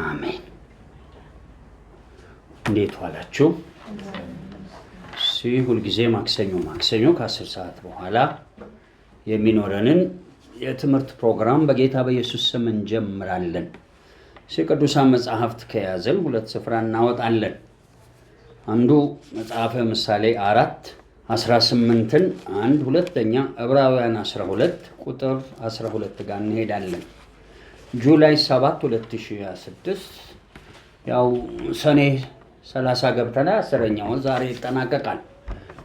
አሜን። እንዴት ዋላችሁ? ሁልጊዜ ማክሰኞ ከ10 ሰዓት በኋላ የሚኖረንን የትምህርት ፕሮግራም በጌታ በኢየሱስ ስም እንጀምራለን። ቅዱሳን መጽሐፍት ከያዘን 2 ስፍራ እናወጣለን። አንዱ መጽሐፈ ምሳሌ 4:18 1፣ ሁለተኛ ዕብራውያን 12 ቁጥር 12 ጋር እንሄዳለን። ጁላይ 7 2026 ያው ሰኔ 30 ገብተናል። 10ኛው ዛሬ ይጠናቀቃል።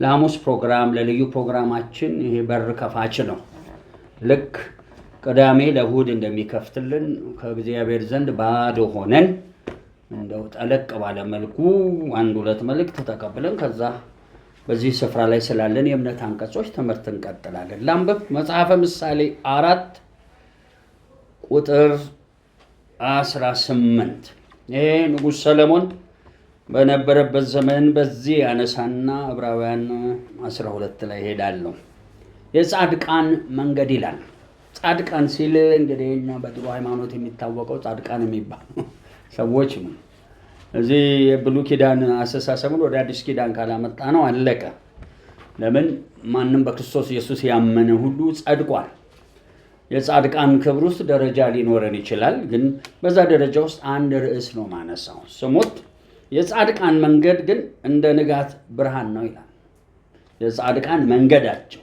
ለሐሙስ ፕሮግራም ለልዩ ፕሮግራማችን ይሄ በር ከፋች ነው። ልክ ቅዳሜ ለእሑድ እንደሚከፍትልን ከእግዚአብሔር ዘንድ ባዶ ሆነን እንደው ጠለቅ ባለ መልኩ 1-2 መልእክት ተቀብለን ከዛ በዚህ ስፍራ ላይ ስላለን የእምነት አንቀጾች ትምህርት እንቀጥላለን። ላንብብ። መጽሐፈ ምሳሌ 4 ቁጥር 18 ይሄ ንጉሥ ሰለሞን በነበረበት ዘመን በዚህ ያነሳና ዕብራውያን 12 ላይ ሄዳለሁ። የጻድቃን መንገድ ይላል። ጻድቃን ሲል እንግዲህ እኛ በድሮ ሃይማኖት የሚታወቀው ጻድቃን የሚባሉ ሰዎች ነው። እዚህ የብሉይ ኪዳን አስተሳሰቡን ወደ አዲስ ኪዳን ካላመጣ ነው አለቀ። ለምን? ማንም በክርስቶስ ኢየሱስ ያመነ ሁሉ ጸድቋል። የጻድቃን ክብር ውስጥ ደረጃ ሊኖረን ይችላል፣ ግን በዛ ደረጃ ውስጥ አንድ ርዕስ ነው ማነሳው። ስሙት። የጻድቃን መንገድ ግን እንደ ንጋት ብርሃን ነው ይላል። የጻድቃን መንገዳቸው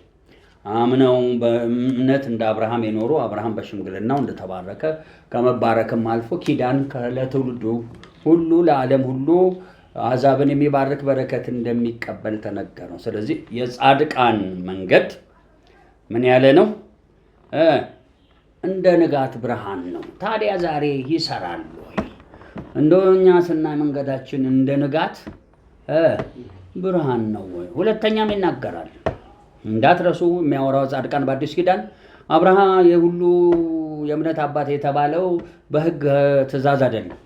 አምነው በእምነት እንደ አብርሃም የኖሩ አብርሃም በሽምግልናው እንደተባረከ ከመባረክም አልፎ ኪዳን ለትውልዱ ሁሉ ለዓለም ሁሉ አሕዛብን የሚባርክ በረከት እንደሚቀበል ተነገረው። ስለዚህ የጻድቃን መንገድ ምን ያለ ነው? እንደ ንጋት ብርሃን ነው። ታዲያ ዛሬ ይሰራሉ ወይ? እንደኛ ስናይ መንገዳችን እንደ ንጋት ብርሃን ነው ወይ? ሁለተኛም ይናገራል። እንዳትረሱ የሚያወራው ጻድቃን በአዲስ ኪዳን አብርሃም የሁሉ የእምነት አባት የተባለው በሕግ ትእዛዝ አይደለም፣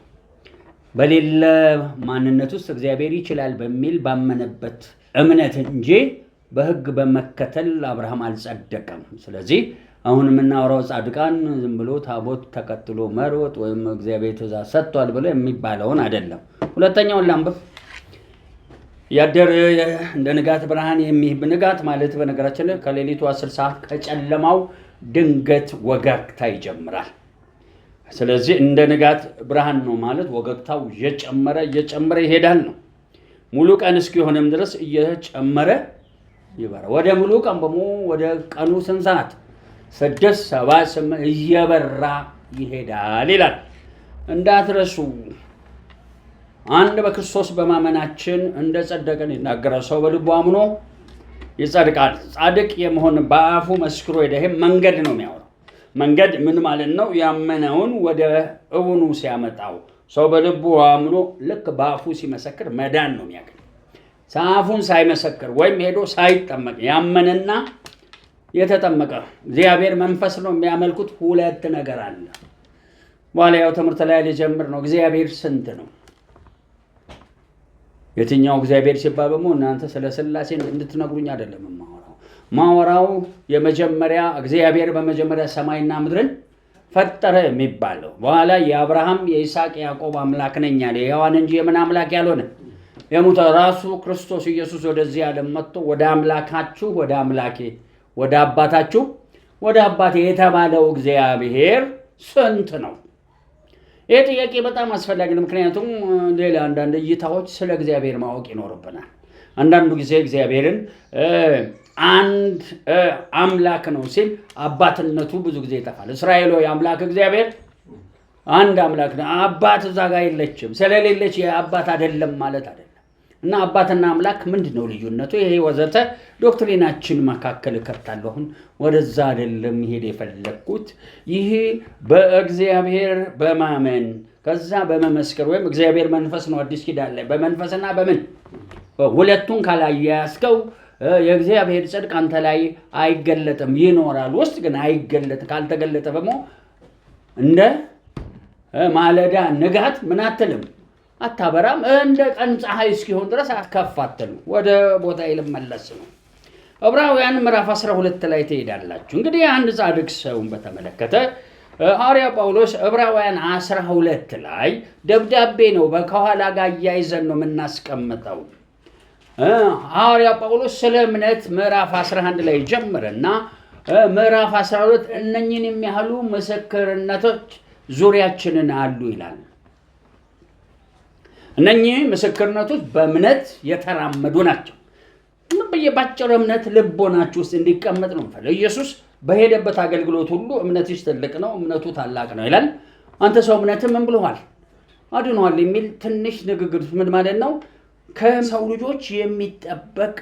በሌለ ማንነት ውስጥ እግዚአብሔር ይችላል በሚል ባመነበት እምነት እንጂ በሕግ በመከተል አብርሃም አልጸደቀም። ስለዚህ አሁን የምናወራው ጻድቃን ዝም ብሎ ታቦት ተከትሎ መሮጥ ወይም እግዚአብሔር ትእዛዝ ሰጥቷል ብሎ የሚባለውን አይደለም። ሁለተኛውን ላንብብ። ያደረ እንደ ንጋት ብርሃን ንጋት ማለት በነገራችን ላይ ከሌሊቱ 10 ሰዓት ከጨለማው ድንገት ወጋግታ ይጀምራል። ስለዚህ እንደ ንጋት ብርሃን ነው ማለት ወጋግታው እየጨመረ ይሄዳል ነው። ሙሉ ቀን እስኪሆንም ድረስ እየጨመረ ይበራል። ወደ ሙሉ ቀን ወደ ቀኑ ስንት ሰዓት? 6፣ 7፣ 8 እየበራ ይሄዳል ይላል። እንዳትረሱ አንድ በክርስቶስ በማመናችን እንደ ጸደቀን ይናገራል። ሰው በልቡ አምኖ ይጸድቃል። ጻድቅ የመሆን በአፉ መስክሮ ሄደ። ይሄ መንገድ ነው የሚያወራው። መንገድ ምን ማለት ነው? ያመነውን ወደ እውኑ ሲያመጣው ሰው በልቡ አምኖ ልክ በአፉ ሲመሰክር መዳን ነው የሚያገኝ። አፉን ሳይመሰክር ወይም ሄዶ ሳይጠመቅ ያመነና የተጠመቀ እግዚአብሔር መንፈስ ነው የሚያመልኩት። 2 ነገር አለ። በኋላ ያው ትምህርት ላይ ሊጀምር ነው። እግዚአብሔር ስንት ነው? የትኛው እግዚአብሔር ሲባል ደግሞ እናንተ ስለ ሥላሴ እንድትነግሩኝ አይደለም ማወራው የመጀመሪያ እግዚአብሔር በመጀመሪያ ሰማይና ምድርን ፈጠረ የሚባለው በኋላ የአብርሃም የይስሐቅ የያዕቆብ አምላክ ነኝ አለ። የሔዋን እንጂ የምን አምላክ ያልሆነ የሞተ ራሱ ክርስቶስ ኢየሱስ ወደዚህ ዓለም መጥቶ ወደ አምላካችሁ ወደ አምላኬ ወደ አባታችሁ ወደ አባቴ የተባለው እግዚአብሔር ስንት ነው? ይህ ጥያቄ በጣም አስፈላጊ ነው። ምክንያቱም ሌላ አንዳንድ እይታዎች ስለ እግዚአብሔር ማወቅ ይኖርብናል። አንዳንዱ ጊዜ እግዚአብሔርን አንድ አምላክ ነው ሲል አባትነቱ ብዙ ጊዜ ይጠፋል። እስራኤል ሆይ አምላክ እግዚአብሔር አንድ አምላክ ነው፣ አባት እዛ ጋር የለችም። ስለሌለች የአባት አይደለም ማለት አይደለም። እና አባትና አምላክ ምንድን ነው ልዩነቱ? ይሄ ወዘተ ዶክትሪናችን መካከል እከታለሁ። አሁን ወደዛ አይደለም ይሄድ የፈለግኩት። ይሄ በእግዚአብሔር በማመን ከዛ በመመስከር ወይም እግዚአብሔር መንፈስ ነው። አዲስ ኪዳን ላይ በመንፈስና በምን ሁለቱን ካላያያዝከው የእግዚአብሔር ጽድቅ አንተ ላይ አይገለጥም። ይኖራል ውስጥ ግን አይገለጥ። ካልተገለጠ ደግሞ እንደ ማለዳ ንጋት ምን አትልም አታበራም። እንደ ቀን ፀሐይ እስኪሆን ድረስ አትከፋተሉ። ወደ ቦታ ይልመለስ ነው። ዕብራውያን ምዕራፍ 12 ላይ ትሄዳላችሁ። እንግዲህ አንድ ጻድቅ ሰውን በተመለከተ ሐዋርያ ጳውሎስ ዕብራውያን 12 ላይ ደብዳቤ ነው፣ ከኋላ ጋር እያይዘን ነው የምናስቀምጠው። ሐዋርያ ጳውሎስ ስለ እምነት ምዕራፍ 11 ላይ ጀምርና ምዕራፍ 12 እነኝህን የሚያህሉ ምስክርነቶች ዙሪያችንን አሉ ይላል። እነኚህ ምስክርነቶች በእምነት የተራመዱ ናቸው። በየባጭር እምነት ልቦናችሁ ውስጥ እንዲቀመጥ ነው የምፈልገው። ኢየሱስ በሄደበት አገልግሎት ሁሉ እምነትሽ ትልቅ ነው፣ እምነቱ ታላቅ ነው ይላል። አንተ ሰው እምነትህ ምን ብሎሃል? አድኗል የሚል ትንሽ ንግግር ምን ማለት ነው? ከሰው ልጆች የሚጠበቅ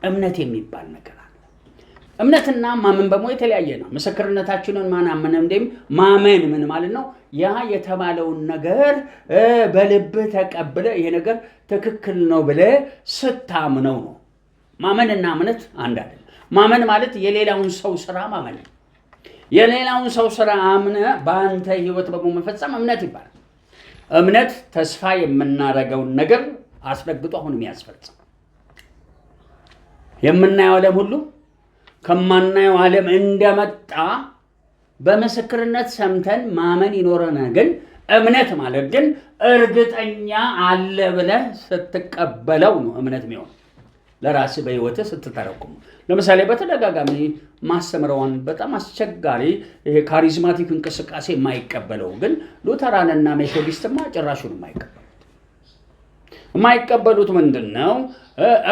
እምነት የሚባል ነገር አለ። እምነትና ማመን በሞ የተለያየ ነው። ምስክርነታችንን ማን አመነ? እንደም ማመን ምን ማለት ነው? ያ የተባለውን ነገር በልብህ ተቀብለ ይሄ ነገር ትክክል ነው ብለህ ስታምነው ነው። ማመንና እምነት አንድ አይደለም። ማመን ማለት የሌላውን ሰው ስራ ማመን፣ የሌላውን ሰው ስራ አምነ በአንተ ህይወት በመፈጸም እምነት ይባላል። እምነት ተስፋ የምናደርገውን ነገር አስረግጦ አሁን የሚያስፈጽም የምናየው ዓለም ሁሉ ከማናየው ዓለም እንደመጣ በምስክርነት ሰምተን ማመን ይኖረናል። ግን እምነት ማለት ግን እርግጠኛ አለ ብለህ ስትቀበለው ነው እምነት የሚሆን። ለራስህ በህይወትህ ስትተረጉም ለምሳሌ በተደጋጋሚ ማስተምረዋን በጣም አስቸጋሪ ይሄ ካሪዝማቲክ እንቅስቃሴ የማይቀበለው ግን ሉተራንና ሜቶዲስትማ ጭራሹን የማይቀበሉት ምንድን ነው?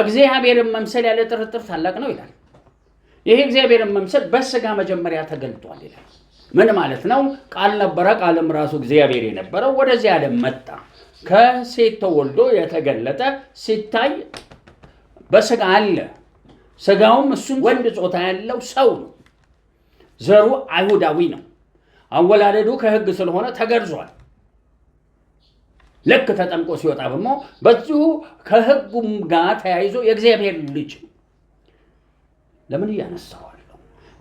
እግዚአብሔርን መምሰል ያለ ጥርጥር ታላቅ ነው ይላል። ይሄ እግዚአብሔርን መምሰል በስጋ መጀመሪያ ተገልጧል ይላል። ምን ማለት ነው? ቃል ነበረ፣ ቃልም ራሱ እግዚአብሔር የነበረው ወደዚህ ዓለም መጣ። ከሴት ተወልዶ የተገለጠ ሲታይ በስጋ አለ። ስጋውም እሱም ወንድ ጾታ ያለው ሰው ነው። ዘሩ አይሁዳዊ ነው። አወላለዱ ከሕግ ስለሆነ ተገርዟል። ልክ ተጠምቆ ሲወጣ ደግሞ በዚሁ ከሕጉም ጋር ተያይዞ የእግዚአብሔር ልጅ ነው። ለምን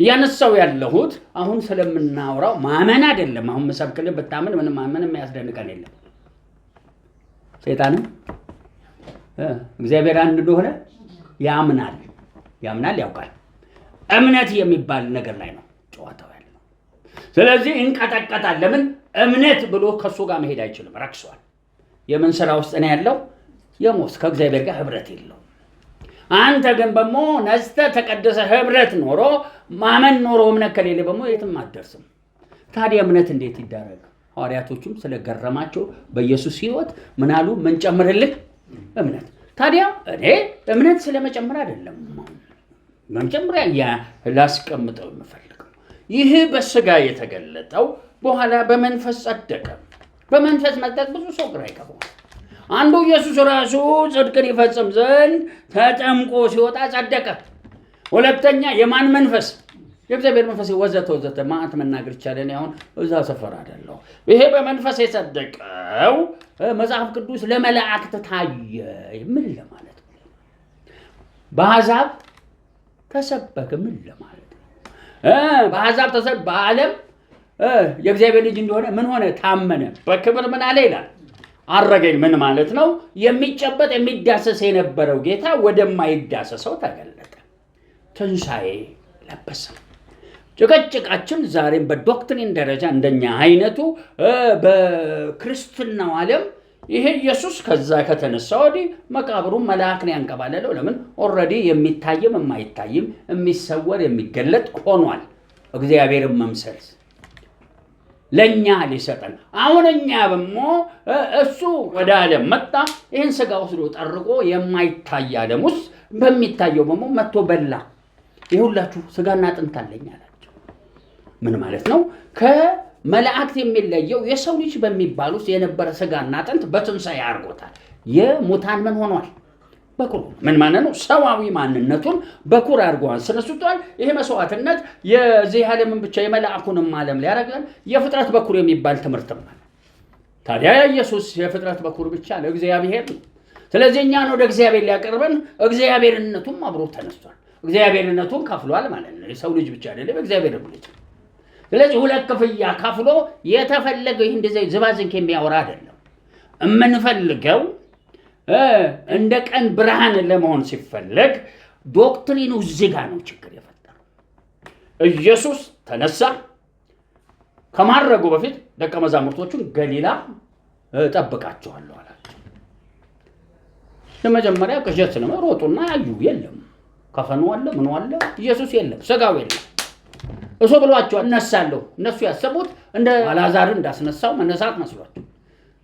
እያነሳው ያለሁት አሁን ስለምናወራው ማመን አይደለም። አሁን መሰብክልህ ብታምን ምንም ያስደንቀን የለም። ሰይጣንም እግዚአብሔር አንድ እንደሆነ ያምናል፣ ያውቃል። እምነት የሚባል ነገር ላይ ነው ጨዋታው ያለው። ስለዚህ እንቀጠቀጣል። ለምን? እምነት ብሎ ከሱ ጋር መሄድ አይችልም፣ ረክሷል። የምን ስራ ውስጥ ነው ያለው? የሞት ከእግዚአብሔር ጋር ህብረት የለው። አንተ ግን በሞ ነስተ ተቀደሰ ህብረት ኖሮ ማመን ኖሮ እምነት ከሌለ በሞ የትም አትደርስም። ታዲያ እምነት እንዴት ይደረግ? ሐዋርያቶቹም ስለገረማቸው በኢየሱስ ህይወት ምን አሉ? ምን ጨምርልህ? እምነት። ታዲያ እኔ እምነት ስለመጨመር አይደለም መጀመሪያ ላስቀምጠው የምፈልገው ይህ በስጋ የተገለጠው በኋላ በመንፈስ ጸደቀ። በመንፈስ መጽደቅ ብዙ ሰው ግራ ይገባዋል። አንዱ ኢየሱስ ራሱ ጽድቅን ይፈጽም ዘንድ ተጠምቆ ሲወጣ ጸደቀ። ሁለተኛ የማን መንፈስ? የእግዚአብሔር መንፈስ ወዘተ ማዕት መናገር ይቻላል። አሁን እዛ ሰፈር አይደለም። ይሄ በመንፈስ የጸደቀው መጽሐፍ ቅዱስ ለመላእክት ታየ። ምን ለማለት ነው? በአሕዛብ ተሰበከ። ምን ለማለት ነው? በአሕዛብ ተሰበከ። በዓለም የእግዚአብሔር ልጅ እንደሆነ ምን ሆነ? ታመነ። በክብር ምን አለ ይላል? አረገኝ። ምን ማለት ነው? የሚጨበጥ የሚዳሰስ የነበረው ጌታ ወደማይዳሰሰው ተገለጠ። ትንሣኤ ለበሰ። ጭቅጭቃችን ዛሬም በዶክትሪን ደረጃ እንደኛ አይነቱ በክርስትናው ዓለም ይሄ ኢየሱስ ከዛ ከተነሳ ወዲህ መቃብሩን መልአክ ነው ያንቀባለለው። ለምን? ኦልሬዲ የሚታይም የማይታይም የሚሰወር የሚገለጥ ሆኗል። እግዚአብሔርን መምሰል ለኛ ሊሰጠን አሁን እኛ በሞ እሱ ወደ ዓለም መጣ። ይህን ስጋ ወስዶ ጠርቆ የማይታይ ዓለም ውስጥ በሚታየው በሞ መጥቶ በላ። ይሁላችሁ ስጋና አጥንት አለኝ አላቸው። ምን ማለት ነው? ከመላእክት የሚለየው የሰው ልጅ በሚባል ውስጥ የነበረ ስጋና አጥንት በትንሣኤ አድርጎታል። የሙታን ምን ሆኗል? በኩር። ምን ማለት ነው? ሰዋዊ ማንነቱን በኩር አድርጎ አስነስቷል። ይሄ መስዋዕትነት የዚህ ዓለምን ብቻ የመላእኩንም ዓለም ሊያደርገን የፍጥረት በኩር የሚባል ትምህርት ነው። ታዲያ ኢየሱስ የፍጥረት በኩር ብቻ ለእግዚአብሔር ነው። ስለዚህ እኛን ወደ እግዚአብሔር ሊያቀርበን እግዚአብሔርነቱም አብሮ ተነስቷል። እግዚአብሔርነቱን ከፍሏል ማለት ነው። የሰው ልጅ ብቻ አይደለም፣ እግዚአብሔር ልጅ። ስለዚህ ሁለት ክፍያ ከፍሎ የተፈለገው ይህ እንደዚህ ዝባዝንክ የሚያወራ አይደለም። የምንፈልገው እንደ ቀን ብርሃን ለመሆን ሲፈለግ ዶክትሪኑ እዚህ ጋር ነው ችግር የፈጠረው። ኢየሱስ ተነሳ፣ ከማድረጉ በፊት ደቀ መዛሙርቶቹን ገሊላ እጠብቃቸዋለሁ አላቸው። ለመጀመሪያ ቅዠት ነው። ሮጡና ያዩ፣ የለም ከፈኑ አለ፣ ምኑ አለ፣ ኢየሱስ የለም፣ ስጋው የለም። እሱ ብሏቸው እነሳለሁ። እነሱ ያሰቡት እንደ አልዓዛርን እንዳስነሳው መነሳት መስሏቸው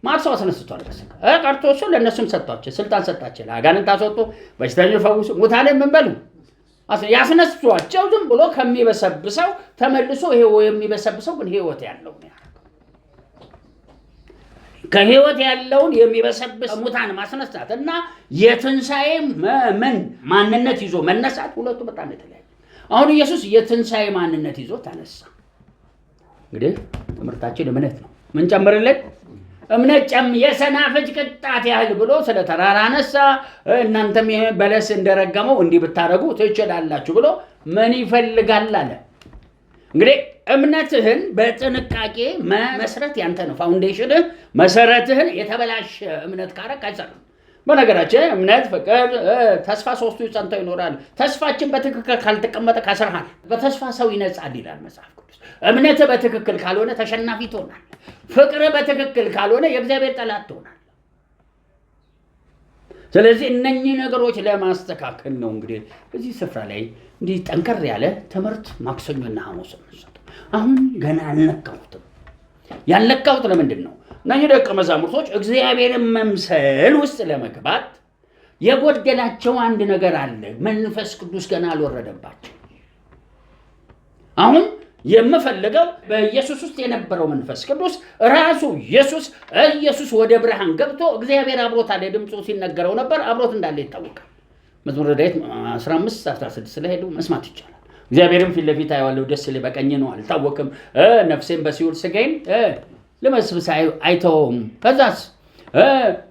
ማርሰው አስነስቷል። በስጋ ቀርቶ እሱ ለእነሱም ሰጥቷቸው ስልጣን ሰጣቸው። አጋንንት አስወጡ፣ በሽተኞች ፈውሱ፣ ሙታንን ምን በሉ ያስነሷቸው። ዝም ብሎ ከሚበሰብሰው ተመልሶ ይሄው የሚበሰብሰው ግን ህይወት ያለው ነው ያደረገው። ከህይወት ያለውን የሚበሰብስ ሙታን ማስነሳት እና የትንሣኤ ማንነት ይዞ መነሳት ሁለቱ በጣም የተለያየ። አሁን ኢየሱስ የትንሣኤ ማንነት ይዞ ተነሳ። እንግዲህ ትምህርታችን እምነት ነው። ምን ጨምርልን? እምነት የሰናፍጭ ቅጣት ያህል ብሎ ስለ ተራራ አነሳ። እናንተም በለስ እንደረገመው እንዲህ ብታረጉ ትችላላችሁ ብሎ ምን ይፈልጋል አለ። እንግዲህ እምነትህን በጥንቃቄ መስረት ያንተ ነው። ፋውንዴሽንህ መሰረትህን የተበላሸ እምነት ካረክ አይሰራም። በነገራችን እምነት፣ ፍቅር፣ ተስፋ ሶስቱ ጸንተው ይኖራሉ። ተስፋችን በትክክል ካልተቀመጠ ካሰርሃል። በተስፋ ሰው ይነጻል ይላል መጽሐፍ ቅዱስ። እምነት በትክክል ካልሆነ ተሸናፊ ትሆናለህ። ፍቅር በትክክል ካልሆነ የእግዚአብሔር ጠላት ትሆናለህ። ስለዚህ እነኚህ ነገሮች ለማስተካከል ነው እንግዲህ እዚህ ስፍራ ላይ እንዲህ ጠንከር ያለ ትምህርት ማክሰኞና ሐሙስ እንሰጥ። አሁን ገና አልነካሁትም። ያልነካሁት ለምንድን ነው? እነኚህ ደቀ መዛሙርቶች እግዚአብሔርን መምሰል ውስጥ ለመግባት የጎደላቸው አንድ ነገር አለ። መንፈስ ቅዱስ ገና አልወረደባቸው። አሁን የምፈልገው በኢየሱስ ውስጥ የነበረው መንፈስ ቅዱስ ራሱ ኢየሱስ ወደ ብርሃን ገብቶ እግዚአብሔር አብሮት አለ። ድምፁ ሲነገረው ነበር፣ አብሮት እንዳለ ይታወቃል። መዝሙረ ዳዊት 15:16 ስለሄዱ መስማት ይቻላል። እግዚአብሔርም ፊት ለፊት አየዋለሁ፣ ደስ ይለኝ፣ በቀኝ ነው አልታወቅም። ነፍሴም በሲኦል ስጋዬን ለመስብስ አይተውም። ከዛስ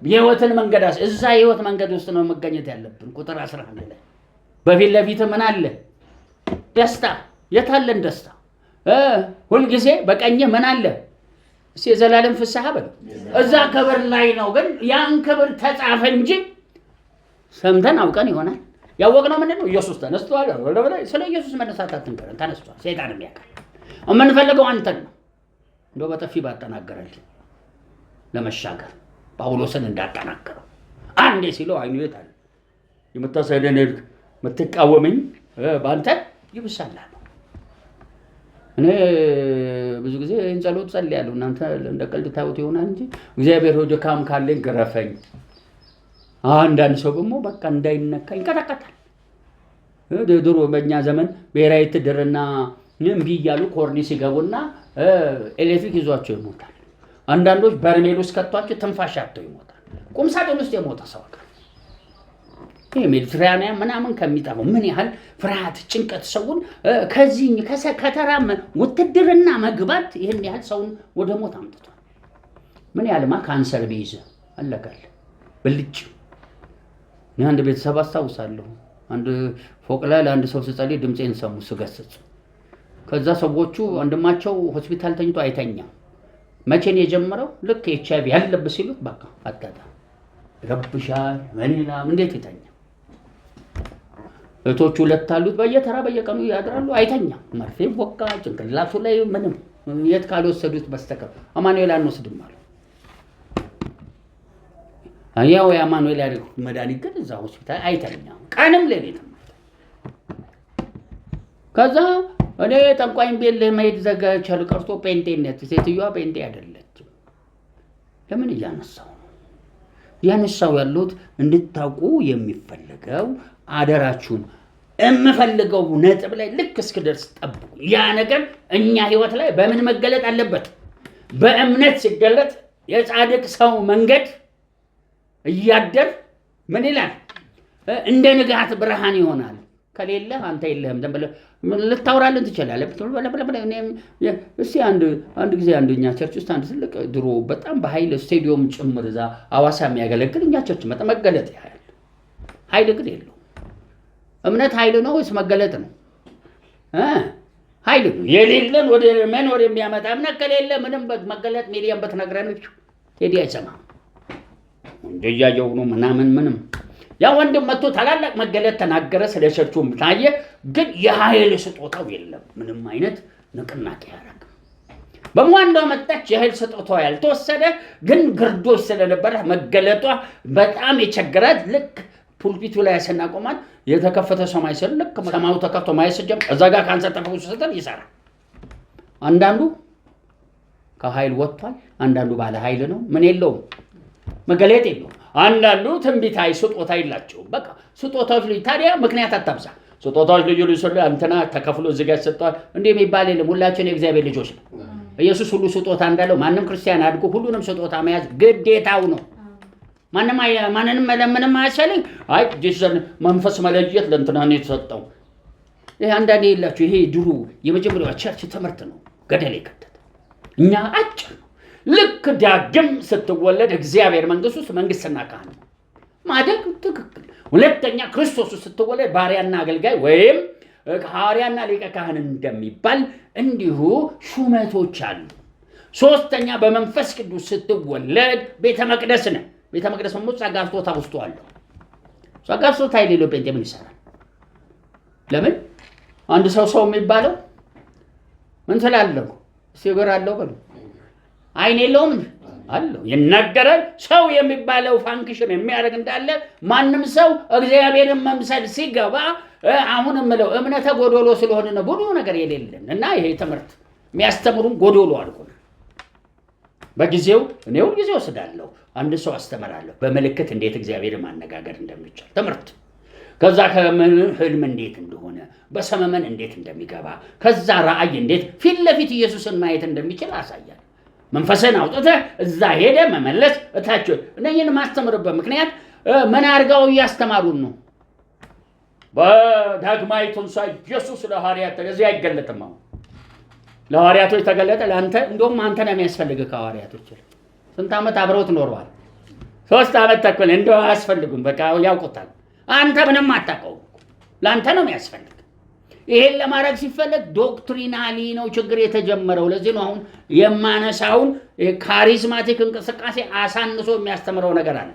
የህይወትን መንገድ እዛ የህይወት መንገድ ውስጥ ነው መገኘት ያለብን። ቁጥር 11 ላይ በፊት ለፊት ምን አለ? ደስታ። የታለን ደስታ? ሁልጊዜ በቀኝ ምን አለ? እስቲ የዘላለም ፍስሐ በል። እዛ ክብር ላይ ነው። ግን ያን ክብር ተጻፈ እንጂ ሰምተን አውቀን ይሆናል። ያወቅነው ምንድን ነው? ኢየሱስ ተነስቷል። ስለ ኢየሱስ መነሳት አትንገረን። ተነስቷል። ሰይጣንም ያውቃል። የምንፈልገው አንተን ነው። እንደው በጥፊ ባጠናገረል ለመሻገር ጳውሎስን እንዳጠናገረው አንዴ ሲለው አይኑ ይታል የምታሳደን የምትቃወመኝ በአንተ ይብሳል። እኔ ብዙ ጊዜ ይህን ጸሎት ጸልያለሁ። እናንተ እንደ ቀልድ ታዩት ይሆናል እንጂ እግዚአብሔር ሆይ ድካም ካለኝ ግረፈኝ። አንዳንድ ሰው ደግሞ በቃ እንዳይነካ ይንቀጠቀጣል። ድሮ በእኛ ዘመን ብሔራዊ ውትድርና እምቢ እያሉ ኮርኒ ሲገቡና ኤሌክትሪክ ይዟቸው ይሞታል። አንዳንዶች በርሜል ውስጥ ከቷቸው ትንፋሽ አጥተው ይሞታል። ቁም ሳጥን ውስጥ የሞተ ሰው አለ። ይሄ ሜዲትራኒያን ምናምን ከሚጠፋው ምን ያህል ፍርሃት፣ ጭንቀት ሰውን ከዚህ ከተራ ውትድርና መግባት ይሄን ያህል ሰውን ወደ ሞት አምጥቷል። ምን ያህልማ ካንሰር ቢይዝ አለቀል ብልጭ። እኔ አንድ ቤተሰብ አስታውሳለሁ። አንድ ፎቅ ላይ ለአንድ ሰው ስጸልይ ድምፄን ሰሙ ስገስጽ። ከዛ ሰዎቹ ወንድማቸው ሆስፒታል ተኝቶ አይተኛም። መቼን የጀመረው ልክ ኤችአይቪ ያለበት ሲሉት በቃ አጣጣ ረብሻል። ምንላ እንዴት ይተኛ? እቶቹ ሁለት አሉት። በየተራ በየቀኑ ያድራሉ። አይተኛም። መርፌ ወጋ ጭንቅላቱ ላይ ምንም የት ካልወሰዱት በስተቀር አማኑኤል አንወስድም አሉ። ያው የአማኑኤል ያደረጉት መድኃኒት ግን እዛ ሆስፒታል አይተኛም፣ ቀንም ሌሊትም። ከዛ እኔ ጠንቋይም ቤት ለመሄድ ዘጋቻል ቀርቶ ጴንጤነት ሴትዮዋ ጴንጤ አይደለችም። ለምን እያነሳው ነው? ያነሳው ያሉት እንድታውቁ የሚፈልገው አደራችሁን የምፈልገው ነጥብ ላይ ልክ እስክደርስ ጠብቁ። ያ ነገር እኛ ህይወት ላይ በምን መገለጥ አለበት? በእምነት ሲገለጥ የጻድቅ ሰው መንገድ እያደር ምን ይላል? እንደ ንጋት ብርሃን ይሆናል። ከሌለ አንተ የለህም። ልታወራልን ትችላለህ። እስቲ አንድ ጊዜ አንደኛ ቸርች ውስጥ አንድ ትልቅ ድሮ በጣም በኃይል ስቴዲዮም ጭምር እዛ አዋሳ የሚያገለግል እኛ ቸርች መገለጥ ያህል ኃይል ግን የለው። እምነት ኃይል ነው ወይስ መገለጥ ነው? ኃይል ነው። የሌለን ወደ መኖር የሚያመጣ እምነት ከሌለ ምንም መገለጥ ሚሊየን በትነግረን ቴዲ አይሰማም። እንደያየው ነው ምንም ያ ወንድም መጥቶ ታላላቅ መገለጥ ተናገረ። ስለ ቸርቹም ታየ፣ ግን የኃይል ስጦታው የለም። ምንም አይነት ንቅናቄ ያደርግ በመዋንዷ መጣች። የኃይል ስጦታዋ ያልተወሰደ ግን ግርዶሽ ስለነበረ መገለጧ በጣም የቸገራት ልክ ፑልፒቱ ላይ ያሰናቆማል። የተከፈተ ሰማይ ስል ልክ ሰማዩ ተከፍቶ ማየት ሲጀምር እዛ ጋር ካንሰር ተፈውሶ ስትል ይሰራል። አንዳንዱ ከኃይል ወጥቷል። አንዳንዱ ባለ ኃይል ነው። ምን የለውም መገለጥ የለውም። አንዳንዱ ትንቢታዊ ስጦታ የላቸውም። በቃ ስጦታዎች ልጅ ታዲያ ምክንያት አታብዛ። ስጦታዎች ልዩ ልዩ ስለ አንተና ተከፍሎ እዚህ ጋር ሰጥቷል እንዴ የሚባል የለም። ሁላችን የእግዚአብሔር ልጆች ነው። ኢየሱስ ሁሉ ስጦታ እንዳለው ማንም ክርስቲያን አድርጎ ሁሉንም ስጦታ መያዝ ግዴታው ነው። ማንንም መለምንም አያስፈልግ። አይ ጂሰስ መንፈስ መለየት ለእንትና ነው የተሰጠው። ይሄ አንዳንዴ የላችሁ። ይሄ ድሮ የመጀመሪያው ቸርች ትምህርት ነው ገደል የከተተ። እኛ አጭር ነው። ልክ ዳግም ስትወለድ እግዚአብሔር መንግስት ውስጥ መንግስትና ካህን ማደግ ትክክል። ሁለተኛ ክርስቶስ ስትወለድ ባሪያና አገልጋይ ወይም ሐዋርያና ሊቀ ካህን እንደሚባል እንዲሁ ሹመቶች አሉ። ሶስተኛ በመንፈስ ቅዱስ ስትወለድ ቤተ መቅደስ ነህ። ቤተ መቅደስ ደግሞ ጸጋ ስጦታ ውስጡ አለው። ጸጋ ስጦታ የሌለው ጴንጤ ምን ይሰራል? ለምን አንድ ሰው የሚባለው ምን ስላለው ሲገር አለው በሉ አይን የለውም አለው ይናገራል። ሰው የሚባለው ፋንክሽን የሚያደርግ እንዳለ ማንም ሰው እግዚአብሔርን መምሰል ሲገባ አሁን ምለው እምነተ ጎዶሎ ስለሆነ ነው ብዙ ነገር የሌለን እና ይሄ ትምህርት የሚያስተምሩን ጎዶሎ አልሆነ። በጊዜው እኔ ሁሉ ጊዜ ወስዳለሁ። አንድ ሰው አስተምራለሁ በመልእክት እንዴት እግዚአብሔርን ማነጋገር እንደሚቻል ትምህርት፣ ከዛ ህልም እንዴት እንደሆነ በሰመመን እንዴት እንደሚገባ፣ ከዛ ራእይ እንዴት ፊት ለፊት ኢየሱስን ማየት እንደሚችል አሳያለሁ። መንፈስን አውጥተህ እዛ ሄደ መመለስ እታች እነኝን ማስተምርበት ምክንያት ምን አድርገው እያስተማሩን ነው። በዳግማይ ትንሣኤ ኢየሱስ ለሐዋርያት ለዚህ አይገለጥም። ለሐዋርያቶች ተገለጠ። ለአንተ እንደውም አንተ ነው የሚያስፈልግህ። ከሐዋርያቶች ስንት ዓመት አብረውት ኖረዋል? 3 ዓመት ተኩል እንደው አያስፈልጉም። በቃ ያውቁታል። አንተ ምንም አታውቀውም። ለአንተ ነው የሚያስፈልግ። ይሄን ለማድረግ ሲፈለግ ዶክትሪናሊ ነው ችግር የተጀመረው። ለዚህ ነው አሁን የማነሳውን ካሪዝማቲክ እንቅስቃሴ አሳንሶ የሚያስተምረው ነገር አለ።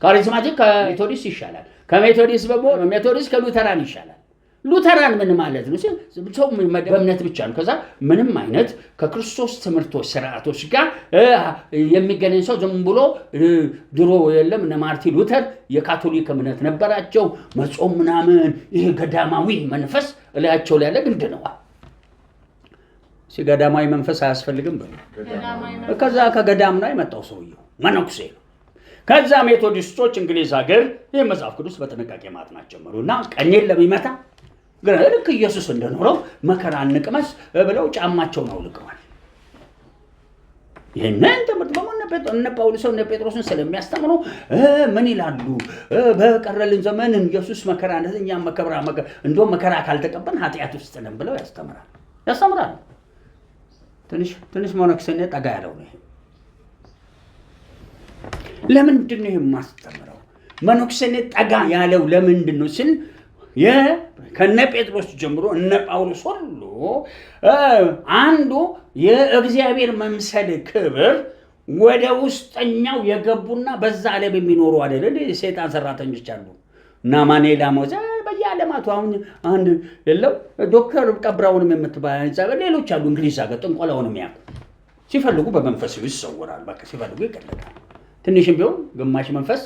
ካሪዝማቲክ ከሜቶዲስ ይሻላል። ከሜቶዲስ ደግሞ ሜቶዲስ ከሉተራን ይሻላል። ሉተራን ምን ማለት ነው? ሰው በእምነት ብቻ ነው። ከዛ ምንም አይነት ከክርስቶስ ትምህርቶች ስርዓቶች ጋር የሚገናኝ ሰው ዝም ብሎ ድሮ የለም እነ ማርቲን ሉተር የካቶሊክ እምነት ነበራቸው። መጾም ምናምን ይሄ ገዳማዊ መንፈስ እላያቸው ላይ ያለ ግንድ ነው። ገዳማዊ መንፈስ አያስፈልግም በሉ። ከዛ ከገዳም ነው የመጣው ሰውየው መነኩሴ ነው። ከዛ ሜቶዲስቶች እንግሊዝ ሀገር ይህ መጽሐፍ ቅዱስ በጥንቃቄ ማጥናት ጀመሩና ቀኝን ለሚመታ ግን ልክ ኢየሱስ እንደኖረው መከራ እንቅመስ ብለው ጫማቸውን አውልቀዋል። ይህንን ትምህርት እነ ጳውሎስ እነ ጴጥሮስን ስለሚያስተምሩ ምን ይላሉ? በቀረልን ዘመን ኢየሱስ መከራ እኛም እንደውም መከራ ካልተቀበልን ኃጢአት ውስጥ ነን ብለው ያስተምራሉ። ትንሽ መነኩሴ ጠጋ ያለው ነው። ለምንድን ነው የማስተምረው? መነኩሴ ጠጋ ያለው ለምንድን ነው ስል ከነ ጴጥሮስ ጀምሮ እነ ጳውሎስ ሁሉ አንዱ የእግዚአብሔር መምሰል ክብር ወደ ውስጠኛው የገቡና በዛ ዓለም የሚኖሩ አይደል? ሰይጣን ሰራተኞች አሉ እና ማኔላ ሞዛ በየዓለማቱ አሁን አንድ የለው ዶክተር ቀብራውንም የምትባል ሌሎች አሉ እንግሊዝ ሀገር ጥንቆላውን የሚያውቁ ሲፈልጉ በመንፈስ ይሰወራል። በቃ ሲፈልጉ ይቀለዳል። ትንሽም ቢሆን ግማሽ መንፈስ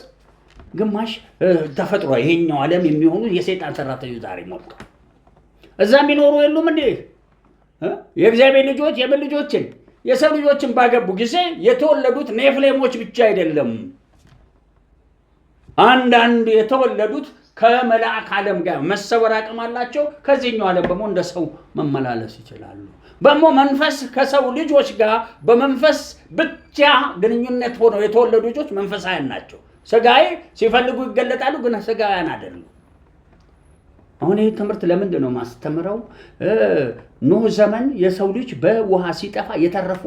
ግማሽ ተፈጥሮ ይሄኛው ዓለም የሚሆኑ የሰይጣን ሰራተኞች ዛሬ ሞልተዋል። እዛ የሚኖሩ የሉም እንዴ? የእግዚአብሔር ልጆች የምን ልጆችን የሰው ልጆችን ባገቡ ጊዜ የተወለዱት ኔፍሌሞች ብቻ አይደለም። አንዳንድ የተወለዱት ከመላእክ ዓለም ጋር መሰወር አቅም አላቸው። ከዚህኛው ዓለም ደግሞ እንደ ሰው መመላለስ ይችላሉ። ደግሞ መንፈስ ከሰው ልጆች ጋር በመንፈስ ብቻ ግንኙነት ሆነው የተወለዱ ልጆች መንፈሳውያን ናቸው። ስጋዬ ሲፈልጉ ይገለጣሉ፣ ግን ስጋውያን አይደሉም። አሁን ይህ ትምህርት ለምንድን ነው ማስተምረው? ኖህ ዘመን የሰው ልጅ በውሃ ሲጠፋ የተረፉ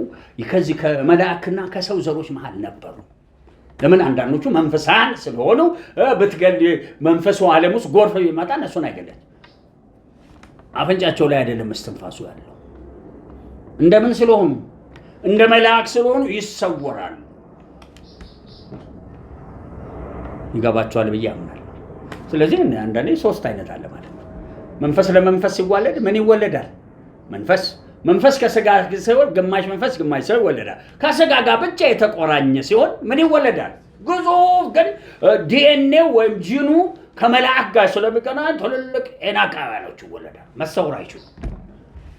ከዚህ ከመላእክና ከሰው ዘሮች መሃል ነበሩ። ለምን? አንዳንዶቹ መንፈሳን ስለሆኑ ብትገል መንፈሱ ዓለም ውስጥ ጎርፍ ቢመጣ እነሱን አይገለጥ። አፍንጫቸው ላይ አይደለም እስትንፋሱ ያለው። እንደምን ስለሆኑ? እንደ መላእክ ስለሆኑ ይሰወራሉ። ይገባቸዋል ብዬ አምናለሁ። ስለዚህ አንዳንዴ 3 አይነት አለ ማለት ነው። መንፈስ ለመንፈስ ሲዋለድ ምን ይወለዳል? መንፈስ መንፈስ ከስጋ ሲሆን ግማሽ መንፈስ ግማሽ ሰው ይወለዳል። ከስጋ ጋር ብቻ የተቆራኘ ሲሆን ምን ይወለዳል? ግዙፍ ግን ዲኤንኤ ወይም ጂኑ ከመላእክ ጋር ስለሚገናኝ ትልልቅ ኤናቃውያኖች ይወለዳል። መሰወር አይችሉም።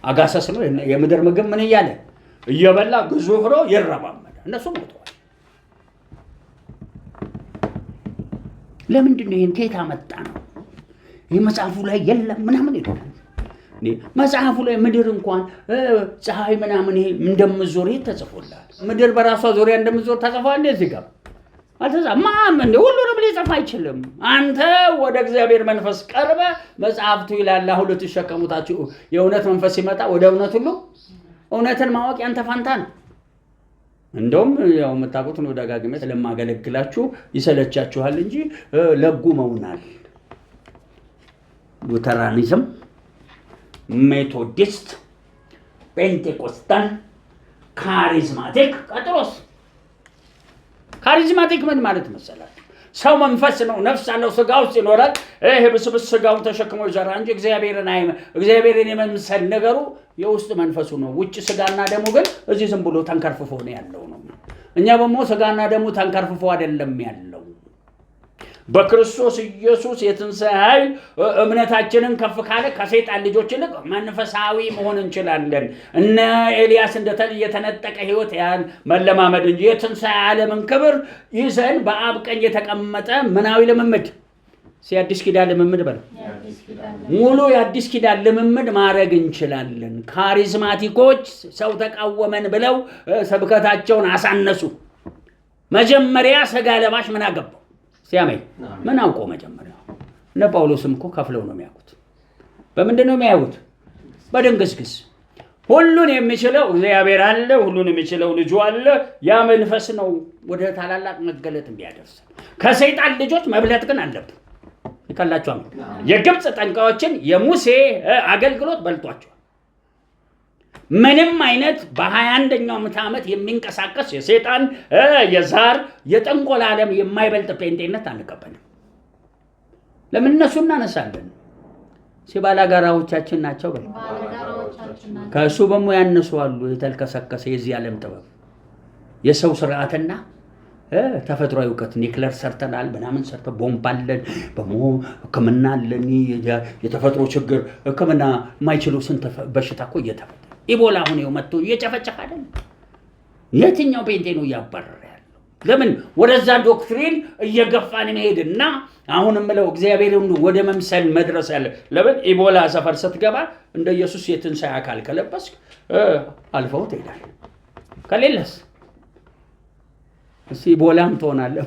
አጋሰስ ነው የምድር ምግብ ምን እያለ እየበላ ግዙፍ ነው ይረማመዳል። እነሱ ሞተዋል። ለምንድን ነው ይሄን ከየት አመጣ ነው? ይሄ መጽሐፉ ላይ የለም ምናምን ይላል። መጽሐፉ ላይ ምድር እንኳን ፀሐይ ምናምን ይሄ እንደምትዞር ተጽፎላል። ምድር በራሷ ዙሪያ እንደምትዞር ተጽፏል። እንደዚህ ጋር አልተጻፈም። ሁሉንም ሊጽፍ አይችልም። አንተ ወደ እግዚአብሔር መንፈስ ቀርበ መጽሐፍቱ ይላል አሁን ልትሸከሙታችሁ የእውነት መንፈስ ሲመጣ ወደ እውነት ሁሉ እውነትን ማወቅ ያንተ ፋንታ ነው። እንደውም ያው መታቆት ነው ደጋግሜ ስለማገለግላችሁ ይሰለቻችኋል እንጂ ለጉመውናል። ሉተራኒዝም፣ ሜቶዲስት፣ ፔንቴኮስታል፣ ካሪዝማቲክ ቀጥሮስ ካሪዝማቲክ ምን ማለት መሰላችሁ? ሰው መንፈስ ነው፣ ነፍስ አለው፣ ስጋ ውስጥ ይኖራል። ይሄ ብስብስ ስጋውን ተሸክሞ ይዘራ እንጂ እግዚአብሔርን የመምሰል ነገሩ የውስጥ መንፈሱ ነው። ውጭ ስጋና ደሙ ግን እዚህ ዝም ብሎ ተንከርፍፎ ነው ያለው ነው። እኛ ደግሞ ስጋና ደሙ ተንከርፍፎ አይደለም ያለው። በክርስቶስ ኢየሱስ የትንሣኤ ኃይል እምነታችንን ከፍ ካለ ከሰይጣን ልጆች ይልቅ መንፈሳዊ መሆን እንችላለን። እነ ኤልያስ የተነጠቀ ህይወት ያን መለማመድ እንጂ የትንሣኤ ዓለምን ክብር ይዘን በአብ ቀኝ የተቀመጠ ምናዊ ልምምድ የአዲስ ኪዳን ልምምድ በለው ሙሉ የአዲስ ኪዳን ልምምድ ማድረግ እንችላለን። ካሪዝማቲኮች ሰው ተቃወመን ብለው ስብከታቸውን አሳነሱ። መጀመሪያ ስጋ ለባሽ ምን አገባው? ሲያመኝ ምን አውቆ መጀመሪያ እነ ጳውሎስም እኮ ከፍለው ነው የሚያውቁት። በምንድን ነው የሚያዩት? በድንግዝግዝ። ሁሉን የሚችለው እግዚአብሔር አለ፣ ሁሉን የሚችለው ልጁ አለ። ያ መንፈስ ነው ወደ ታላላቅ መገለጥ የሚያደርስ። ከሰይጣን ልጆች መብለጥ ግን አለብን። ይከላቸዋል። የግብፅ ጠንቋዮችን የሙሴ አገልግሎት በልጧቸዋል። ምንም አይነት በ21ኛው ምዕተ ዓመት የሚንቀሳቀስ የሰይጣን የዛር የጠንቆላ ዓለም የማይበልጥ ጴንጤነት አንቀበልም። ለምን እነሱ እናነሳለን? ሲባላጋራዎቻችን ናቸው በል። ከእሱ በሞ ያነሱ አሉ። የተልከሰከሰ የዚህ ዓለም ጥበብ የሰው ስርዓትና ተፈጥሯዊ እውቀት ኒክለር ሰርተናል፣ ምናምን ሰርተ ቦምብ አለን፣ ሕክምና አለን። የተፈጥሮ ችግር ሕክምና የማይችሉ ስንት በሽታ እኮ እየተፈጠረ ኢቦላ አሁን ይኸው መጥቶ እየጨፈጨፈ አይደል? የትኛው ጴንጤ ነው እያባረረ ያለው? ለምን ወደዛ ዶክትሪን እየገፋን መሄድና አሁን ምለው እግዚአብሔርን ወደ መምሰል መድረስ ያለ? ለምን ኢቦላ ሰፈር ስትገባ እንደ ኢየሱስ የትንሣኤ አካል ከለበስክ አልፈው ትሄዳለህ። ከሌለስ ኢቦላም ትሆናለህ።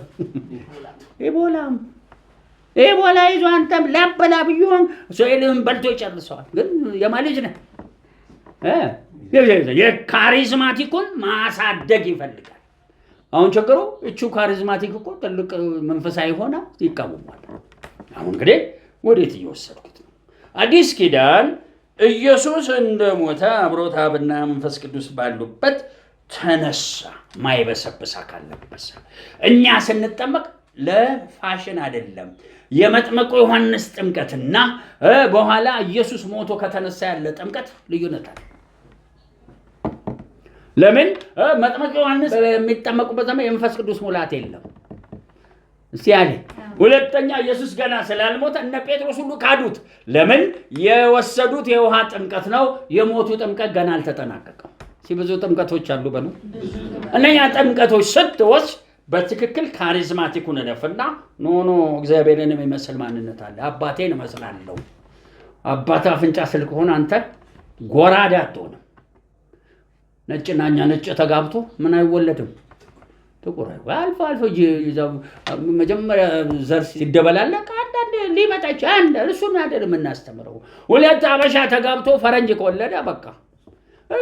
ኢቦላ ይዞ አንተም ላበላ ቢሆን ሰይልህን በልቶ ይጨርሰዋል። ግን የማን ልጅ ነህ? የካሪዝማቲኩን ማሳደግ ይፈልጋል። አሁን ችግሩ እቹ ካሪዝማቲክ እኮ ትልቅ መንፈሳዊ ሆና ይቃወማል። አሁን እንግዲህ ወዴት እየወሰድኩት ነው? አዲስ ኪዳን ኢየሱስ እንደሞተ አብሮት አብና መንፈስ ቅዱስ ባሉበት ተነሳ። ማይበሰብስ አካል ለበሰ። እኛ ስንጠመቅ ለፋሽን አይደለም። የመጥመቁ ዮሐንስ ጥምቀትና በኋላ ኢየሱስ ሞቶ ከተነሳ ያለ ጥምቀት ልዩነት አለ። ለምን መጥመቁ ዮሐንስ የሚጠመቁበት ዘመን የመንፈስ ቅዱስ ሙላት የለም ሲያለ፣ ሁለተኛ ኢየሱስ ገና ስላልሞተ እነ ጴጥሮስ ሁሉ ካዱት። ለምን? የወሰዱት የውሃ ጥምቀት ነው። የሞቱ ጥምቀት ገና አልተጠናቀቀም። ብዙ ጥምቀቶች አሉ በሉ። እነኛ ጥምቀቶች ስትወስድ በትክክል ካሪዝማቲኩን ነፍና ኖ እግዚአብሔርን የሚመስል ማንነት አለ። አባቴን እመስላለሁ። አባታ አፍንጫ ስልክ ሆነ አንተ ጎራዳ አትሆንም። ነጭና ነጭ ተጋብቶ ምን አይወለድም? ጥቁር አልፎ መጀመሪያ ዘር ሲደበላለቅ አንዳንድ ሊመጣ ይችላል። እሱን አይደለም የምናስተምረው። ሁለት አበሻ ተጋብቶ ፈረንጅ ከወለደ በቃ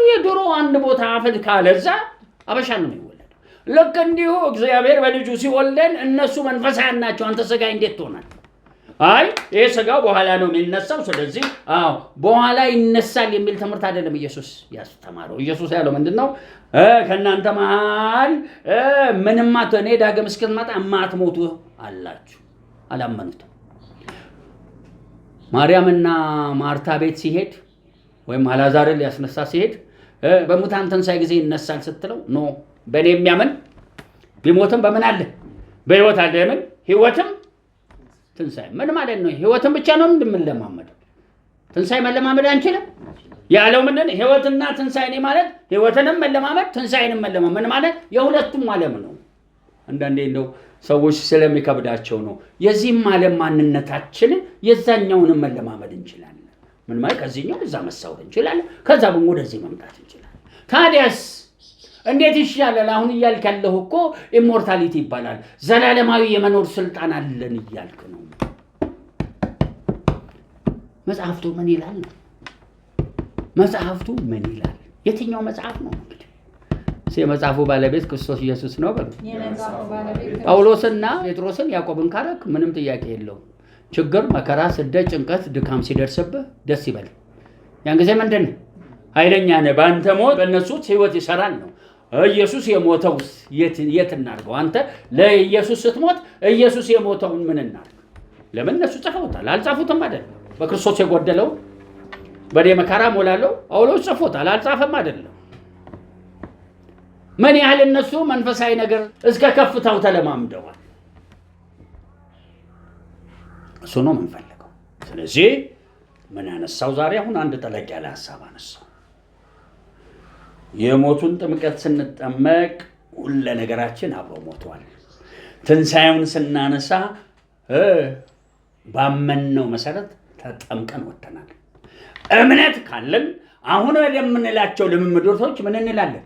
የድሮ አንድ ቦታ አፈል ካለዛ አበሻ ነው የሚወለደው። ልክ እንዲሁ እግዚአብሔር በልጁ ሲወልደን እነሱ መንፈሳውያን ናቸው። አንተ ስጋ እንዴት ትሆናለህ? አይ ይሄ ስጋው በኋላ ነው የሚነሳው። ስለዚህ በኋላ ይነሳል የሚል ትምህርት አይደለም ኢየሱስ ያስተማረው። ኢየሱስ ያለው ምንድነው? ከእናንተ መሃል ምንም እኔ ዳግም እስክመጣ የማትሞቱ አላችሁ። አላመኑትም። ማርያምና ማርታ ቤት ሲሄድ ወይም አልዓዛርን ሊያስነሳ ሲሄድ በሙታን ትንሣኤ ጊዜ ይነሳል ስትለው ኖ በእኔ የሚያምን ቢሞትም በምን አለ በሕይወት አለ። የምን ሕይወትም ትንሣኤ ምን ማለት ነው? ሕይወትም ብቻ ነው እንደምንለማመደው ትንሣኤ መለማመድ አንችልም ያለው ምንድን ሕይወትና ትንሣኤ ማለት ሕይወትንም መለማመድ ትንሣኤንም መለማመድ ምን ማለት የሁለቱም ዓለም ነው። አንዳንዴ እንደው ሰዎች ስለሚከብዳቸው ነው የዚህም ዓለም ማንነታችንን የዛኛውንም መለማመድ እንችላለን። ምን ማለት ከዚህኛው እዛ መሳወር እንችላለን፣ ከዛ ደግሞ ወደዚህ መምጣት እንችላለን። ታዲያስ እንዴት ይሻላል? አሁን እያልክ ያለሁ እኮ ኢሞርታሊቲ ይባላል። ዘላለማዊ የመኖር ስልጣን አለን እያልክ ነው። መጽሐፍቱ ምን ይላል? መጽሐፍቱ ምን ይላል? የትኛው መጽሐፍ ነው? እንግዲህ የመጽሐፉ ባለቤት ክርስቶስ ኢየሱስ ነው። ጳውሎስና ጴጥሮስን ያዕቆብን ካረክ ምንም ጥያቄ የለውም። ችግር፣ መከራ፣ ስደት፣ ጭንቀት፣ ድካም ሲደርስብህ ደስ ይበል። ያን ጊዜ ምንድን ነው? ኃይለኛ ነህ። በአንተ ሞት በእነሱ ሕይወት ይሰራል ነው። ኢየሱስ የሞተው የት እናድርገው? አንተ ለኢየሱስ ስትሞት ኢየሱስ የሞተውን ምን እናድርግ? ለምን እነሱ ጽፈውታል። አልጻፉትም አይደለም። በክርስቶስ የጎደለው በእኔ መከራ ሞላለሁ ጳውሎስ ጽፎታል። አልጻፈም አይደለም። ምን ያህል እነሱ መንፈሳዊ ነገር እስከ ከፍታው ተለማምደዋል። እሱ ነው የምንፈልገው። ስለዚህ ምን ያነሳው ዛሬ አሁን አንድ ጠለቅ ያለ ሀሳብ አነሳው። የሞቱን ጥምቀት ስንጠመቅ ሁሉ ነገራችን አብሮ ሞቷል። ትንሣኤውን ስናነሳ ባመንነው መሰረት ተጠምቀን ወጥተናል። እምነት ካለን አሁን ወደምንላቸው ልምምዶች ምን እንላለን?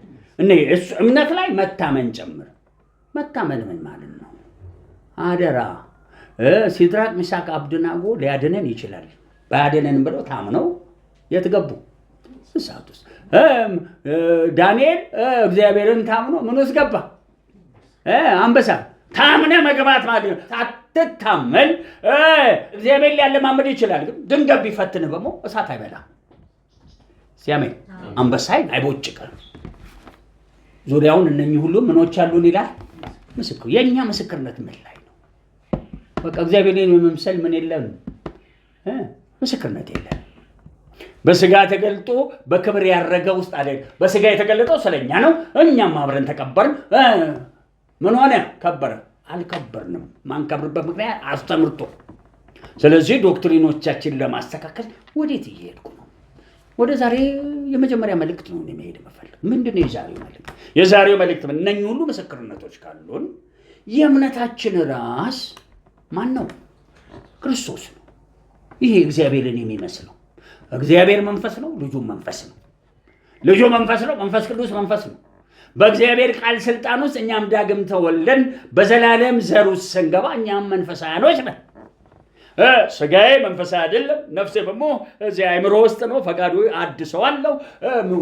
እምነት ላይ መታመን ጨምር። መታመን ምን ማለት ነው? አደራ ሲድራቅ ሚሳቅ አብደናጎ ሊያድነን ይችላል። ባያድነን ብለው ታምነው የት ገቡ? እሳት ውስጥ። ዳንኤል እግዚአብሔርን ታምኖ ምን ውስጥ ገባ? አንበሳ። ታምነ መግባት ማለት ነው። ሳትታመን እግዚአብሔር ሊያለማመድ ይችላል፣ ግን ድንገት ቢፈትንህ በሞ እሳት አይበላም። ሲያመኝ አንበሳ አይቦጭቅም። ዙሪያውን እነኚህ ሁሉ ምኖች አሉን ይላል። ምስክር የኛ ምስክርነት ምን ላይ ነው? በቃ እግዚአብሔርን የመምሰል ምን የለም፣ ምስክርነት የለም። በስጋ ተገልጦ በክብር ያረገ ውስጥ አለ። በስጋ የተገለጠው ስለኛ ነው። እኛም አብረን ተቀበርን። ምን ሆነ? ከበረ። አልከበርንም። ማንከብርበት ምክንያት አስተምርቶ። ስለዚህ ዶክትሪኖቻችን ለማስተካከል ወዴት እየሄድኩ ነው? ወደ ዛሬ የመጀመሪያ መልእክት ነው መሄድ መፈልግ። ምንድነው የዛሬው መልእክት? የዛሬው መልእክት እነኚህ ሁሉ ምስክርነቶች ካሉን የእምነታችን ራስ ማን ነው? ክርስቶስ ነው። ይሄ እግዚአብሔርን የሚመስለው እግዚአብሔር መንፈስ ነው። ልጁ መንፈስ ነው። ልጁ መንፈስ ነው። መንፈስ ቅዱስ መንፈስ ነው። በእግዚአብሔር ቃል ስልጣን ውስጥ እኛም ዳግም ተወልደን በዘላለም ዘር ውስጥ ስንገባ እኛም መንፈሳውያኖች ነን። ስጋዬ መንፈሳዊ አይደለም፣ ነፍሴ ደግሞ እዚህ አእምሮ ውስጥ ነው። ፈቃዱ አድሰዋለሁ።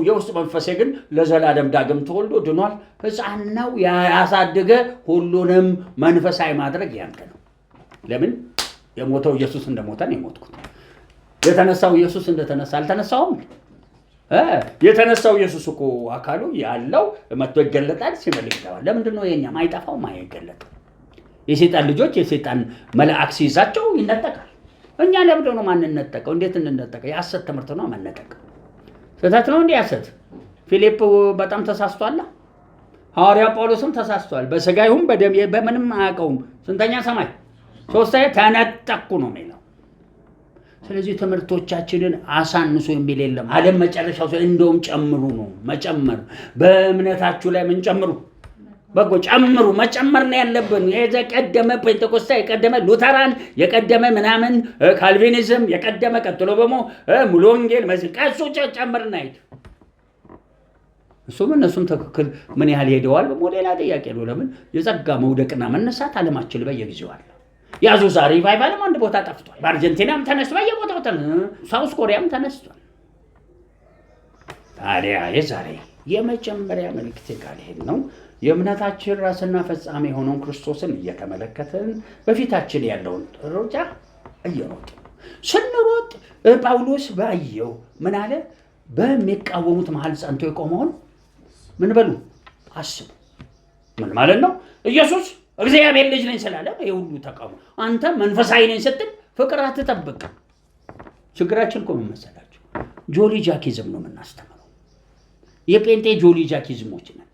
የውስጥ መንፈሴ ግን ለዘላለም ዳግም ተወልዶ ድኗል። ሕፃን ነው። ያሳደገ ሁሉንም መንፈሳዊ ማድረግ ያንተ ነው። ለምን? የሞተው ኢየሱስ እንደሞተ ነው የሞትኩት። የተነሳው ኢየሱስ እንደተነሳ አልተነሳውም። የተነሳው ኢየሱስ እኮ አካሉ ያለው መጥቶ ይገለጣል፣ ሲመልክ ይገባል። ለምንድን ነው የኛም አይጠፋውም አይገለጥም? የሰይጣን ልጆች የሰይጣን መልአክ ሲይዛቸው ይነጠቃል። እኛ ለምንድን ነው ማንነጠቀው? እንዴት እንነጠቀው? የሐሰት ትምህርት ነው መነጠቅ። ስህተት ነው እንዴ ሐሰት? ፊልጶ በጣም ተሳስቷል። ሐዋርያ ጳውሎስም ተሳስቷል። በሥጋ ይሁን በደም በምንም አያውቀውም። ስንተኛ ሰማይ? ሶስተኛ ተነጠቅኩ ነው የሚለው። ስለዚህ ትምህርቶቻችንን አሳንሱ የሚል የለም። ዓለም መጨረሻው እንደውም ጨምሩ ነው መጨመር። በእምነታችሁ ላይ ምን ጨምሩ? በጎ ጨምሩ። መጨመር ነው ያለብን። የቀደመ ፔንቴኮስታ፣ የቀደመ ሉተራን፣ የቀደመ ምናምን ካልቪኒዝም፣ የቀደመ ቀጥሎ በሞ ሙሉ ወንጌል ቀሱ ጨምርና ሂድ። እነሱም ትክክል ምን ያህል ሄደዋል በሞ ሌላ ጥያቄ ነው። ለምን የጸጋ መውደቅና መነሳት ዓለማችን በየጊዜው አለ። ያዙ ዛሬ ሪቫይቫልም አንድ ቦታ ጠፍቷል። በአርጀንቲናም ተነስቷል፣ በየቦታው ሳውስ ኮሪያም ተነስቷል። ታዲያ የዛሬ የመጀመሪያ መልእክት ቃል ይሄን ነው። የእምነታችን ራስና ፈጻሚ የሆነውን ክርስቶስን እየተመለከትን በፊታችን ያለውን ሩጫ እየሮጥ ስንሮጥ ጳውሎስ ባየው ምን አለ? በሚቃወሙት መሃል ጸንቶ የቆመውን ምን በሉ አስቡ። ምን ማለት ነው? ኢየሱስ እግዚአብሔር ልጅ ነኝ ስላለ የሁሉ ተቃውሞ። አንተ መንፈሳዊ ነኝ ስትል ፍቅር አትጠብቅ። ችግራችን እኮ ምን መሰላችሁ? ጆሊ ጃኪዝም ነው የምናስተምረው። የጴንጤ ጆሊ ጃኪዝሞች ነን።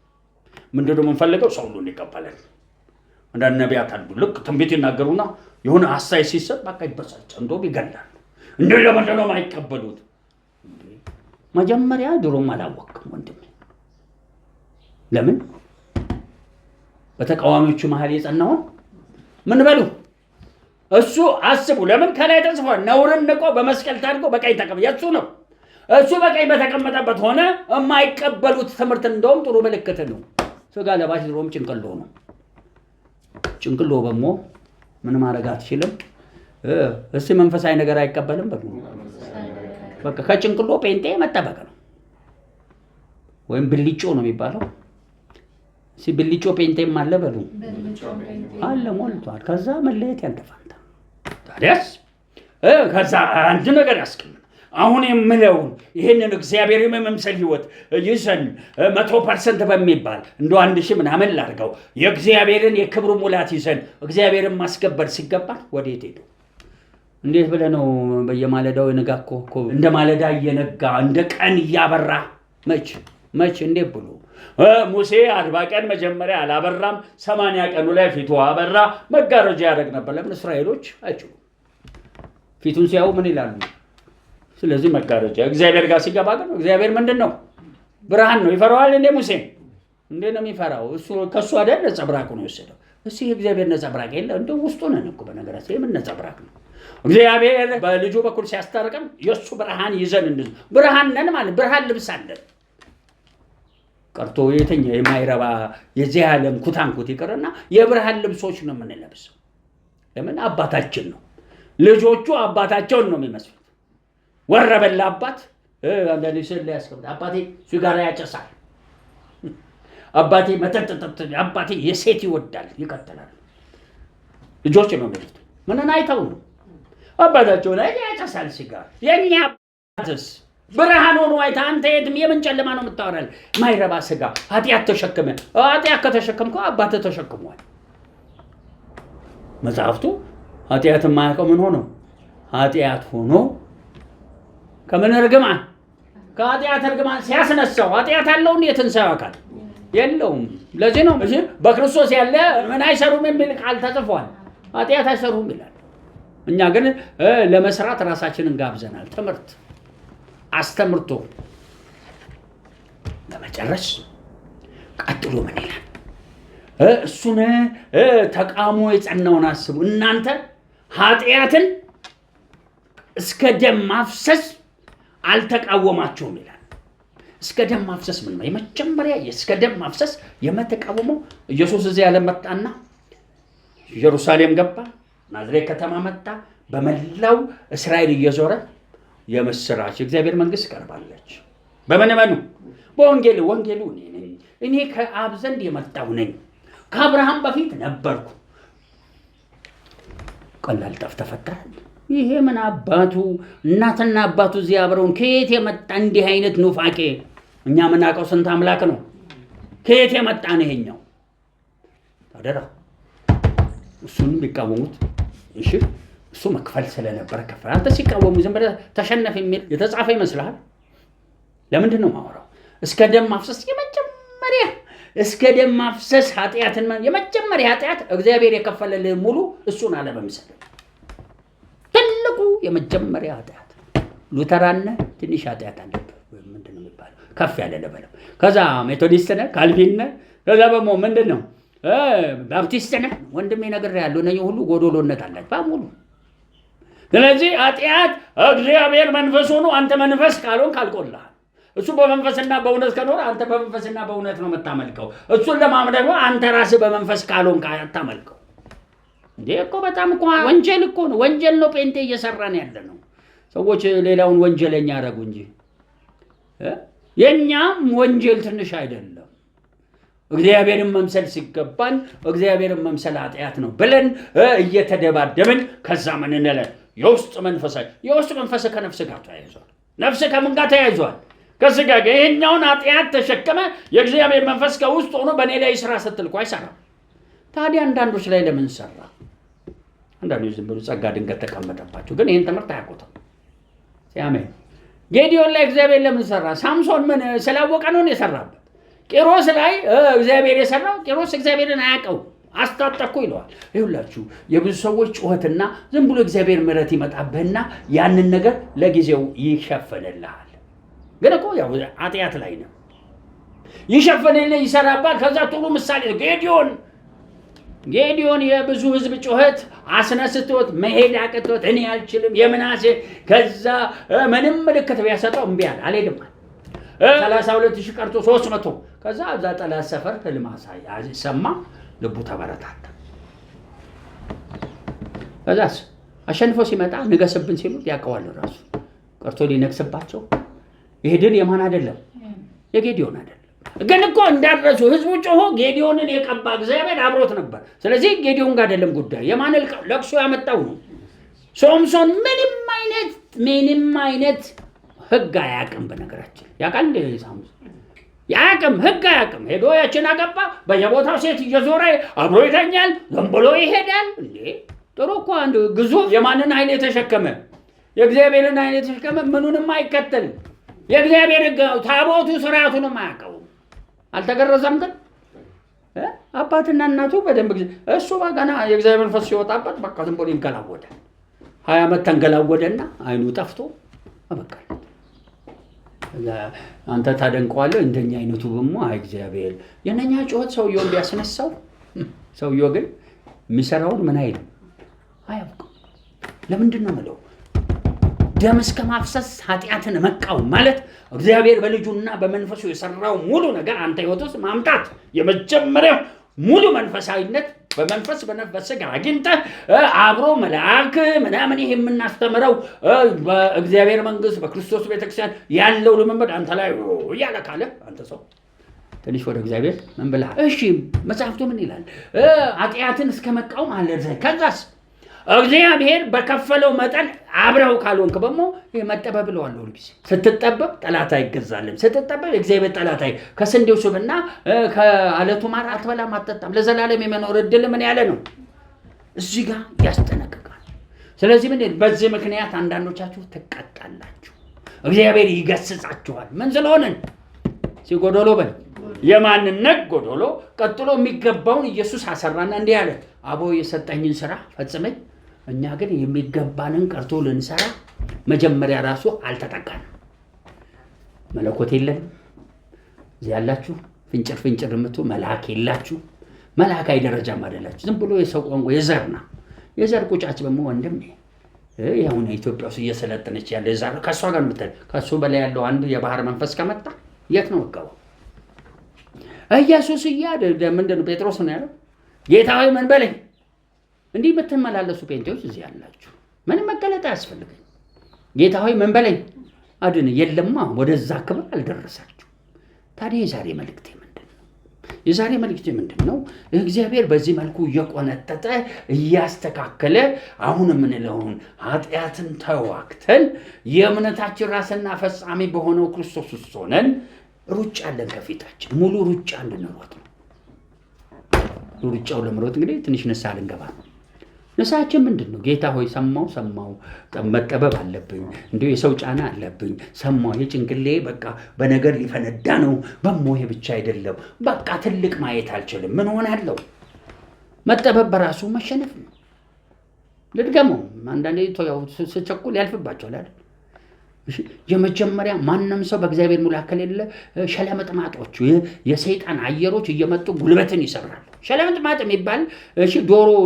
ምንድን ነው የምንፈልገው? ሰው ሁሉ እንዲቀበለን። አንዳንድ ነቢያት አሉ ልክ ትንቢት ይናገሩና የሆነ ሐሳይ ሲሰጥ በቃ ይበሳጭ እንደውም ይገላሉ። እንዴ ለምንድን ነው የማይቀበሉት? መጀመሪያ ድሮም አላወቅም ወንድም። ለምን በተቃዋሚዎቹ መሃል የጸናውን ምን በሉ እሱ አስቡ። ለምን ከላይ ተጽፏል፣ ነውርን ንቆ በመስቀል ታድጎ በቀኝ ተቀመጠ። የእሱ ነው። እሱ በቀኝ በተቀመጠበት ሆነ። የማይቀበሉት ትምህርት እንደውም ጥሩ ምልክት ነው። ስጋ ለባሽ ድሮም ጭንቅሎ ነው። ጭንቅሎ በሞ ምን ማድረግ አትችልም። እስቲ መንፈሳዊ ነገር አይቀበልም በሉ። በቃ ከጭንቅሎ ጴንጤ መጠበቅ ነው። ወይም ብልጮ ነው የሚባለው። ብልጮ ጴንጤም አለ በሉ አለ ሞልቷል። ከዛ መለየት ያንተፋንታ ታዲያስ ከዛ አንድ ነገር ያስቀምጥ። አሁን የምለውን ይህንን እግዚአብሔር የመምሰል ህይወት ይዘን 100% በሚባል እንደ 1000 ምናምን ላድርገው የእግዚአብሔርን የክብሩ ሙላት ይዘን እግዚአብሔርን ማስከበር ሲገባ ወዴት ሄዱ? እንዴት ብለህ ነው በየማለዳው የነጋ እኮ እንደ ማለዳ እየነጋ እንደ ቀን እያበራ መች እንዴት ብሎ ሙሴ 40 ቀን መጀመሪያ አላበራም፣ 80 ቀኑ ላይ ፊቱ አበራ። መጋረጃ ያደርግ ነበር። ለምን? እስራኤሎች አይችሉም። ፊቱን ሲያዩ ምን ይላሉ? ስለዚህ መጋረጃ እግዚአብሔር ጋር ሲገባ ግን እግዚአብሔር ምንድን ነው? ብርሃን ነው። ይፈራዋል እንዴ ሙሴ? እንዴ ነው የሚፈራው? እሱ ከሱ አይደል ነጸብራቅ ነው የወሰደው። እሱ የእግዚአብሔር ነጸብራቅ የለ እንደው ውስጡ ነን እኮ በነገራችን የምን ነጸብራቅ ነው? እግዚአብሔር በልጁ በኩል ሲያስታርቀን የሱ ብርሃን ይዘን እንደ ብርሃን ነን ማለት ብርሃን ልብስ አለን። ቀርቶ የተኛ የማይረባ የዚህ ዓለም ኩታንኩት ይቀርና የብርሃን ልብሶች ነው የምንለብሰው። ለምን? አባታችን ነው። ልጆቹ አባታቸውን ነው የሚመስሉት። ወረበላ አባት አንዳንዴ ስለ ያስቀምጥ አባቴ ሲጋራ ያጨሳል፣ አባቴ መጠጥ ጠጥ፣ አባቴ የሴት ይወዳል። ይቀጥላል። ልጆች ነው የሚሉት። ምንን አይተው ነው? አባታቸው ላይ ያጨሳል ሲጋራ። የኛ አባትስ ብርሃን ሆኖ አይታ አንተ የምን ጨለማ ነው የምታወራል? ማይረባ ስጋ ኃጢአት ተሸክመ። ኃጢአት ከተሸከምከው አባትህ ተሸክሟል። መጽሐፍቱ ኃጢአት የማያውቀው ምን ሆኖ ኃጢአት ሆኖ ከምን እርግማን ከኃጢአት እርግማን ሲያስነሳው ኃጢአት አለው እንዴ? የትንሣኤው አካል የለውም። ለዚህ ነው በክርስቶስ ያለ ምን አይሰሩም የሚል ቃል ተጽፏል። ኃጢአት አይሰሩም ይላል። እኛ ግን ለመስራት ራሳችንን ጋብዘናል። ትምህርት አስተምርቶ ለመጨረስ ቀጥሎ ምን ይላል? እሱን ተቃውሞ የጸናውን አስቡ። እናንተ ኃጢአትን እስከ ደም ማፍሰስ አልተቃወማችሁም ይላል። እስከ ደም ማፍሰስ ምን ነው? የመጀመሪያ እስከ ደም ማፍሰስ የምትቃወመው ኢየሱስ እዚህ ያለ መጣና ኢየሩሳሌም ገባ፣ ናዝሬት ከተማ መጣ፣ በመላው እስራኤል እየዞረ የምስራች እግዚአብሔር መንግስት ቀርባለች። በምን መኑ? ወንጌሉ እኔ ነኝ። እኔ ከአብ ዘንድ የመጣው ነኝ። ከአብርሃም በፊት ነበርኩ። ቀላል ጠፍ ተፈጠረ። ይሄ ምን አባቱ እናትና አባቱ እዚህ አብረውን ከየት የመጣ እንዲህ አይነት ኑፋቄ? እኛ የምናውቀው ስንት አምላክ ነው። ከየት የመጣ ነው ይሄኛው? ታደራ እሱን ቢቃወሙት እሺ፣ እሱ መክፈል ስለነበረ ከፈለ። አንተ ሲቃወሙ ዝም ብለህ ተሸነፍ የሚል የተጻፈ ይመስልሃል? ለምንድን ነው ማወራው? እስከ ደም ማፍሰስ የመጀመሪያ እስከ ደም ማፍሰስ ኃጢአትን የመጀመሪያ ኃጢአት እግዚአብሔር የከፈለልህ ሙሉ እሱን አለመምሰል ትልቁ የመጀመሪያ ኃጢአት። ሉተራን ነህ ትንሽ ኃጢአት አለብህ። ምንድን ነው የሚባለው? ከፍ ያለ ለበለው። ከዛ ሜቶዲስት ነህ፣ ካልቪን ነህ። ከዛ ደግሞ ምንድን ነው ባፕቲስት ነህ። ወንድሜ ነግሬሃለሁ፣ እነኚህ ሁሉ ጎዶሎነት አላቸው በሙሉ። ስለዚህ ኃጢአት እግዚአብሔር መንፈስ ሆኖ አንተ መንፈስ ካልሆንክ አልቆልሃል። እሱ በመንፈስና በእውነት ከኖረ አንተ በመንፈስና በእውነት ነው የምታመልከው። እሱን ለማምለክ አንተ ራስህ በመንፈስ ካልሆንክ አታመልከው። እንዴ እኮ በጣም እኮ ወንጀል እኮ ነው። ወንጀል ነው ጴንጤ እየሰራን ያለ ነው። ሰዎች ሌላውን ወንጀለኛ ያደረጉ እንጂ የኛም ወንጀል ትንሽ አይደለም። እግዚአብሔርን መምሰል ሲገባን እግዚአብሔርን መምሰል ኃጢአት ነው ብለን እየተደባደብን ከዛ ምን እንላለን? የውስጥ መንፈስ ከነፍስ ጋር ተያይዟል። ነፍስ ከምን ጋር ተያይዟል? ከስጋ ጋር። ይሄኛውን ኃጢአት ተሸከመ የእግዚአብሔር መንፈስ ከውስጥ ሆኖ በእኔ ላይ ስራ ስትል እኮ አይሰራም። ታዲያ አንዳንዶች ላይ ለምን ሰራ? አንዳንዶች ዝም ብሎ ጸጋ ድንገት ተቀመጠባቸው። ግን ይህን ትምህርት አያውቁትም። አሜን። ጌዲዮን ላይ እግዚአብሔር ለምን ሰራ? ሳምሶን ምን ስላወቀ ነው የሰራበት? ቂሮስ ላይ እግዚአብሔር የሰራው ቂሮስ እግዚአብሔርን አያውቀው አስታጠቅኩ ይለዋል። ይሁላችሁ የብዙ ሰዎች ጩኸትና ዝም ብሎ እግዚአብሔር ምሕረት ይመጣብህና ያንን ነገር ለጊዜው ይሸፈንልሃል። ግን እኮ ያው ኃጢአት ላይ ነው ይሸፈንልህ ይሰራባል። ከዛ ጥሩ ምሳሌ ጌዲዮን የብዙ ህዝብ ጩኸት አስነስቶት መሄድ አቅቶት እኔ አልችልም የምናሴ ከዛ ምንም ምልክት ቢያሰጠው እምቢ አለ አልሄድም 32,000 ቀርቶ 300 ከዛ እዛ ጠላት ሰፈር ህልም ሰማ ልቡ ተበረታታ። ከዛስ አሸንፎ ሲመጣ ንገስብን ሲሉት ያውቀዋል ራሱ ቀርቶ ሊነግስባቸው። ይሄ ድል የማን አይደለም? የጌዲዮን አይደለም። ግን እኮ እንዳረሱ ህዝቡ ጮሆ ጌዲዮንን የቀባ እግዚአብሔር አብሮት ነበር። ስለዚህ ጌዲዮን ጋር አይደለም ጉዳይ፣ የማን ለቅሶ ያመጣው ነው። ሶምሶን ምንም አይነት ህግ አያውቅም። በነገራችን ያውቃል ሳምሶን ያውቅም ህግ አያውቅም። ሄዶ ያችን አገባ፣ በየቦታው ሴት እየዞረ አብሮ ይተኛል፣ ዝም ብሎ ይሄዳል። እንዴ ጥሩ እኮ አንድ ግዙፍ የማንን ኃይል የተሸከመ የእግዚአብሔርን ኃይል የተሸከመ ምኑንም አይከተልም። የእግዚአብሔር ህግ ታቦቱ ስርዓቱንም አያውቀውም። አልተገረዘም። ግን አባትና እናቱ በደንብ እሱ ገና የእግዚአብሔር መንፈስ ሲወጣበት በቃ ዝም ብሎ ይንገላወዳል። 20 ዓመት ተንገላወደና አይኑ ጠፍቶ አበቃ። አንተ ታደንቀዋለህ እንደኛ አይነቱ በሞ እግዚአብሔር የነኛ ጩኸት ሰውየውን ቢያስነሳው ሰውየው ግን የሚሰራውን ምን አይልም አያውቅም። ለምንድን ነው የምለው? ደም እስከ ማፍሰስ ኃጢአትን መቃወም ማለት እግዚአብሔር በልጁና በመንፈሱ የሰራው ሙሉ ነገር አንተ ህይወት ውስጥ ማምጣት የመጀመሪያው ሙሉ መንፈሳዊነት በመንፈስ በነፍስ ጋር አግኝተህ አብሮ መልአክ ምናምን ይሄ የምናስተምረው በእግዚአብሔር መንግስት በክርስቶስ ቤተክርስቲያን ያለው ልምምድ አንተ ላይ እያለ ካለ አንተ ሰው ትንሽ ወደ እግዚአብሔር ምን ብለሃል? እሺ መጽሐፍቱ ምን ይላል? ኃጢአትን እስከ መቃወም አለ። ከዛስ እግዚአብሔር በከፈለው መጠን አብረው ካልሆንክ በሞ መጠበብ ብለዋል። ሁልጊዜ ስትጠበብ ጠላት አይገዛልም። ስትጠበብ እግዚአብሔር ጠላት ከስንዴው ስብና ከአለቱ ማር አትበላም አትጠጣም ለዘላለም የመኖር እድል ምን ያለ ነው እዚህ ጋር ያስጠነቅቃል። ስለዚህ ምን በዚህ ምክንያት አንዳንዶቻችሁ ትቀጣላችሁ። እግዚአብሔር ይገስጻችኋል። ምን ስለሆነን ሲጎዶሎ በል የማንነት ጎዶሎ ቀጥሎ የሚገባውን ኢየሱስ አሰራና እንዲህ አለ አቦ የሰጠኝን ስራ ፈጽመኝ። እኛ ግን የሚገባንን ቀርቶ ልንሰራ መጀመሪያ ራሱ አልተጠቃንም። መለኮት የለንም። እዚህ ያላችሁ ፍንጭር የምትሉ መልአክ የላችሁ። መልአክ አይደረጃም አይደላችሁ። ዝም ብሎ የሰው ቋንቋ የዘርና የዘር ቁጫጭ በሞ ወንድም ይሁን ኢትዮጵያ ውስጥ እየሰለጠነች ያለ የዘር ከሷ ጋር ከሱ በላይ ያለው አንድ የባህር መንፈስ ከመጣ የት ነው ወቀው? ኢየሱስ ምንድን ነው ጴጥሮስ ነው ያለው? ጌታ ሆይ ምን በለኝ። እንዲህ የምትመላለሱ ጴንጤዎች እዚህ ያላችሁ ምንም መገለጥ አያስፈልገኝ። ጌታ ሆይ ምን በለኝ አድን የለማ ወደዛ ክብር አልደረሳችሁ። ታዲያ የዛሬ መልእክቴ ምንድን ነው? እግዚአብሔር በዚህ መልኩ እየቆነጠጠ እያስተካከለ አሁን የምንለውን ኃጢአትን ተዋግተን የእምነታችን ራስና ፈጻሚ በሆነው ክርስቶስ ውስጥ ሆነን ሩጫ አለን ከፊታችን። ሙሉ ሩጫ እንድንሮጥ ነው። ሩጫው ለመሮጥ እንግዲህ ትንሽ ንስሐ ልንገባ ነው። ንስሐችን ምንድን ነው? ጌታ ሆይ ሰማው መጠበብ አለብኝ። እንዲሁ የሰው ጫና አለብኝ። ሰማው የጭንቅሌ በቃ በነገር ሊፈነዳ ነው። በሞ ይሄ ብቻ አይደለም። በቃ ትልቅ ማየት አልችልም። ምን ሆናለሁ? መጠበብ በራሱ መሸነፍ ነው። ልድገመው። አንዳንዴ ስቸኩል ያልፍባቸዋል አይደል? የመጀመሪያ ማንም ሰው በእግዚአብሔር ሙላት ከሌለ ሸለመጥማጦቹ የሰይጣን አየሮች እየመጡ ጉልበትን ይሰብራሉ። ሸለመጥማጥ የሚባል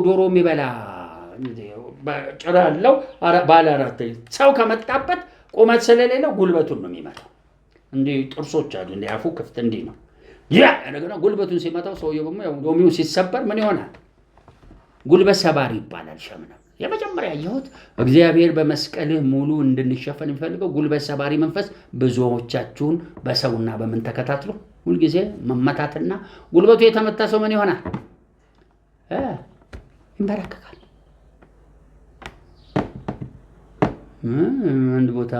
ዶሮ የሚበላ ጭራ ያለው ባለ 4 ሰው ከመጣበት ቁመት ስለሌለው ጉልበቱን ነው የሚመታው። እንዲህ ጥርሶች አሉ፣ እንዲህ አፉ ክፍት እንዲህ ነው። እንደገና ጉልበቱን ሲመታው ሰውየው ዶሚው ሲሰበር ምን ይሆናል? ጉልበት ሰባሪ ይባላል። ሸምነ የመጀመሪያ ያየሁት እግዚአብሔር በመስቀልህ ሙሉ እንድንሸፈን የሚፈልገው ጉልበት ሰባሪ መንፈስ ብዙዎቻችሁን በሰውና በምን ተከታትሎ ሁልጊዜ መመታትና ጉልበቱ የተመታ ሰው ምን ይሆናል? ይንበረከካል። አንድ ቦታ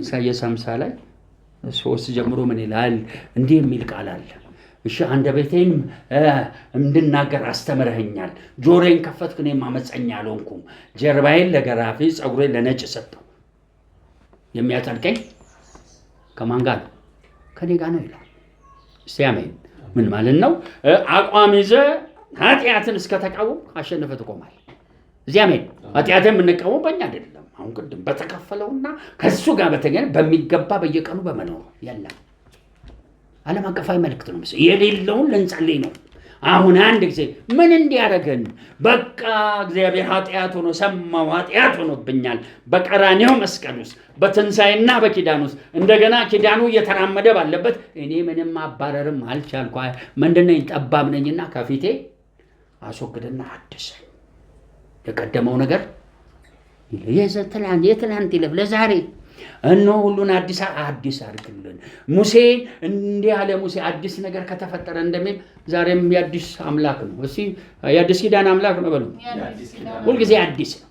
ኢሳይያስ 50 ላይ 3 ጀምሮ ምን ይላል? እንዲህ የሚል ቃል አለ። እሺ አንደበቴን እንድናገር አስተምረኸኛል። ጆሮዬን ከፈትክ፣ እኔም አመፀኛ አልሆንኩም። ጀርባዬን ለገራፊ ጸጉሬን ለነጭ ሰጠው። የሚያጸድቀኝ ከማን ጋር ነው? ከኔ ጋር ነው ይላል። እስቲ አሜን። ምን ማለት ነው? አቋም ይዘህ ኃጢአትን እስከተቃወም አሸንፈህ ትቆማለህ። እዚህ አሜን። ኃጢአትን የምንቃወም በእኛ አይደለም። አሁን ቅድም በተከፈለውና ከሱ ጋር በተገኘ በሚገባ በየቀኑ በመኖር የለም። ዓለም አቀፋዊ መልእክት ነው። የሌለውን ልንጸልይ ነው። አሁን አንድ ጊዜ ምን እንዲያደርገን በቃ እግዚአብሔር ኃጢአት ሆኖ ሰማው፣ ኃጢአት ሆኖብኛል በቀራንዮው መስቀል ውስጥ በትንሣኤና በኪዳን ውስጥ እንደገና ኪዳኑ እየተራመደ ባለበት እኔ ምንም ማባረርም አልቻልኩ፣ ምንድነኝ ጠባብ ነኝና ከፊቴ አስወግድና አድሰኝ። የቀደመው ነገር የትናንት ይለፍ ለዛሬ እነሆ ሁሉን አዲስ አድርግልን። ሙሴ እንዲህ ያለ ሙሴ አዲስ ነገር ከተፈጠረ እንደሚል ዛሬም የአዲስ አምላክ ነው። እስቲ የአዲስ ኪዳን አምላክ ነው በሉ። ሁልጊዜ አዲስ ነው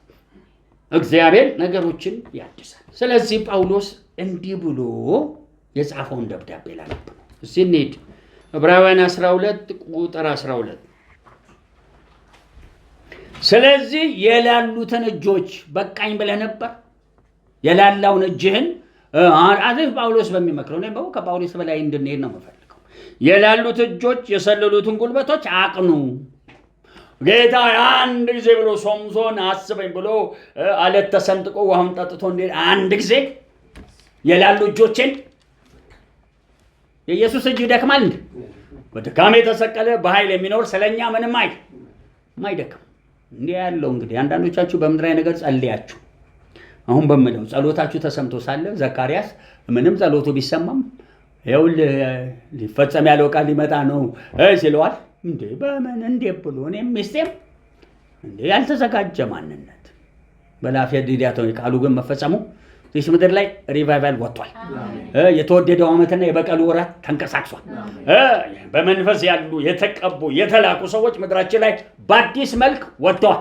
እግዚአብሔር፣ ነገሮችን ያድሳል። ስለዚህ ጳውሎስ እንዲህ ብሎ የጻፈውን ደብዳቤ ላነብ ነው። እስቲ እንሂድ። ዕብራውያን 12 ቁጥር 12 ስለዚህ የላሉትን እጆች በቃኝ ብለህ ነበር። የላላውን እጅህን አዝህ ጳውሎስ በሚመክረው ነው። ከጳውሎስ በላይ እንድንሄድ ነው የምፈልገው። የላሉት እጆች የሰለሉትን ጉልበቶች አቅኑ። ጌታ አንድ ጊዜ ብሎ ሶምሶን አስበኝ ብሎ አለት ተሰንጥቆ ውሃውን ጠጥቶ እንዴት አንድ ጊዜ የላሉ እጆችን የኢየሱስ እጅ ይደክማል እንዴ? በድካም የተሰቀለ በኃይል የሚኖር ስለኛ ምንም አይደክም። እንዲህ ያለው እንግዲህ አንዳንዶቻችሁ በምድራዊ ነገር ጸልያችሁ አሁን በመለው ጸሎታችሁ ተሰምቶ ሳለ ዘካርያስ ምንም ጸሎቱ ቢሰማም ይኸውልህ ሊፈጸም ያለው ቃል ሊመጣ ነው ሲለዋል። እንዴ በምን እንዴ ብሎ እኔም ሚስቴም እንዴ ያልተዘጋጀ ማንነት በላፊያ ዲዲያቶ ቃሉ ግን መፈጸሙ እዚህ ምድር ላይ ሪቫይቫል ወጥቷል። የተወደደው ዓመትና የበቀሉ ወራት ተንቀሳቅሷል። በመንፈስ ያሉ የተቀቡ የተላኩ ሰዎች ምድራችን ላይ በአዲስ መልክ ወጥተዋል።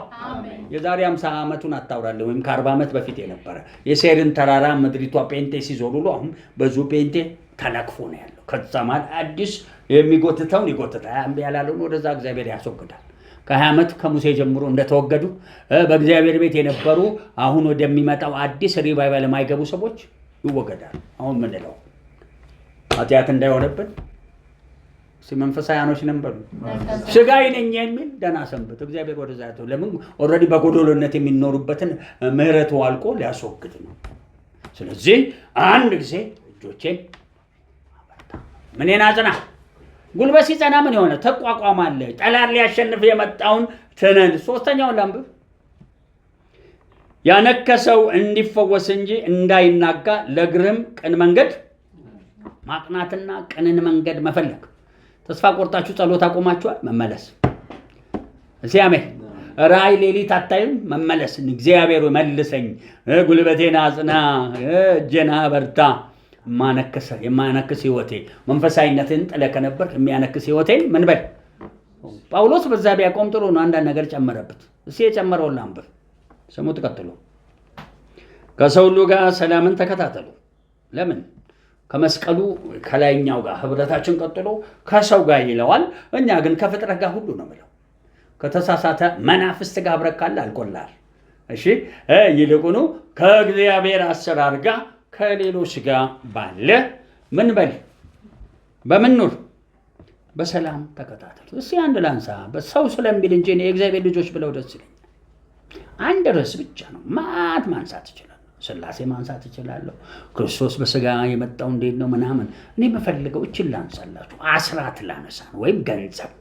የዛሬ 50 ዓመቱን አታውራለህ ወይም ከ40 ዓመት በፊት የነበረ የሴርን ተራራ ምድሪቷ ጴንጤ ሲዞሩ አሁን በዙ ጴንጤ ተነክፎ ነው ያለው። ከዛ ማለት አዲስ የሚጎትተውን ይጎትታል። አምቢ ያላለውን ወደዛ እግዚአብሔር ያስወግዳል። ከ20 ዓመት ከሙሴ ጀምሮ እንደተወገዱ በእግዚአብሔር ቤት የነበሩ አሁን ወደሚመጣው አዲስ ሪቫይቫል የማይገቡ ሰዎች ይወገዳል። አሁን ምን ነው ኃጢአት እንዳይሆንብን መንፈሳውያኖች ነበር ስጋዬ ነኝ የሚል ደህና ሰንበት እግዚአብሔር ወደዛ ያተው ለምን ኦሬዲ በጎዶሎነት የሚኖሩበትን ምህረቱ አልቆ ሊያስወግድ ነው። ስለዚህ አንድ ጊዜ እጆቼን አበርታ፣ ምኔን አጽና። ጉልበት ሲጸና ምን ይሆነ? ተቋቋማለህ። ጠላት ሊያሸንፍ የመጣውን ትነል። ሶስተኛውን ላንብብ። ያነከሰው እንዲፈወስ እንጂ እንዳይናጋ ለእግርህም ቅን መንገድ ማቅናትና ቅንን መንገድ መፈለግ። ተስፋ ቆርጣችሁ ጸሎት አቆማችኋል፣ መመለስ። እዚህ አሜን። ራእይ ሌሊት አታዩም፣ መመለስ። እግዚአብሔር መልሰኝ፣ ጉልበቴን አጽና፣ እጄን አበርታ። የማያነክስ ህይወቴ መንፈሳዊነትን ጥለህ ከነበር የሚያነክስ ህይወቴን ምን በል። ጳውሎስ በዛ ቢያቆም ጥሩ ነው። አንዳንድ ነገር ጨመረበት። እስኪ የጨመረውን ላንብብ፣ ስሙት። ቀጥሎ ከሰው ሁሉ ጋር ሰላምን ተከታተሉ። ለምን? ከመስቀሉ ከላይኛው ጋር ህብረታችን ቀጥሎ ከሰው ጋር ይለዋል። እኛ ግን ከፍጥረት ጋር ሁሉ ነው የሚለው። ከተሳሳተ መናፍስት ጋር አብረህ ካለ አልቆልሃል። እሺ፣ ይልቁኑ ከእግዚአብሔር አሰራር ጋር ከሌሎች ጋር ባለ ምን በል በምን ኑር በሰላም ተከታተሉ። እስኪ አንድ ላንሳ። በሰው ስለሚል እንጂ የእግዚአብሔር ልጆች ብለው ደስ ይለኛል። አንድ ርዕስ ብቻ ነው ማንሳት ይችላል። ስላሴ ማንሳት ይችላለሁ። ክርስቶስ በስጋ የመጣው እንዴት ነው ምናምን። እኔ የምፈልገው እችን ላንሳላችሁ። አስራት ላነሳ ነው፣ ወይም ገንዘብ።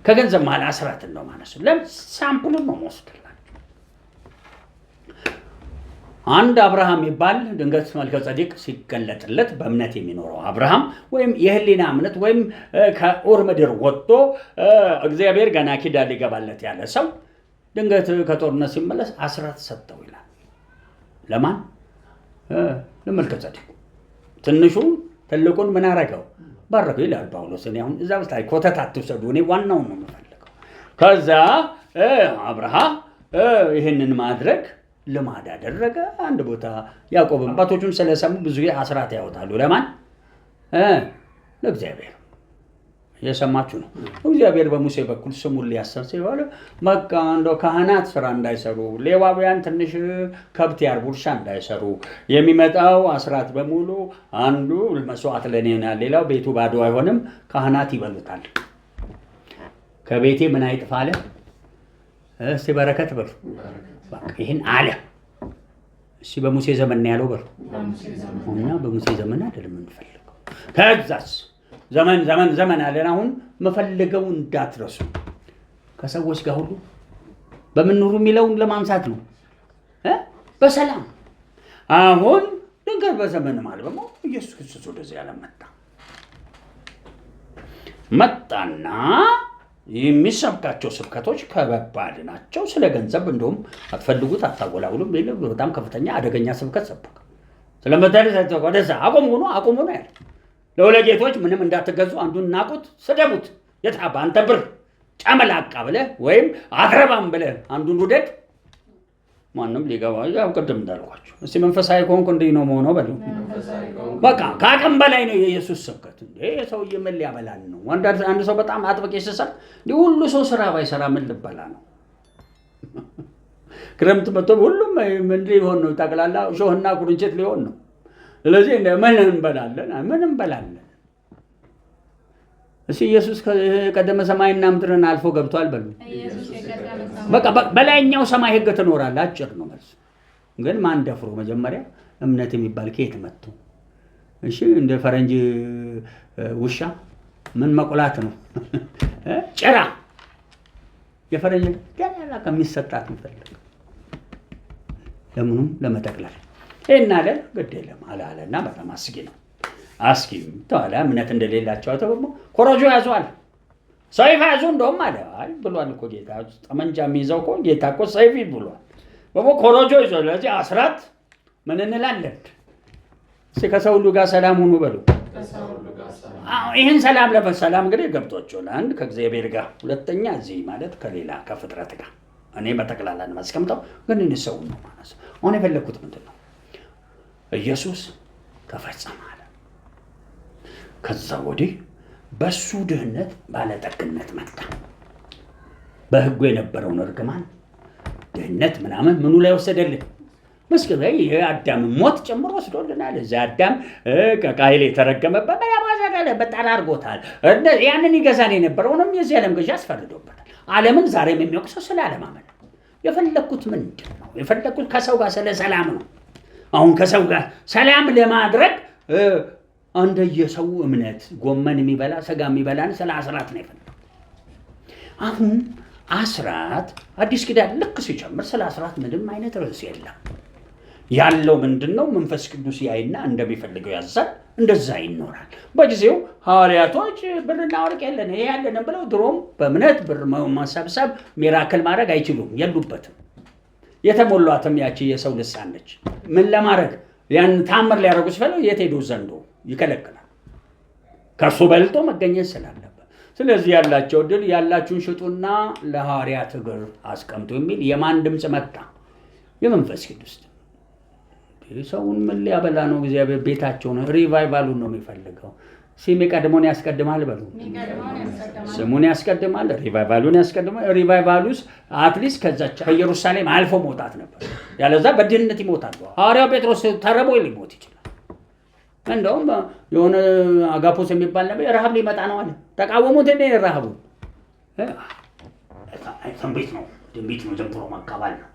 ከገንዘብ ማለት አስራትን ነው ማነሱ። ሳምፕሉን ነው መወስድላችሁ። አንድ አብርሃም ይባል ድንገት መልከ ጸዲቅ ሲገለጥለት በእምነት የሚኖረው አብርሃም ወይም የህሊና እምነት ወይም ከኡር ምድር ወጥቶ እግዚአብሔር ገና ኪዳን ሊገባለት ያለ ሰው ድንገት ከጦርነት ሲመለስ አስራት ሰጠው ይላል። ለማን? ለመልከ ጸዲቅ። ትንሹ ትልቁን ምን አረገው? ባረከው ይላል ጳውሎስ። እኔ አሁን እዛ ውስጥ ኮተት አትውሰዱ፣ እኔ ዋናውን ነው የምፈልገው። ከዛ አብርሃም ይህንን ማድረግ ልማድ አደረገ። አንድ ቦታ ያዕቆብ አባቶቹም ስለሰሙ ብዙ አስራት ያወጣሉ። ለማን? ለእግዚአብሔር። የሰማችሁ ነው። እግዚአብሔር በሙሴ በኩል ስሙን ሊያሰር ሲባል በቃ እንደው ካህናት ስራ እንዳይሰሩ፣ ሌዋውያን ትንሽ ከብት ያርቡ፣ እርሻ እንዳይሰሩ፣ የሚመጣው አስራት በሙሉ አንዱ መስዋዕት ለኔ ይሆናል፣ ሌላው ቤቱ ባዶ አይሆንም፣ ካህናት ይበሉታል። ከቤቴ ምን አይጥፋ አለ? እስቲ በረከት በሉ። በቃ ይሄን አለ። እሺ በሙሴ ዘመን ነው ያለው በሉ። እና በሙሴ ዘመን አይደለም የምንፈልገው። ከዛስ ዘመን አለን። አሁን መፈልገው እንዳትረሱ። ከሰዎች ጋር ሁሉ በምንኖር የሚለውን ለማምሳት ነው በሰላም። አሁን ድንገት በዘመን ማለት ደግሞ ኢየሱስ ክርስቶስ ወደዚህ ዓለም መጣና የሚሰብካቸው ስብከቶች ከባድ ናቸው። ስለ ገንዘብ እንደውም አትፈልጉት አታጎላውሉም በጣም ከፍተኛ አደገኛ ስብከት ሰበከ። ስለመታደስ ወደዛ አቆሙ ነው ያለ። ለወለጌቶች ምንም እንዳትገዙ፣ አንዱን ናቁት፣ ስደቡት። የታባ አንተ ብር ጨመላቃ ብለህ ወይም አትረባም ብለህ አንዱን ውደድ፣ ማንም ሊገባ ያው ቅድም እንዳልኳችሁ። እስቲ መንፈሳዊ ከሆንኩ እንዲህ ነው መሆነው በሉ። በቃ ከአቅም በላይ ነው የኢየሱስ ስብከት። እንዴ ሰውዬ ምን ሊያበላን ነው? አንድ ሰው በጣም አጥብቄ ሲሰራ እንዲህ ሁሉ ሰው ስራ ባይሰራ ምን ልበላ ነው? ክረምት መጥቶ ሁሉም ምን ሊሆን ነው? ጠቅላላ ሾህና ኩርንችት ሊሆን ነው። ስለዚህ ምን እንበላለን? እሺ ኢየሱስ ቀደመ ሰማይና ምድርን አልፎ ገብቷል በሉ። በቃ በላይኛው ሰማይ ህግ ትኖራለህ። አጭር ነው መልስ። ግን ማን ደፍሮ መጀመሪያ እምነት የሚባል ከየት መጥቶ? እሺ እንደ ፈረንጅ ውሻ ምን መቆላት ነው? ጭራ የፈረንጅ ገና ከሚሰጣት ይፈልግ ለምኑም ለመጠቅለል ይሄን አለ ግድ የለም አላለና በጣም አስጊ ነው። አስጊም ተዋላ እምነት እንደሌላቸው ተበሞ ኮረጆ ያዟል፣ ሰይፍ ያዙ እንደውም አለ ብሏል እኮ ጌታ። ጠመንጃ የሚይዘው እኮ ጌታ እኮ ሰይፍ ብሏል። በሞ ኮረጆ ይዟል። ለዚህ አስራት ምን እንላለን? ከሰው ሁሉ ጋር ሰላም ሁኑ በሉ። ይህን ሰላም እንግዲህ ገብቷቸዋል። አንድ ከእግዚአብሔር ጋር፣ ሁለተኛ እዚህ ማለት ከሌላ ከፍጥረት ጋር። እኔ በጠቅላላ ነው ማስቀምጠው፣ ግን እኔ ሰው ነው ማለት ነው። አሁን የፈለኩት ምንድን ነው? ኢየሱስ ተፈጸመ አለ። ከዛ ወዲህ በሱ ድህነት ባለጠግነት መጣ። በህጉ የነበረውን እርግማን ድህነት ምናምን ምኑ ላይ ወሰደልን? መስቀል ላይ የአዳም ሞት ጨምሮ ወስዶልናል። እዛ አዳም ከቃይል የተረገመበት ያባዛለ በጣላ አድርጎታል። ያንን ይገዛን የነበረውንም የዚህ ዓለም ገዢ አስፈርዶበታል። ዓለምን ዛሬም የሚወቅሰው ስለ አለማመን። የፈለኩት ምንድን ነው? የፈለኩት ከሰው ጋር ስለ ሰላም ነው። አሁን ከሰው ጋር ሰላም ለማድረግ እንደየሰው እምነት ጎመን የሚበላ ስጋ የሚበላን ስለ አስራት ነው የፈለኩት። አሁን አስራት አዲስ ኪዳን ልክ ሲጀምር ስለ አስራት ምንም አይነት ርዕስ የለም። ያለው ምንድነው? መንፈስ ቅዱስ ያይና እንደሚፈልገው ያዛል፣ እንደዛ ይኖራል። በጊዜው ሐዋርያቶች ብርና ወርቅ የለን ይሄ ያለን ብለው ድሮም በእምነት ብር ማሰብሰብ ሚራክል ማድረግ አይችሉም፣ የሉበትም። የተሞሏትም ያቺ የሰው ልሳን ነች። ምን ለማድረግ ያን ታምር ሊያደርጉ ሲፈልጉ የት ሄዱ? ዘንዶ ይከለክላል፣ ከሱ በልጦ መገኘት ስላለበት። ስለዚህ ያላቸው ድል ያላችሁን ሽጡና ለሐዋርያት እግር አስቀምጡ የሚል የማን ድምፅ መጣ? የመንፈስ ቅዱስ። ሰውን ምን ሊያበላ ነው? እግዚአብሔር ቤታቸው ነው። ሪቫይቫሉን ነው የሚፈልገው። ሲም ቀድሞን ያስቀድማል በሉ። ስሙን ያስቀድማል፣ ሪቫይቫሉን ያስቀድማል። ሪቫይቫሉስ አትሊስት ከዛች ከኢየሩሳሌም አልፎ መውጣት ነበር። ያለዛ በድህነት ይሞታል። ሐዋርያው ጴጥሮስ ተርቦ ሊሞት ይችላል። እንደውም የሆነ አጋፖስ የሚባል ነበር ረሃብ ሊመጣ ነው አለ። ተቃወሙት። እንደ ረሃቡ ትንቢት ነው ዝም ብሎ መቀበል ነው።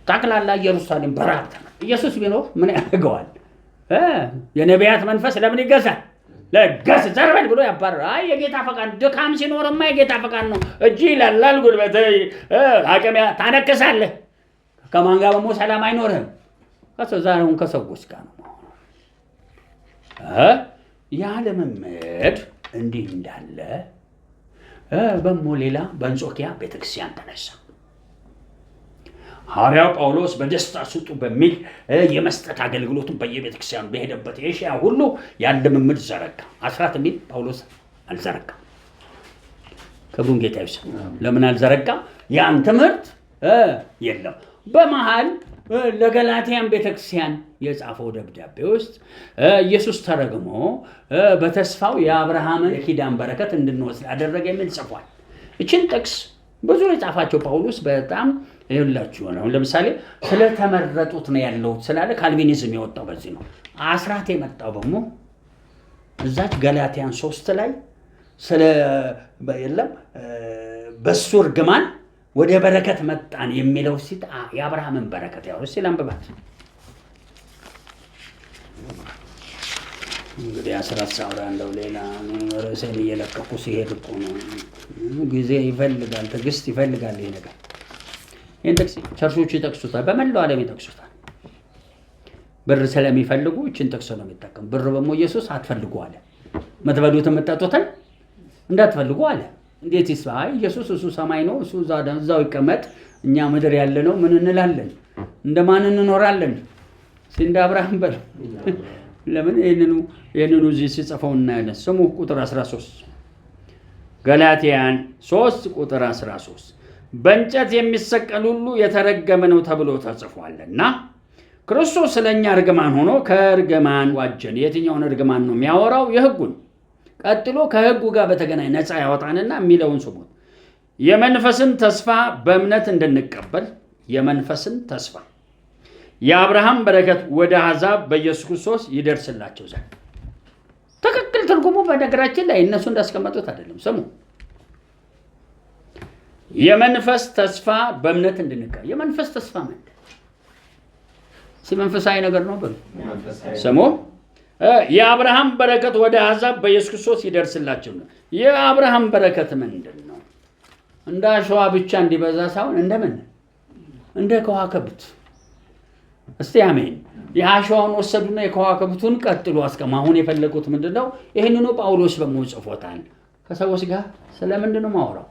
ጠቅላላ ኢየሩሳሌም በረሃብ ተመታ። ኢየሱስ ቢኖር ምን ያደርገዋል? የነቢያት መንፈስ ለምን ይገዛል? ለገስ ዘርበል ብሎ ያባረረ። አይ የጌታ ፈቃድ ድካም ሲኖርማ የጌታ ፈቃድ ነው። እጅ ይላላል፣ ጉልበት አቅም ታነክሳለህ። ከማን ጋር በሞ ሰላም አይኖርህም? ዛሬውን ከሰዎች ጋር ነው። ያለ መመድ እንዲህ እንዳለ በሞ ሌላ በአንጾኪያ ቤተክርስቲያን ተነሳ። ሐዋርያው ጳውሎስ በደስታ ስጡ በሚል የመስጠት አገልግሎቱን በየቤተክርስቲያኑ በሄደበት ኤሽያ ሁሉ ያን ልምምድ ዘረጋ። አስራት የሚል ጳውሎስ አልዘረጋም። ክብሩን ጌታ ይስጥ። ለምን አልዘረጋም? ያን ትምህርት የለም። በመሃል ለገላትያን ቤተክርስቲያን የጻፈው ደብዳቤ ውስጥ ኢየሱስ ተረግሞ በተስፋው የአብርሃምን የኪዳን በረከት እንድንወስድ አደረገ የሚል ጽፏል። እችን ጥቅስ ብዙ የጻፋቸው ጳውሎስ በጣም ይኸውላችሁ ነው። ለምሳሌ ስለተመረጡት ነው ያለው ስላለ ካልቪኒዝም የወጣው በዚህ ነው። አስራት የመጣው ደግሞ እዛች ገላትያን 3 ላይ ስለ የለም በሱ እርግማን ወደ በረከት መጣን የሚለው ሲት የአብርሃምን በረከት ያው ሲል አንብባት። እንግዲህ አስራት ሳውራ እንደው ሌላ ርዕሴን እየለቀቁ ሲሄድ እኮ ነው። ጊዜ ይፈልጋል፣ ትዕግስት ይፈልጋል ይሄ ነገር። ይህን ጥቅስ ቸርቾች ይጠቅሱታል፣ በመላው ዓለም ይጠቅሱታል። ብር ስለሚፈልጉ እችን ጥቅስ ነው የሚጠቀሙ። ብር በሞ ኢየሱስ አትፈልጉ አለ። የምትበሉት የምትጠጡትን እንዳትፈልጉ አለ። እንዴት ይስፋ? ኢየሱስ እሱ ሰማይ ነው፣ እሱ እዛው ይቀመጥ፣ እኛ ምድር ያለ ነው። ምን እንላለን? እንደማን እንኖራለን? እንደ አብርሃም በል። ለምን ይህንኑ እዚህ ሲጽፈው እናያለን። ስሙ ቁጥር 13 ገላትያን 3 ቁጥር 13 በእንጨት የሚሰቀል ሁሉ የተረገመ ነው ተብሎ ተጽፏልና ክርስቶስ ስለኛ እርግማን ሆኖ ከእርግማን ዋጀን። የትኛውን እርግማን ነው የሚያወራው? የሕጉን። ቀጥሎ ከሕጉ ጋር በተገናኝ ነፃ ያወጣንና የሚለውን ስሙት። የመንፈስን ተስፋ በእምነት እንድንቀበል የመንፈስን ተስፋ የአብርሃም በረከት ወደ አሕዛብ በኢየሱስ ክርስቶስ ይደርስላቸው ዘንድ። ትክክል ትርጉሙ በነገራችን ላይ እነሱ እንዳስቀመጡት አይደለም። ስሙ። የመንፈስ ተስፋ በእምነት እንድንቀበል። የመንፈስ ተስፋ ምንድን? መንፈሳዊ ነገር ነው ብሎ ስሙ። የአብርሃም በረከት ወደ አሕዛብ በኢየሱስ ክርስቶስ ይደርስላቸው ነው። የአብርሃም በረከት ምንድን ነው? እንደ አሸዋ ብቻ እንዲበዛ ሳይሆን እንደምን እንደ ከዋክብት። እስቲ አሜን። የአሸዋውን ወሰዱና የከዋክብቱን ቀጥሎ አስቀማ። አሁን የፈለጉት ምንድነው? ይህንኑ ጳውሎስ በሙሉ ጽፎታል። ከሰዎች ጋር ስለምንድን ነው ማወራው?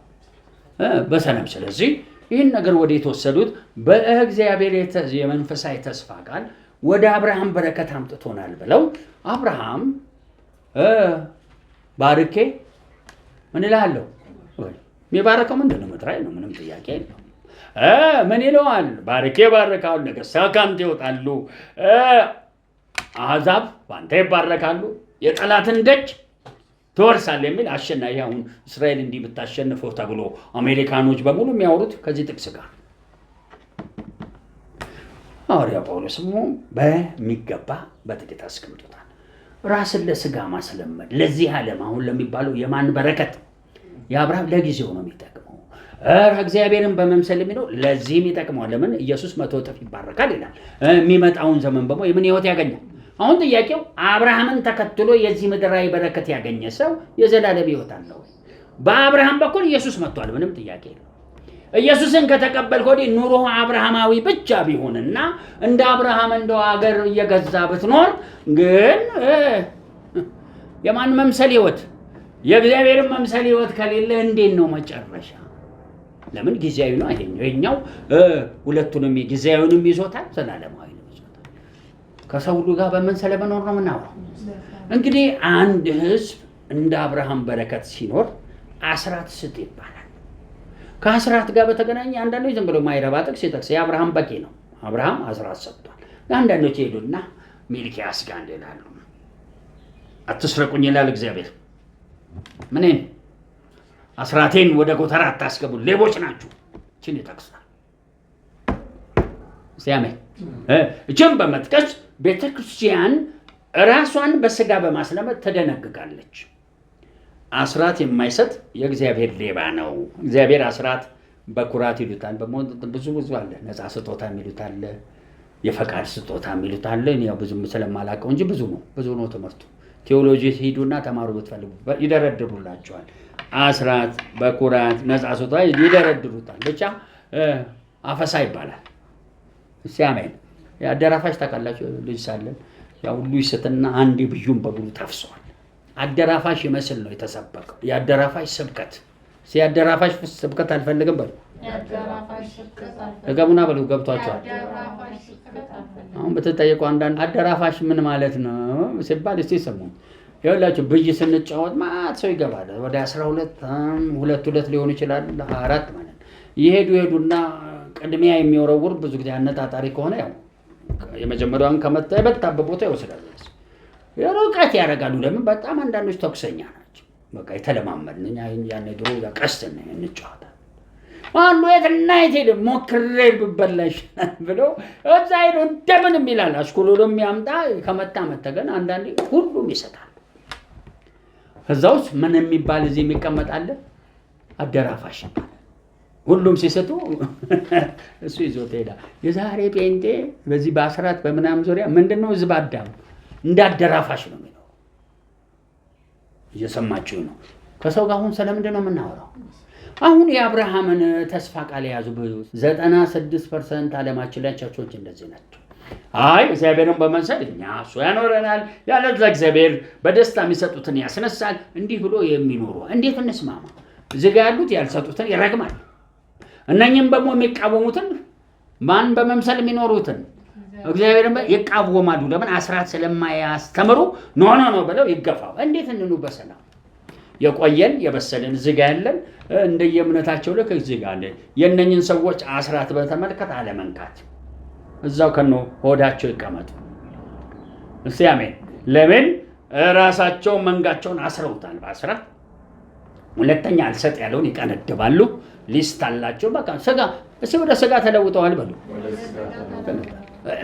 በሰላም። ስለዚህ ይህን ነገር ወደ የተወሰዱት በእግዚአብሔር የመንፈሳዊ ተስፋ ቃል ወደ አብርሃም በረከት አምጥቶናል ብለው አብርሃም ባርኬ ምን እልሃለሁ? የሚባረከው ምንድን ነው? ምድራዊ ነው፣ ምንም ጥያቄ የለው። ምን ይለዋል? ባርኬ ባረካሉ፣ ነገሥታት ከአንተ ይወጣሉ፣ አሕዛብ በአንተ ይባረካሉ፣ የጠላትን ደጅ ትወርሳለህ የሚል አሸናፊ። አሁን እስራኤል እንዲህ ብታሸንፈው ተብሎ አሜሪካኖች በሙሉ የሚያወሩት ከዚህ ጥቅስ ጋር ሐዋርያ ጳውሎስ በሚገባ በጥቂት አስቀምጦታል። ራስን ለስጋ ማስለመድ ለዚህ ዓለም አሁን ለሚባለው የማን በረከት? የአብርሃም ለጊዜው ነው የሚጠቅመው። እግዚአብሔርን በመምሰል የሚለው ለዚህም ይጠቅመዋል። ለምን? ኢየሱስ 100 እጥፍ ይባረካል ይላል። የሚመጣውን ዘመን ደግሞ የምን ሕይወት ያገኛል? አሁን ጥያቄው አብርሃምን ተከትሎ የዚህ ምድራዊ በረከት ያገኘ ሰው የዘላለም ሕይወት አለው? በአብርሃም በኩል ኢየሱስ መጥቷል፣ ምንም ጥያቄ የለው። ኢየሱስን ከተቀበልክ ወዲህ ኑሮ አብርሃማዊ ብቻ ቢሆንና እንደ አብርሃም እንደው አገር እየገዛ ብትኖር ግን የማን መምሰል ሕይወት? የእግዚአብሔርን መምሰል ሕይወት ከሌለ እንዴት ነው መጨረሻ? ለምን? ጊዜያዊ ነው ይሄኛው። ሁለቱንም ጊዜያዊውንም ይዞታል፣ ዘላለማዊ ነው ይዞታል። ከሰው ሁሉ ጋር በመንሰለ መኖር ነው የምናወራው። እንግዲህ አንድ ሕዝብ እንደ አብርሃም በረከት ሲኖር አስራት ስጥ ይባላል። ከአስራት ጋር በተገናኘ አንዳንዶች ዝም ብሎ ማይረባ ጥቅስ ይጠቅስ የአብርሃም በቂ ነው፣ አብርሃም አስራት ሰጥቷል። አንዳንዶች ሄዱና ሚልኪያስ ጋር ይላሉ፣ አትስረቁኝ ይላል እግዚአብሔር። ምንን? አስራቴን ወደ ጎተራ አታስገቡ፣ ሌቦች ናችሁ። እችን ይጠቅሳል። ሲያመኝ እችን በመጥቀስ ቤተክርስቲያን ራሷን በስጋ በማስለመድ ተደነግጋለች። አስራት የማይሰጥ የእግዚአብሔር ሌባ ነው። እግዚአብሔር አስራት በኩራት ይሉታል። ብዙ አለ። ነፃ ስጦታ የሚሉት አለ፣ የፈቃድ ስጦታ የሚሉት አለ። ያው ብዙ ስለማላውቀው እንጂ ብዙ ነው ትምህርቱ። ቴዎሎጂ ሂዱና ተማሩ ብትፈልጉ ይደረድሩላቸዋል። አስራት፣ በኩራት፣ ነፃ ስጦታ ይደረድሩታል። ብቻ አፈሳ ይባላል። ሲያመኝ የአደራፋሽ ታውቃላችሁ? ልጅ ሳለን ያው ሁሉ ይስትና አንድ ብዩም በሙሉ ተፍሷል። አደራፋሽ ይመስል ነው የተሰበከው። የአደራፋሽ ስብከት የአደራፋሽ ስብከት አልፈልግም በሉ። ገቡና በሉ። ገብቷቸዋል። አሁን በተጠየቁ አንዳንድ አደራፋሽ ምን ማለት ነው ሲባል እስቲ ስሙ። ይኸውላችሁ ብይ ስንጫወት ማት ሰው ይገባል። ወደ 12 2 ሊሆኑ ይችላል፣ 4 ማለት ነው። ይሄዱና ቅድሚያ የሚወረውር ብዙ ጊዜ አነጣጣሪ ከሆነ ያው የመጀመሪያውን ከመታ የበታበት ቦታ ይወስዳል። ርቀት ያደርጋሉ። ለምን? በጣም አንዳንዶች ተኩሰኛ ናቸው። በቃ የተለማመድን እኛ ያኔ ድሮ ቀስትን እንጫወታለን። አንዱ የትና የት ሄደ ሞክሬ ብበላሽ ብሎ እዛ ሄዶ እንደምንም ይላል። አስኩሎሎም ያምጣ ከመታ መተገን አንዳንዴ ሁሉም ይሰጣል። ከዛ ውስጥ ምን የሚባል እዚህ የሚቀመጣለ አደራፋሽ ሁሉም ሲሰጡ እሱ ይዞት ሄዳ። የዛሬ ጴንጤ በዚህ በአስራት በምናምን ዙሪያ ምንድነው ህዝብ አዳም እንዳደራፋሽ ነው የሚለው። እየሰማችሁ ነው። ከሰው ጋር አሁን ስለምንድን ነው የምናወራው? አሁን የአብርሃምን ተስፋ ቃል የያዙ 96% ዓለማችን ላይ ቸርቾች እንደዚህ ናቸው። አይ እግዚአብሔርን በመንሰል እኛ እሱ ያኖረናል፣ ያለዛ እግዚአብሔር በደስታ የሚሰጡትን ያስነሳል፣ እንዲህ ብሎ የሚኖሩ እንዴት እንስማማ? እዚህ ጋር ያሉት ያልሰጡትን ይረግማል። እነኝም ደግሞ የሚቃወሙትን ማን በመምሰል የሚኖሩትን እግዚአብሔርን ይቃወማሉ። ለምን? አስራት ስለማያስተምሩ ኖ ብለው ይገፋው። እንዴት እንኑ በሰላም የቆየን የበሰለን እዚህ ጋር ያለን እንደየእምነታቸው ልክ እዚህ ጋር አለ። የእነኝን ሰዎች አስራት በተመልከት አለመንካት፣ እዛው ከነ ሆዳቸው ይቀመጡ። እስቲ አሜን። ለምን? ራሳቸው መንጋቸውን አስረውታል በአስራት። ሁለተኛ አልሰጥ ያለውን ይቀነድባሉ። ሊስት አላቸው። በቃ ስጋ እስቲ ወደ ስጋ ተለውጠዋል በሉ።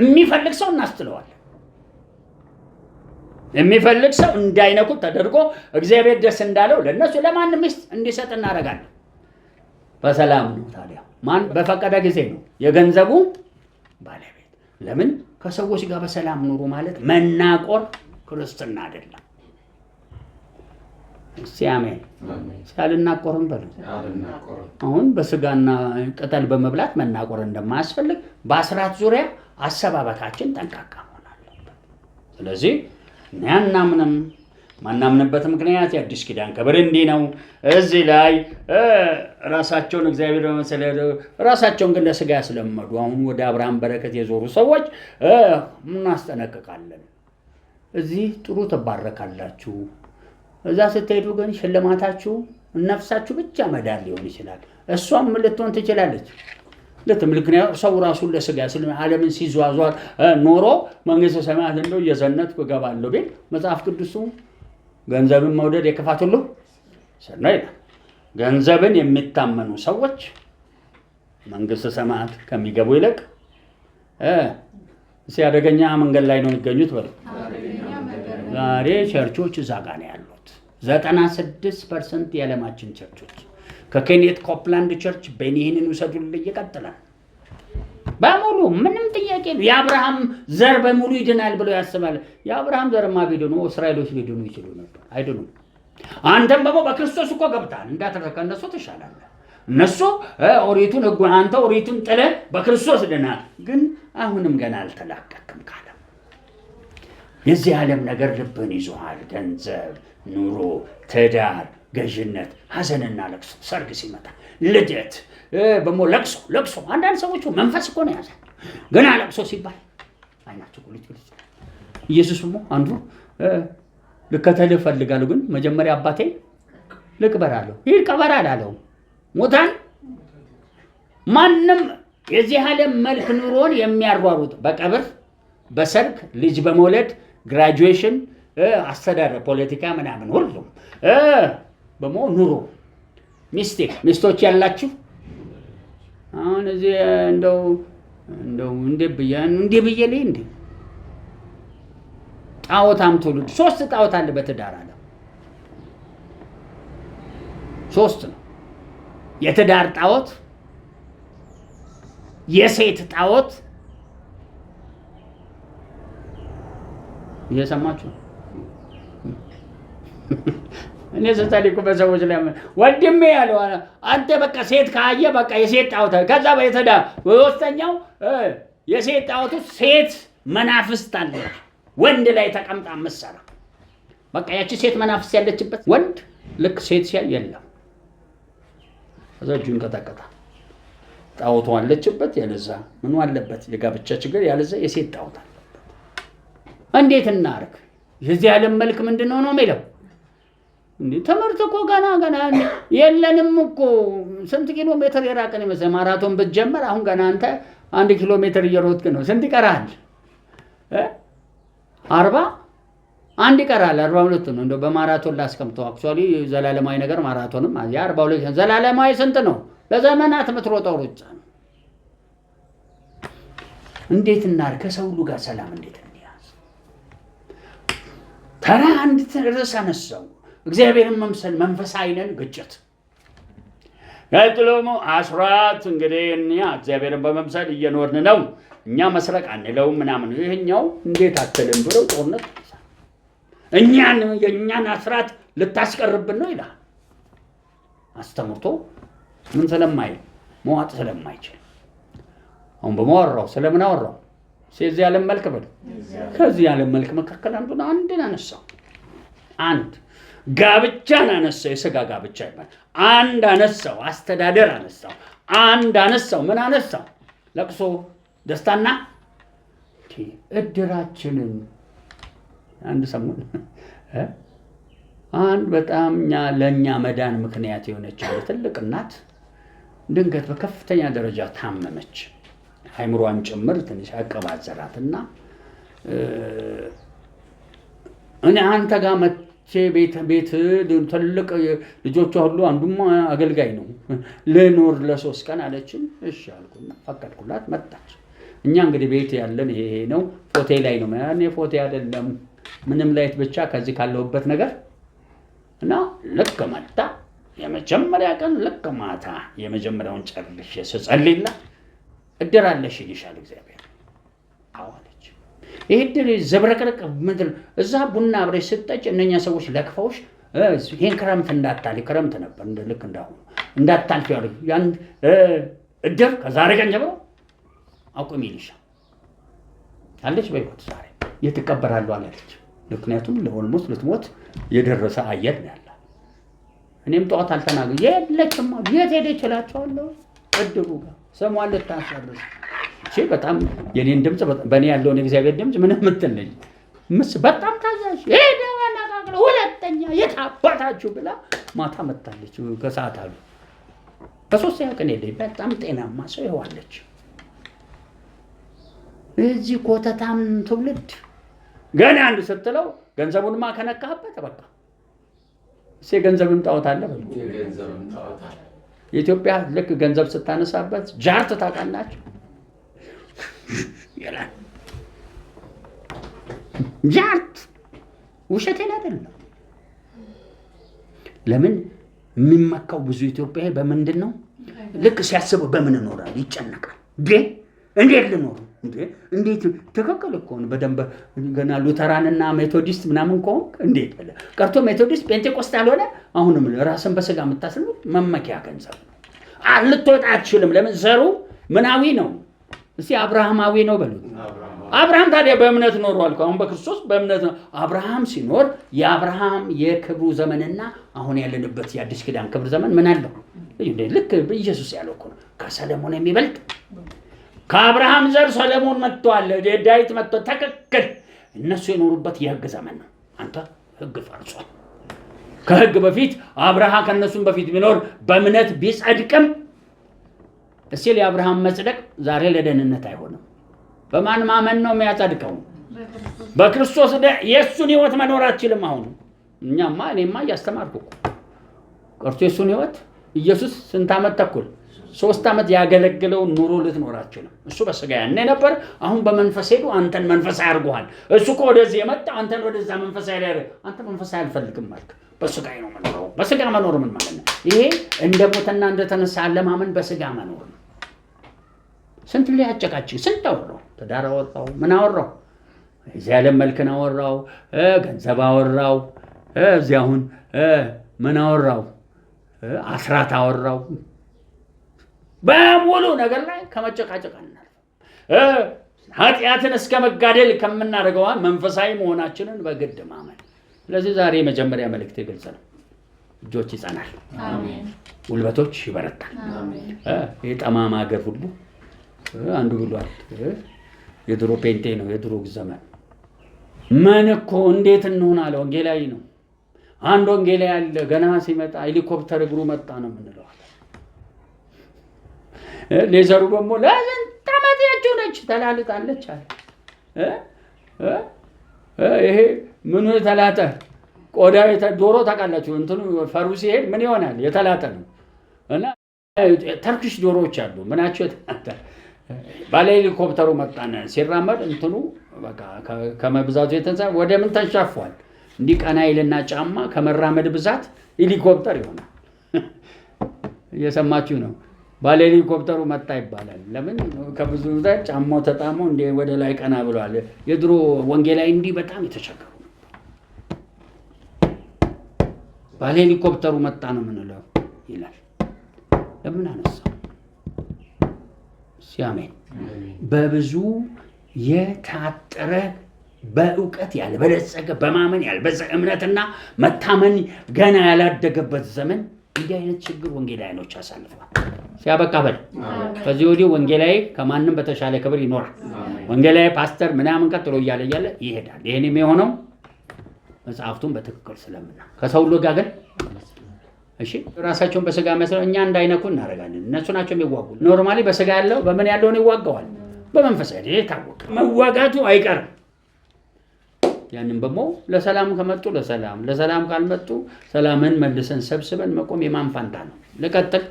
የሚፈልግ ሰው እናስትለዋለን። የሚፈልግ ሰው እንዳይነኩት ተደርጎ እግዚአብሔር ደስ እንዳለው ለነሱ ለማንም ሚስት እንዲሰጥ እናደርጋለን። በሰላም ነው። ታዲያ ማን በፈቀደ ጊዜ ነው የገንዘቡ ባለቤት። ለምን? ከሰዎች ጋር በሰላም ኑሩ ማለት መናቆር ክርስትና አይደለም። ሲያሜን ሳልናቆርም በሉ። አሁን በስጋና ቅጠል በመብላት መናቆር እንደማያስፈልግ በአስራት ዙሪያ አሰባበካችን ጠንቃቃ መሆን አለበት። ስለዚህ እኛና ማናምንበት ምክንያት የአዲስ ኪዳን ክብር እንዲህ ነው። እዚህ ላይ ራሳቸውን እግዚአብሔር በመሰለ ራሳቸውን ግን ለስጋ ያስለመዱ አሁን ወደ አብርሃም በረከት የዞሩ ሰዎች እናስጠነቅቃለን። እዚህ ጥሩ ትባረካላችሁ፣ እዛ ስትሄዱ ግን ሽልማታችሁ ነፍሳችሁ ብቻ መዳን ሊሆን ይችላል። እሷም ልትሆን ትችላለች። ምክንያቱም ሰው ራሱን ለስጋ ስለ ዓለምን ሲዟዟር ኖሮ መንግስተ ሰማያት እንደው እየዘነትኩ እገባለሁ ቢል መጽሐፍ ቅዱሱ ገንዘብን መውደድ የክፋት ሁሉ ሰና ይላል። ገንዘብን የሚታመኑ ሰዎች መንግስተ ሰማያት ከሚገቡ ይልቅ ሲያደገኛ መንገድ ላይ ነው የሚገኙት በሉ። ዛሬ ቸርቾች እዛ ጋር ነው ያሉት። 96% የዓለማችን ቸርቾች ከኬኔት ኮፕላንድ ቸርች በኒህንን ውሰዱልኝ ይቀጥላል። በሙሉ ምንም ጥያቄ ነው። የአብርሃም ዘር በሙሉ ይድናል ብሎ ያስባል። የአብርሃም ዘርማ ቢድኑ እስራኤሎች ሊድኑ ይችሉ ነበር። አይድኑም። አንተም ደግሞ በክርስቶስ እኮ ገብታል። እንዳትረከ እነሱ ትሻላለህ። እነሱ ኦሪቱን ሕጉን አንተ ኦሪቱን ጥለህ በክርስቶስ ድናል። ግን አሁንም ገና አልተላቀቅም ካለ የዚህ ዓለም ነገር ልብን ይዞሃል። ገንዘብ፣ ኑሮ፣ ትዳር፣ ገዥነት፣ ሐዘንና ለቅሶ፣ ሰርግ ሲመጣ ልደት በሞ ለቅሶ አንዳንድ ሰዎች መንፈስ እኮ ነው ያዘ። ገና ለቅሶ ሲባል አይናቸው ቁልጭ ኢየሱስ ደግሞ አንዱ ልከተልህ እፈልጋለሁ ግን መጀመሪያ አባቴን ልቅበራለሁ። ይሄ ቀበራ አላለው። ሞታን ማንም የዚህ ዓለም መልክ ኑሮን የሚያሯሩጥ በቀብር በሰርግ ልጅ በመውለድ ግራጁዌሽን አስተዳደር ፖለቲካ ምናምን ሁሉም በሞ ኑሮ ሚስቶች ያላችሁ አሁን እዚህ እንደው እንደ ብዬልኝ እንደ ጣዖታም ትውልድ 3 ጣዖት አለ በትዳር አለ 3 ነው። የትዳር ጣዖት፣ የሴት ጣዖት። እየሰማችሁ እኔ ዘታሊኩ በሰዎች ላይ ወንድሜ ያለው አንተ በቃ ሴት ካየ በቃ የሴት ጣዖት ከዛ በየትዳር ወስተኛው የሴት ጣዖቱ ሴት መናፍስት አለ ወንድ ላይ ተቀምጣ መሰራ በቃ ያቺ ሴት መናፍስት ያለችበት ወንድ ልክ ሴት ሲያይ የለም አዛጁን ከተከታ ጣዖቱ አለችበት ያለዛ ምኑ አለበት የጋብቻ ችግር ያለዛ የሴት ጣዖት አለበት። እንዴት እናርግ? የዚህ ዓለም መልክ ምንድነው ነው የሚለው እንዴ ትምህርት እኮ ገና የለንም እኮ ስንት ኪሎ ሜትር የራቀን ይመስል ማራቶን ብትጀምር አሁን ገና አንተ 1 ኪሎ ሜትር እየሮጥክ ነው። ስንት ይቀራል? 40 አንድ ይቀራል። 42 ነው። እንደው በማራቶን ላስቀምጠው። አክቹአሊ ዘላለማዊ ነገር ማራቶንም ያ 42 ዘላለማዊ ስንት ነው? ለዘመናት የምትሮጠው ሩጫ ነው። እንዴት እናድርግ? ከሰው ሁሉ ጋር ሰላም እንዴት እንያዝ? ተራ አንድ ርዕስ አነሳው። እግዚአብሔርን መምሰል መንፈሳዊ ነን፣ ግጭት ቀጥሎም አስራት እንግዲህ እኛ እግዚአብሔርን በመምሰል እየኖርን ነው። እኛ መስረቅ አንለውም ምናምን ይሄኛው እንዴት አትልም ብለው ጦርነት የእኛን አስራት ልታስቀርብን ነው ይላል። አስተምርቶ ምን ስለማይል መዋጥ ስለማይችል አሁን በማወራው ስለምን አወራው? ስለዚህ ዓለም መልክ በል ከዚህ ዓለም መልክ መካከል አንድን አነሳው። አንድ ጋብቻን አነሳው። የሥጋ ጋብቻ ይባላል። አንድ አነሳው። አስተዳደር አነሳው። አንድ አነሳው። ምን አነሳው? ለቅሶ፣ ደስታና እድራችንን አንድ ሰሞን አንድ በጣም ለእኛ መዳን ምክንያት የሆነች ትልቅ እናት ድንገት በከፍተኛ ደረጃ ታመመች። አይምሮዋን ጭምር ትንሽ አቀባዘራትና እኔ አንተ ጋር መቼ ቤት ትልቅ ልጆቿ ሁሉ አንዱም አገልጋይ ነው ልኖር ለ3 ቀን አለችኝ። እሺ አልኩና ፈቀድኩላት። መጣች። እኛ እንግዲህ ቤት ያለን ይሄ ነው። ፎቴ ላይ ነው ያኔ ፎቴ አይደለም ምንም ላይት ብቻ ከዚህ ካለውበት ነገር እና ልክ መጣ። የመጀመሪያ ቀን ልክ ማታ የመጀመሪያውን ጨርሼ ስጸልይላ እድር አለሽ ይልሻል እግዚአብሔር። አዋለች። ይሄ እድር ዘብረቅረቅ ምድር እዛ ቡና አብረሽ ስጠጭ እነኛ ሰዎች ለክፈውሽ ይሄን ክረምት እንዳታሊ ክረምት ነበር ልክ እንዳሁኑ እንዳታልፊ ያሉ ያን እድር ከዛሬ ቀን ጀምሮ አቁም ይልሻል አለች። በህይወት ዛሬ የትቀበራሉ አለች። ምክንያቱም ለኦልሞስት ልትሞት የደረሰ አየር ነው ያለ። እኔም ጠዋት አልተናገ የለችማ የት ሄደ ይችላቸዋለሁ እድሩ ጋር ሰሟን ልታሰርስ እቺ በጣም የኔን ድምጽ በእኔ ያለውን እግዚአብሔር ድምጽ ምንም ምትልኝ በጣም ታዛዥ ሄደ ወላቃቅለ ሁለተኛ የታባታችሁ ብላ ማታ መጣለች። ከሰዓት አሉ በሶስተኛ ቀን ሄደ። በጣም ጤናማ ሰው ይዋለች። እዚህ ኮተታም ትውልድ ገና አንድ ስትለው ገንዘቡንማ ከነካበት በቃ እሴ ገንዘብም ጣዖታለ በሉ። የኢትዮጵያ ልክ ገንዘብ ስታነሳበት ጃርት ታውቃላችሁ ይላል። ጃርት ውሸቴን አይደለም። ለምን የሚመካው ብዙ ኢትዮጵያዊ በምንድን ነው? ልክ ሲያስበው በምን እኖራለሁ ይጨነቃል። እንዴት ልኖር እንዴት ትክክል እኮ ነው። በደንብ ገና ሉተራንና ሜቶዲስት ምናምን ከሆንክ እንዴት ብለህ ቀርቶ ሜቶዲስት ጴንጤቆስጣል ሆነ አሁንም ራስን በስጋ የምታስሉ መመኪያ ገንዘብ ነው። ልትወጣ አትችልም። ለምን? ዘሩ ምናዊ ነው። እስቲ አብርሃማዊ ነው በሉት። አብርሃም ታዲያ በእምነት ኖሯል እኮ። አሁን በክርስቶስ በእምነት ነው። አብርሃም ሲኖር የአብርሃም የክብሩ ዘመንና አሁን ያለንበት የአዲስ ኪዳን ክብር ዘመን ምን አለው? ልክ ኢየሱስ ያለው እኮ ነው። ከሰለሞን የሚበልጥ ከአብርሃም ዘር ሰለሞን መጥቷል፣ ዳዊት መጥቷል። ትክክል። እነሱ የኖሩበት የሕግ ዘመን ነው። አንተ ሕግ ፈርሷል። ከሕግ በፊት አብርሃም ከነሱም በፊት ቢኖር በእምነት ቢጸድቅም እስቲ የአብርሃም መጽደቅ ዛሬ ለደህንነት አይሆንም። በማን ማመን ነው የሚያጸድቀው? በክርስቶስ የእሱን ሕይወት መኖር አትችልም። አሁን እኔማ እያስተማርኩ ቀርቶ የእሱን ሕይወት ኢየሱስ ስንት ዓመት ተኩል 3 ዓመት ያገለግለውን ኑሮ ልትኖራችሁ ነው። እሱ በስጋ ያኔ ነበር። አሁን በመንፈስ ሄዱ። አንተን መንፈሳዊ አድርጎሃል። እሱ እኮ ወደዚህ የመጣ አንተን ወደዛ መንፈሳዊ ያደረገ። አንተ መንፈሳዊ አልፈልግም ማለት በስጋ ነው መኖረው። በስጋ መኖር ምን ማለት ነው? ይሄ እንደ ሞተና እንደተነሳ ለማመን በስጋ መኖር ነው። ስንት ላይ አጨቃጭ ስንት አወራው። ትዳር አወራው፣ ምን አወራው? እዚህ ዓለም መልክን አወራው፣ ገንዘብ አወራው። እዚህ አሁን ምን አወራው? አስራት አወራው። በሙሉ ነገር ላይ ከመጨቃጨቅ ኃጢአትን እስከ መጋደል ከምናደርገው መንፈሳዊ መሆናችንን በግድ ማመን። ስለዚህ ዛሬ የመጀመሪያ መልእክት ግልጽ ነው። እጆች ይጸናል፣ ጉልበቶች ይበረታል። ይህ ጠማማ ሀገር ሁሉ አንዱ ብሏል። የድሮ ፔንቴ ነው የድሮ ዘመን ምን እኮ እንዴት እንሆን አለ። ወንጌላዊ ነው። አንድ ወንጌል ያለ ገና ሲመጣ ሄሊኮፕተር እግሩ መጣ ነው የምንለው። ሌዘሩ ደግሞ ለስንት ዓመት ያቸው ነች ተላልጣለች አለ። ይሄ ምኑ የተላጠ ቆዳ ዶሮ ታውቃላችሁ፣ እንትኑ ፈሩ ሲሄድ ምን ይሆናል? የተላጠ ነው። እና ተርኪሽ ዶሮዎች አሉ ምናቸው ባለ ሄሊኮፕተሩ መጣነ ሲራመድ እንትኑ በቃ ከመብዛቱ የተነሳ ወደ ምን ተንሻፏል። እንዲህ ቀና ይልና ጫማ ከመራመድ ብዛት ሄሊኮፕተር ይሆናል። እየሰማችሁ ነው። ባለ ሄሊኮፕተሩ መጣ ይባላል። ለምን? ከብዙ ጫማው ተጣሞ እንደ ወደ ላይ ቀና ብሏል። የድሮ ወንጌላዊ እንዲህ በጣም የተቸገሩ ባለ ሄሊኮፕተሩ መጣ ነው የምንለው ይላል። ለምን አነሳው? ሲያሜን በብዙ የታጠረ በእውቀት ያልበለጸገ በማመን ያልበዛ እምነትና መታመን ገና ያላደገበት ዘመን እንዲህ አይነት ችግር ወንጌላውያኖች አሳልፈዋል። ሲያበቃ በል ከዚህ ወዲህ ወንጌላዊ ከማንም በተሻለ ክብር ይኖራል። ወንጌላዊ ፓስተር ምናምን ቀጥሎ እያለ ይሄዳል። ይሄንም የሆነው መጽሐፍቱን በትክክል ስለምና ከሰው ሁሉ ጋር ግን እሺ ራሳቸውን በስጋ መስለው እኛ እንዳይነኩ እናደርጋለን። እነሱ ናቸው የሚዋጉ። ኖርማሊ በስጋ ያለው በምን ያለውን ይዋጋዋል? በመንፈስ አይደል? ታወቀ መዋጋቱ አይቀርም። ያንን ደግሞ ለሰላም ከመጡ ለሰላም ካልመጡ ሰላምን መልሰን ሰብስበን መቆም የማን ፋንታ ነው? ለቀጥል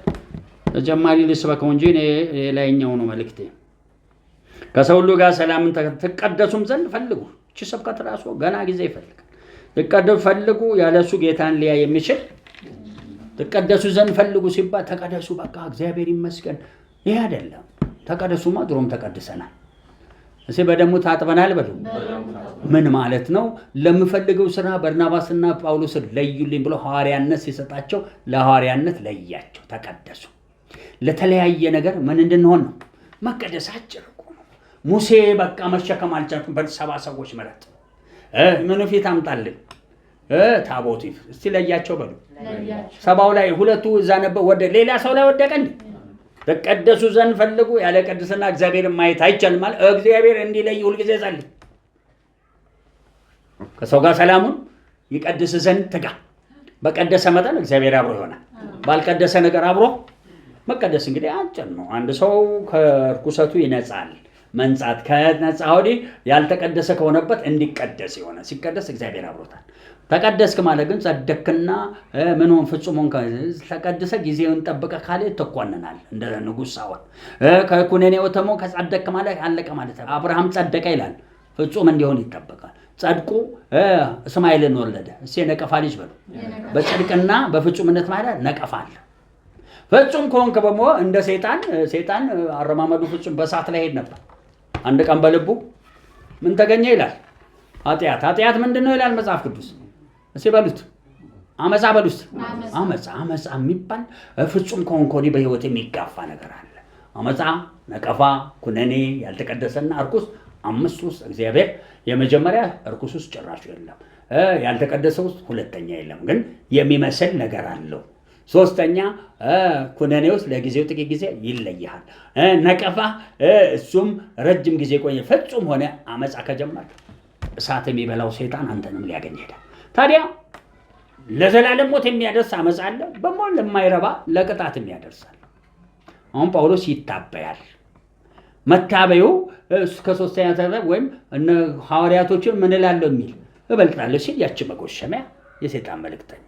ተጨማሪ ልስበከው እንጂ ላይኛው ነው መልእክቴ። ከሰው ሁሉ ጋር ሰላምን ትቀደሱም ዘንድ ፈልጉ። እቺ ሰብከት ራሱ ገና ጊዜ ይፈልጋል። ትቀደሱ ፈልጉ፣ ያለሱ ጌታን ሊያ የሚችል ትቀደሱ ዘንድ ፈልጉ ሲባል ተቀደሱ በቃ እግዚአብሔር ይመስገን ይሄ አይደለም። ተቀደሱማ ድሮም ተቀድሰናል። እሺ በደሙ ታጥበናል በሉ። ምን ማለት ነው? ለምፈልገው ስራ በርናባስና ጳውሎስን ለዩልኝ ብሎ ሐዋርያነት ሲሰጣቸው ለሐዋርያነት ለያቸው፣ ተቀደሱ። ለተለያየ ነገር ምን እንድንሆን ነው? መቀደስ አጭር እኮ ነው። ሙሴ በቃ መሸከም አልቻልኩም በሰባ ሰዎች መረጥ ምን ፊት አምጣልን ታቦት እስቲ ለያቸው በሉ። ሰባው ላይ ሁለቱ እዛ ነበር ወደ ሌላ ሰው ላይ ወደቀ እንዴ? ተቀደሱ ዘንድ ፈልጉ። ያለ ቅድስና እግዚአብሔርን ማየት አይቻልም ማለት እግዚአብሔር እንዲለይ ሁልጊዜ ጸልይ። ከሰው ጋር ሰላሙን ይቀድስ ዘንድ ትጋ። በቀደሰ መጠን እግዚአብሔር አብሮ ይሆናል። ባልቀደሰ ነገር አብሮ መቀደስ እንግዲህ አጭር ነው። አንድ ሰው ከርኩሰቱ ይነጻል። መንጻት ከነጻ ወዲህ ያልተቀደሰ ከሆነበት እንዲቀደስ ይሆናል። ሲቀደስ እግዚአብሔር አብሮታል። ተቀደስክ ማለት ግን ጸደቅና ምን ሆን ፍጹም ሆንክ ተቀደሰ ጊዜውን ጠብቀ ካለ ተቆነናል። እንደ ንጉስ ሳውል ከኩነኔው ተሞ ከጸደቅ ማለት አለቀ ማለት ነው። አብርሃም ጸደቀ ይላል። ፍጹም እንዲሆን ይጠበቃል። ጸድቁ እስማኤልን ወለደ። እሴ ነቀፋ ልጅ በሉ። በጽድቅና በፍጹምነት ማለት ነቀፋ አለ። ፍጹም ከሆንክ በሞ እንደ ሰይጣን አረማመዱ ፍጹም በሳት ላይ ሄድ ነበር። አንድ ቀን በልቡ ምን ተገኘ ይላል? ኃጢአት ምንድነው ይላል መጽሐፍ ቅዱስ? እሺ በሉት አመጻ በሉት። አመጻ የሚባል ፍጹም ከሆንክ ወዲህ በህይወት የሚጋፋ ነገር አለ። አመጻ፣ ነቀፋ፣ ኩነኔ፣ ያልተቀደሰና እርኩስ አምስት ውስጥ እግዚአብሔር የመጀመሪያ እርኩስ ውስጥ ጭራሹ የለም። ያልተቀደሰ ውስጥ ሁለተኛ የለም፣ ግን የሚመስል ነገር አለው። ሶስተኛ ኩነኔ ውስጥ ለጊዜው ጥቂት ጊዜ ይለያል። ነቀፋ እሱም ረጅም ጊዜ ቆየ። ፍጹም ሆነ አመጻ ከጀመረ እሳት የሚበላው ሰይጣን አንተንም ሊያገኝ ይሄዳል። ታዲያ ለዘላለም ሞት የሚያደርስ አመጻ አለ፣ በሞት ለማይረባ ለቅጣት የሚያደርሳል። አሁን ጳውሎስ ይታበያል። መታበዩ ከሶስተኛ ተረፈ ወይም እነ ሐዋርያቶችን ምን እላለሁ የሚል እበልጣለሁ ሲል ያቺ መጎሸሚያ የሰይጣን መልእክተኛ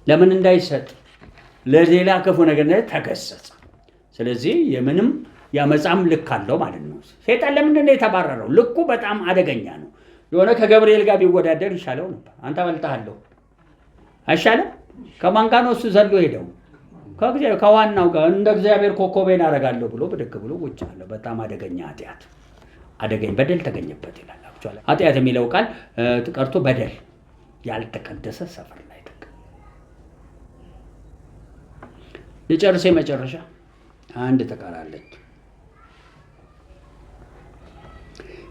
ለምን እንዳይሰጥ ለሌላ ክፉ ነገር ተገሰጸ። ስለዚህ የምንም ያመጻም ልክ አለው ማለት ነው። ሰይጣን ለምንድን ነው የተባረረው? ልኩ በጣም አደገኛ ነው። የሆነ ከገብርኤል ጋር ቢወዳደር ይሻለው ነበር። አንተ በልጣለሁ አይሻለም? ከማን ጋር ነው እሱ ዘሎ ሄደው? ከእግዚአብሔር ከዋናው ጋር እንደ እግዚአብሔር ኮከቤን አደርጋለሁ ብሎ ብድግ ብሎ ውጭ አለ። በጣም አደገኛ ኃጢአት በደል ተገኘበት ይላል። አክቹአሊ ኃጢአት የሚለው ቃል ቀርቶ በደል ያልተቀደሰ ሰፈር ላይ ልጨርስ። መጨረሻ አንድ ተቃራለች።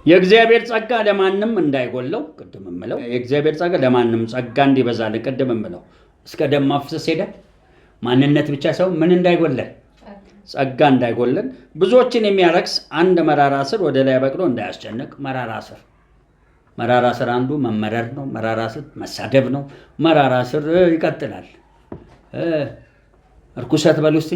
የእግዚአብሔር ጸጋ ለማንም እንዳይጎለው ቅድም እምለው የእግዚአብሔር ጸጋ ለማንም ጸጋ እንዲበዛልን ቅድም እምለው እስከ ደም ማፍሰስ ሄደ ማንነት ብቻ ሰው ምን እንዳይጎለን ጸጋ እንዳይጎለን ብዙዎችን የሚያረክስ አንድ መራራ ስር ወደ ላይ በቅሎ እንዳያስጨንቅ መራራ ስር መራራ ስር አንዱ መመረር ነው። መራራ ስር መሳደብ ነው። መራራ ስር ይቀጥላል። እርኩሰት በሉ እስቲ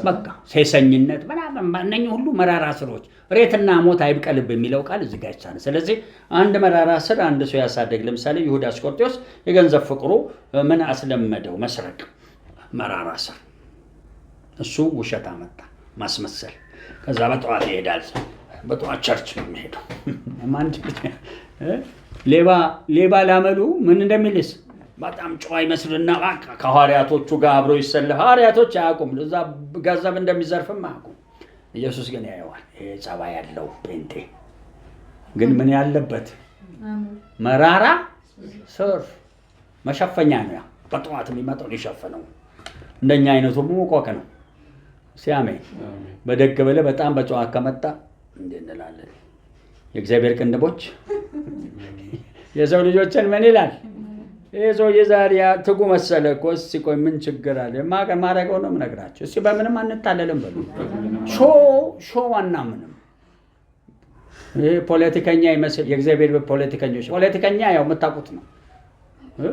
በቃ ሴሰኝነት ምናምን እነኚህ ሁሉ መራራ ስሮች። ሬትና ሞት አይብቀልብ የሚለው ቃል እዚህ ጋር ይቻላል። ስለዚህ አንድ መራራ ስር አንድ ሰው ያሳደግ፣ ለምሳሌ ይሁዳ አስቆሮጦስ የገንዘብ ፍቅሩ ምን አስለመደው? መስረቅ። መራራ ስር እሱ ውሸት አመጣ፣ ማስመሰል። ከዛ በጠዋት ይሄዳል። በጠዋት ቸርች ነው የሚሄደው። ሌባ ላመሉ ምን እንደሚልስ በጣም ጨዋ ይመስልና ከሐዋርያቶቹ ጋር አብሮ ይሰለፍ። ሐዋርያቶች አያውቁም፣ እዛ ገንዘብ እንደሚዘርፍም አያውቁም። ኢየሱስ ግን ያየዋል። ይሄ ጸባይ ያለው ጴንጤ ግን ምን ያለበት መራራ ስር መሸፈኛ ነው። በጠዋት የሚመጣው ሊሸፍነው። እንደኛ አይነቱ ሙቆቅ ነው። ሲያሜን በደግ ብለህ በጣም በጨዋ ከመጣ እንዴ እንላለን። የእግዚአብሔር ቅንድቦች የሰው ልጆችን ምን ይላል? ይሄ ሰውዬ ዛሬ ትጉ መሰለ እኮ። እስኪ ቆይ ምን ችግር አለ? ማረገው ነው የምነግራቸው። እስኪ በምንም አንታለልም በሉ። ሾው አናምንም። ይሄ ፖለቲከኛ ይመስል የእግዚአብሔር ፖለቲከኞች፣ ፖለቲከኛ ያው የምታውቁት ነው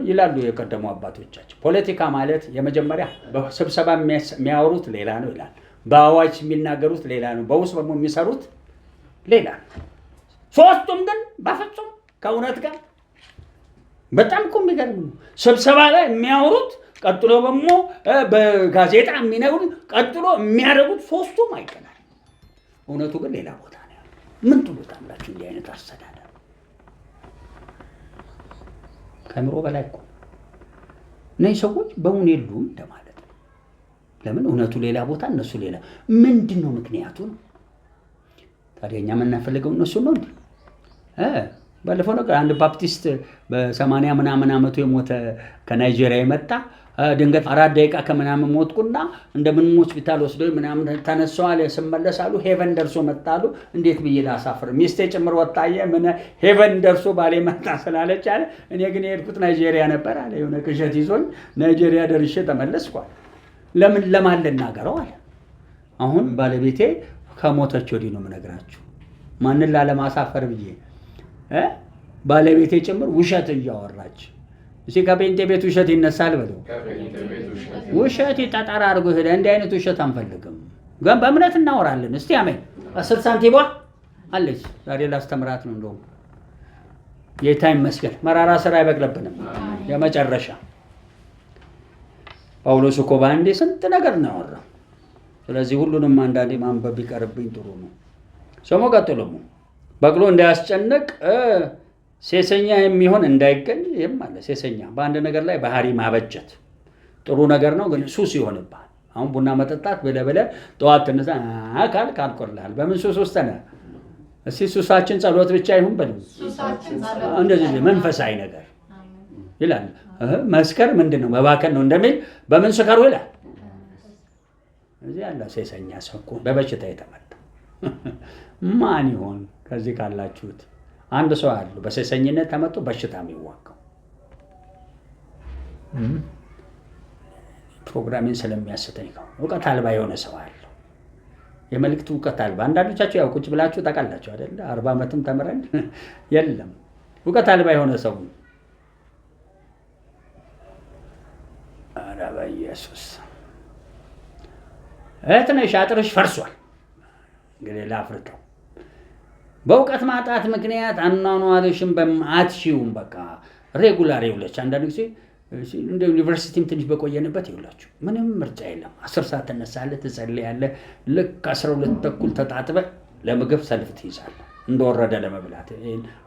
ይላሉ የቀደሙ አባቶቻችን። ፖለቲካ ማለት የመጀመሪያ በስብሰባ የሚያወሩት ሌላ ነው ይላል። በአዋጅ የሚናገሩት ሌላ ነው። በውስጥ ደግሞ የሚሰሩት ሌላ ነው። ሶስቱም ግን በፍጹም ከእውነት ጋር በጣም እኮ የሚገርም ነው። ስብሰባ ላይ የሚያወሩት ቀጥሎ ደግሞ በጋዜጣ የሚነግሩት ቀጥሎ የሚያደርጉት ሶስቱም አይቀናል። እውነቱ ግን ሌላ ቦታ ነው ያለው። ምን ትሉታላችሁ? እንዲህ አይነት አስተዳደር ከምሮ በላይ እኮ እነዚህ ሰዎች በእውን የሉም እንደማለት ነው። ለምን? እውነቱ ሌላ ቦታ፣ እነሱ ሌላ። ምንድን ነው ምክንያቱ ነው? ታዲያ እኛ የምናፈልገው እነሱ ነው እንዴ? ባለፈው ነገር አንድ ባፕቲስት በ80 ምናምን ዓመቱ የሞተ ከናይጄሪያ የመጣ ድንገት 4 ደቂቃ ከምናምን ሞትኩና እንደምን ሆስፒታል ወስዶ ምናምን ተነሳዋል። ስመለስ አሉ ሄቨን ደርሶ መጣሉ። እንዴት ብዬ ላሳፍር? ሚስቴ ጭምር ወጣየ ምን ሄቨን ደርሶ ባሌ መጣ ስላለች አለ። እኔ ግን የሄድኩት ናይጄሪያ ነበር አለ። የሆነ ቅዠት ይዞኝ ናይጄሪያ ደርሼ ተመለስኳል። ለምን ለማን ልናገረው አለ። አሁን ባለቤቴ ከሞተች ወዲህ ነው የምነግራችሁ። ማንን ላለማሳፈር ብዬ ባለቤቴ ጭምር ውሸት እያወራች እሺ፣ ከጴንጤ ቤት ውሸት ይነሳል በለው። ውሸት ይጠጣራ አድርጎ ሄደ። እንዲህ አይነት ውሸት አንፈልግም፣ ግን በእምነት እናወራለን። እስቲ አሜን። 10 ሳንቲም አለች ዛሬ ላስተምራት ነው። እንደውም ጌታ ይመስገን መራራ ስራ አይበቅለብንም። የመጨረሻ ጳውሎስ እኮ በአንዴ ስንት ነገር ነው ያወራው። ስለዚህ ሁሉንም አንዳንዴ ማንበብ ቢቀርብኝ ጥሩ ነው። ሰሞ ቀጥሎሙ በቅሎ እንዳያስጨንቅ ሴሰኛ የሚሆን እንዳይገኝ። ይህም አለ ሴሰኛ በአንድ ነገር ላይ ባህሪ ማበጀት ጥሩ ነገር ነው፣ ግን ሱስ ይሆንብሃል። አሁን ቡና መጠጣት ብለህ ጠዋት ትነሳ አካል ካልቆልሃል። በምን ሱስ ውስጥ ነህ? እስቲ ሱሳችን ጸሎት ብቻ ይሁን በሉ። እንደዚህ መንፈሳዊ ነገር ይላል። መስከር ምንድን ነው? መባከን ነው እንደሚል በምን ስከሩ ይላል። እዚህ ያለ ሴሰኛ ሰው እኮ በበሽታ የተመታ ማን ይሆን? ከዚህ ካላችሁት አንድ ሰው አሉ በሴሰኝነት ተመቶ በሽታ የሚዋቀው። ፕሮግራሚን ስለሚያስተኝ ነው። እውቀት አልባ የሆነ ሰው አለ። የመልእክቱ እውቀት አልባ። አንዳንዶቻችሁ ያው ቁጭ ብላችሁ ታውቃላችሁ አይደል? 40 ዓመትም ተምረን የለም እውቀት አልባ የሆነ ሰው። ኧረ በኢየሱስ እህት ነሽ፣ አጥርሽ ፈርሷል። እንግዲህ ላፍርተው በእውቀት ማጣት ምክንያት አኗኗርሽን በማትሺውም በቃ ሬጉላር ይውለች። አንዳንድ ጊዜ እንደ ዩኒቨርሲቲም ትንሽ በቆየንበት ይውላችሁ ምንም ምርጫ የለም። 10 ሰዓት ተነሳለህ፣ ትጸልያለህ። ልክ 12 ተኩል ተጣጥበህ ለምግብ ሰልፍ ትይዛለህ፣ እንደወረደ ለመብላት፣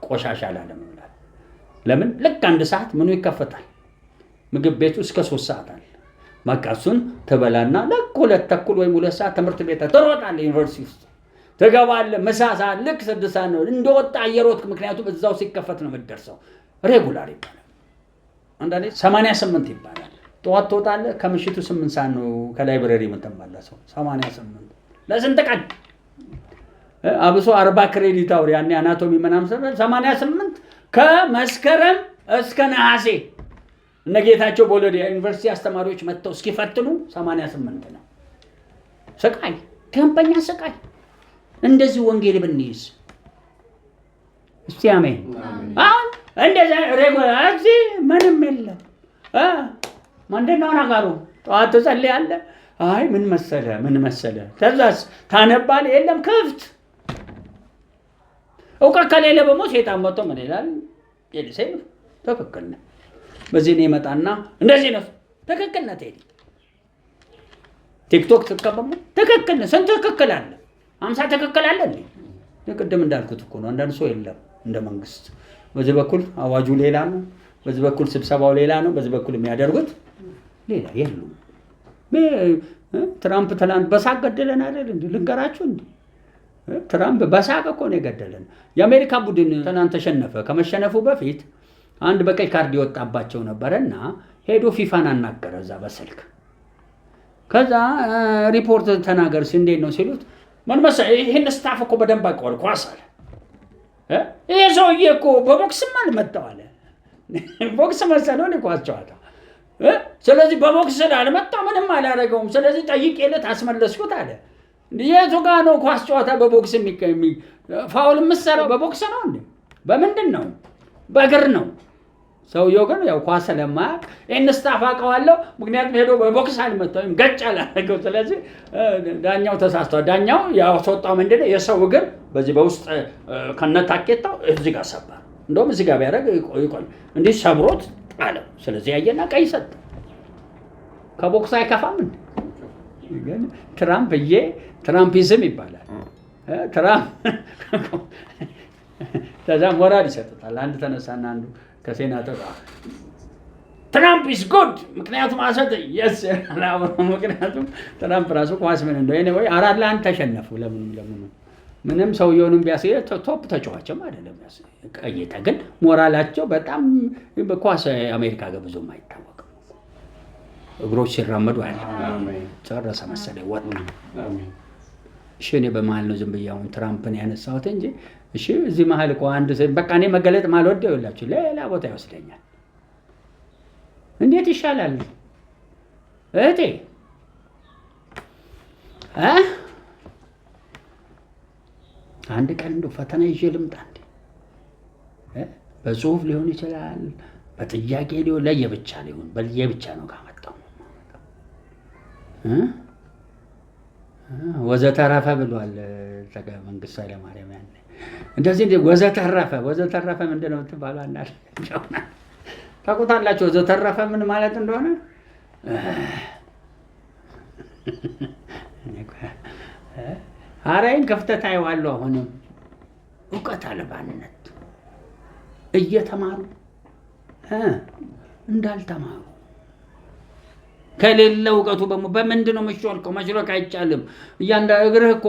ቆሻሻ ላለመብላት። ለምን? ልክ 1 ሰዓት ምኑ ይከፈታል ምግብ ቤቱ እስከ 3 ሰዓት አለ። በቃ እሱን ትበላና ልክ 2 ተኩል ወይም 2 ሰዓት ትምህርት ቤት ትሮጣለህ። ዩኒቨርሲቲ ውስጥ ትገባለህ። ምሳ ሰዓት ልክ 6 ሰዓት ነው እንደወጣ እየሮጥክ፣ ምክንያቱም እዛው ሲከፈት ነው የምትደርሰው። ሬጉላር ይባላል። አንዳንዴ 88 ይባላል። ጠዋት ትወጣለህ፣ ከምሽቱ 8 ሰዓት ነው ከላይብረሪ የምትመለሰው። 88 ለስንት ቀን? አብሶ 40 ክሬዲት አውር ያኔ አናቶሚ ምናምን 88 ከመስከረም እስከ ነሐሴ እነ ጌታቸው በወለደ ዩኒቨርሲቲ አስተማሪዎች መጥተው እስኪፈትኑ 88 ነው። ስቃይ፣ ከንፈኛ ስቃይ። እንደዚህ ወንጌል ብንይዝ እስቲ አሜን። አሁን እንደዛ እዚህ ምንም የለም። ምንድን ነው ነገሩ? ጠዋት ትጸልያለህ። አይ ምን መሰለ ከዛስ ታነባለህ። የለም ክፍት እውቀት ከሌለ ደግሞ ሴጣን መጥቶ ምን ይላል? የልሰይ ትክክል ነው። በዚህ ነው ይመጣና እንደዚህ ነው ትክክል ነው። ቲክቶክ ትከበሙ ትክክል ነው። ስንት ትክክል አለ? 50 ትክክል አለ እንዴ? ቅድም እንዳልኩት እኮ ነው። አንዳንድ ሰው የለም እንደ መንግስት። በዚህ በኩል አዋጁ ሌላ ነው፣ በዚህ በኩል ስብሰባው ሌላ ነው፣ በዚህ በኩል የሚያደርጉት ሌላ የሉም። ትራምፕ ትናንት በሳቅ ገደለን አይደል እንዴ? ልንገራችሁ እንዴ ትራምፕ በሳቅ እኮ ነው የገደለን። የአሜሪካ ቡድን ትናንት ተሸነፈ። ከመሸነፉ በፊት አንድ በቀይ ካርድ ይወጣባቸው ነበረና ሄዶ ፊፋን አናገረ እዛ በስልክ። ከዛ ሪፖርት ተናገር እንዴት ነው ሲሉት ምን መሰለህ ይሄን ስታፍ እኮ በደንብ አውቀዋል ኳስ አለ። ይሄ ሰውዬ እኮ በቦክስም አልመጣው አለ። ቦክስ መሰለው ነው ኳስ ጨዋታ። ስለዚህ በቦክስ አልመጣ ምንም አላደረገውም። ስለዚህ ጠይቄለት አስመለስኩት አለ። የቱ ጋር ነው ኳስ ጨዋታ በቦክስ ፋውል የምትሰራው? በቦክስ ነው እንዴ? በምንድን ነው? በእግር ነው። ሰውየው ግን ያው ኳስ ስለማያውቅ ይህን ስታፍ አውቀዋለሁ፣ ምክንያቱም ሄዶ በቦክስ አልመታው ገጭ አላደረገው። ስለዚህ ዳኛው ተሳስቷል። ዳኛው ያስወጣው ምንድን ነው? የሰው እግር በዚህ በውስጥ ከነታኬታው እዚህ ጋር ሰበር። እንደውም እዚህ ጋር ቢያደርግ ይቆይ እንዲህ ሰብሮት አለው። ስለዚህ ያየና ቀይ ሰጠ። ከቦክስ አይከፋም እንዴ? ግን ትራምፒዝም ይባላል። ትራምፕ ከዛ ሞራል ይሰጥታል። አንድ ተነሳና አንዱ ከሴናተር ትራምፕ ኢዝ ጉድ ምክንያቱም ምክንያቱም ትራምፕ ራሱ ኳስ ምን እንደው ኤኒዌይ 4-1 ተሸነፉ። ለምኑ ምንም ሰውየውንም ቢያስየ ቶፕ ተጫዋችም አይደለም ቀይተ ግን ሞራላቸው በጣም በኳስ አሜሪካ ጋር ብዙም አይታወቅም። እግሮች ሲራመዱ ጨረሰ መሰለኝ ወጥ። እሺ እኔ በመሀል ነው ዝም ብዬ አሁን ትራምፕን ያነሳሁት እንጂ እሺ እዚህ መሀል እኮ አንድ በቃ እኔ መገለጥ ማልወደው ይላችሁ ሌላ ቦታ ይወስደኛል። እንዴት ይሻላል እህቴ? አንድ ቀን እንደው ፈተና ይዤ ልምጣ እንዴ? በጽሁፍ ሊሆን ይችላል፣ በጥያቄ ሊሆን ለየብቻ ሊሆን በየብቻ ነው ካመጣው ወዘተረፈ ብሏል መንግስቱ ኃይለማርያም። ያኔ እንደዚህ ወዘተረፈ ምንድን ነው የምትባለው? አናውቅም። ታውቁታላችሁ ወዘተረፈ ምን ማለት እንደሆነ? ሀራይን ክፍተት አየዋለሁ። አሁንም እውቀት አልባነት እየተማሩ እንዳልተማሩ ከሌለ እውቀቱ በምንድን ነው የምትሾልከው? መሽሎክ አይቻልም። እያንዳንዱ እግርህ እኮ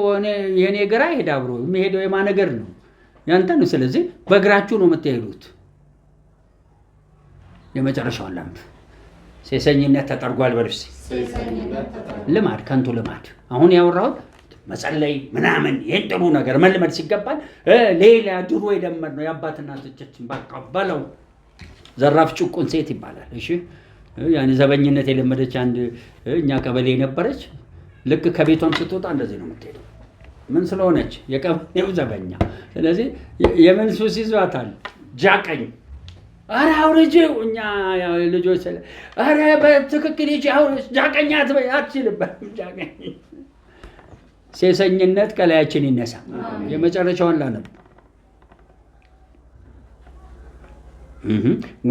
የኔ እግር አይሄድ አብሮ የሚሄደው የማን እግር ነው? ያንተ ነው። ስለዚህ በእግራችሁ ነው የምትሄዱት። የመጨረሻው ላምፕ ሴሰኝነት ተጠርጓል። በልብስ ልማድ፣ ከንቱ ልማድ። አሁን ያወራሁት መጸለይ ምናምን ይህን ጥሩ ነገር መልመድ ሲገባል ሌላ ድሮ የለመድነው የአባት እናቶቻችን በቃ በለው ዘራፍ ጭቁን ሴት ይባላል። እሺ ያኔ ዘበኝነት የለመደች አንድ እኛ ቀበሌ የነበረች ልክ ከቤቷም ስትወጣ እንደዚህ ነው የምትሄደው። ምን ስለሆነች? የቀበሌው ዘበኛ። ስለዚህ የምን ሱስ ይዟታል? ጃቀኝ። ኧረ አውርጄው እኛ ልጆች ኧረ በትክክል ይቺ አውርጅ ጃቀኛ አትችልበትም። ጃቀኝ ሴሰኝነት ከላያችን ይነሳ። የመጨረሻውን ላነብ።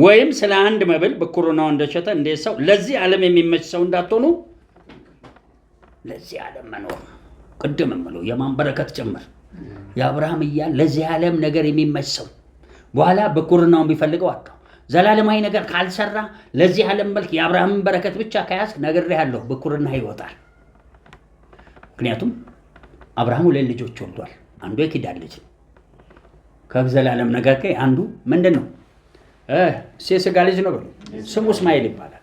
ወይም ስለ አንድ መብል ብኩርናው እንደሸጠ እንዴት ሰው ለዚህ ዓለም የሚመች ሰው እንዳትሆኑ። ለዚህ ዓለም መኖር ቅድም የምለው የማንበረከት ጭምር የአብርሃም እያል ለዚህ ዓለም ነገር የሚመች ሰው በኋላ ብኩርናውን ቢፈልገው አጣው። ዘላለማዊ ነገር ካልሰራ ለዚህ ዓለም መልክ የአብርሃምን በረከት ብቻ ከያዝ ነግሬሃለሁ ብኩርና ይወጣል። ምክንያቱም አብርሃም 2 ልጆች ወልዷል። አንዱ የኪዳን ልጅ ከዘላለም ነገር አንዱ ምንድን ነው? ሴስጋ ልጅ ነው ብሎ ስሙ እስማኤል ይባላል።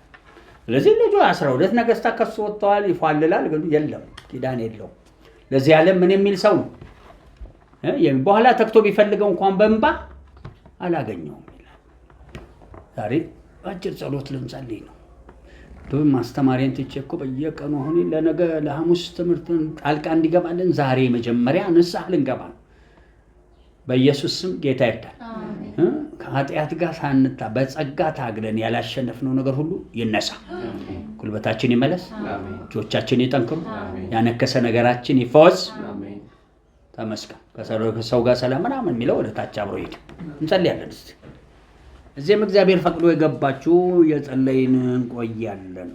ስለዚህ ልጁ 12 ነገስታት ከሱ ወጥተዋል። ይፋልላል ግን የለም ኪዳን የለውም። ለዚህ ዓለም ምን የሚል ሰው ነው? በኋላ ተክቶ ቢፈልገው እንኳን በእንባ አላገኘውም ይላል። ዛሬ አጭር ጸሎት ልንጸልይ ነው። ማስተማሪያን ትቼ እኮ በየቀኑ አሁን ለነገ ለሐሙስ ትምህርትን ጣልቃ እንዲገባልን ዛሬ መጀመሪያ ንስሐ ልንገባ ነው። በኢየሱስ ስም ጌታ ይርዳል። ከኃጢአት ጋር በጸጋ ታግለን ያላሸነፍነው ነገር ሁሉ ይነሳ። ጉልበታችን ይመለስ፣ እጆቻችን ይጠንክሩ፣ ያነከሰ ነገራችን ይፈወስ። ተመስገን። ከሰው ጋር ሰላም ምናምን የሚለው ወደ ታች አብሮ ይሄድ። እንጸልያለን። እዚህም እግዚአብሔር ፈቅዶ የገባችሁ የጸለይን እንቆያለን።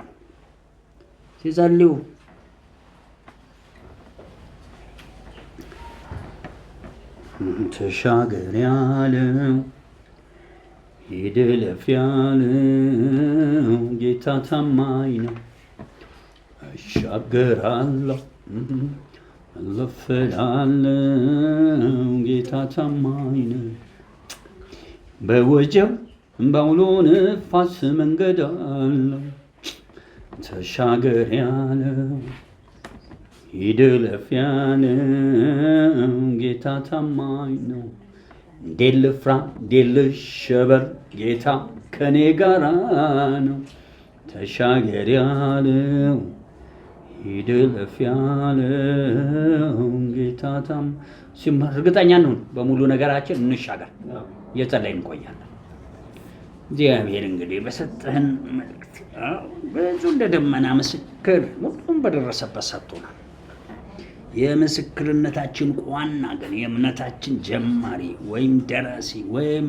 ሲጸልዩ ተሻገር ያለው ሂድ እለፍ ያለው ጌታ ታማኝ ነው። እሻገራለሁ እለፍ እላለሁ ጌታ ታማኝ ነው። በወጀብ በአውሎ ነፋስ መንገድ አለው። ተሻገር ያለው ሂድ እለፍ ያለው ጌታ ታማኝ ነው። እንዴት ልፍራ እንዴት ልሸበር ጌታ ከኔ ጋራ ነው። ተሻገር ያለው ሂድ እለፍ ያለው ጌታ እርግጠኛ እንሁን፣ በሙሉ ነገራችን እንሻገር። እየጸለይን እንቆያለን። እግዚአብሔር እንግዲህ በሰጠህን መልእክት ብዙ እንደ ደመና ምስክር ሁሉም በደረሰበት ሰጥቶናል። የምስክርነታችን ዋና ግን የእምነታችን ጀማሪ ወይም ደራሲ ወይም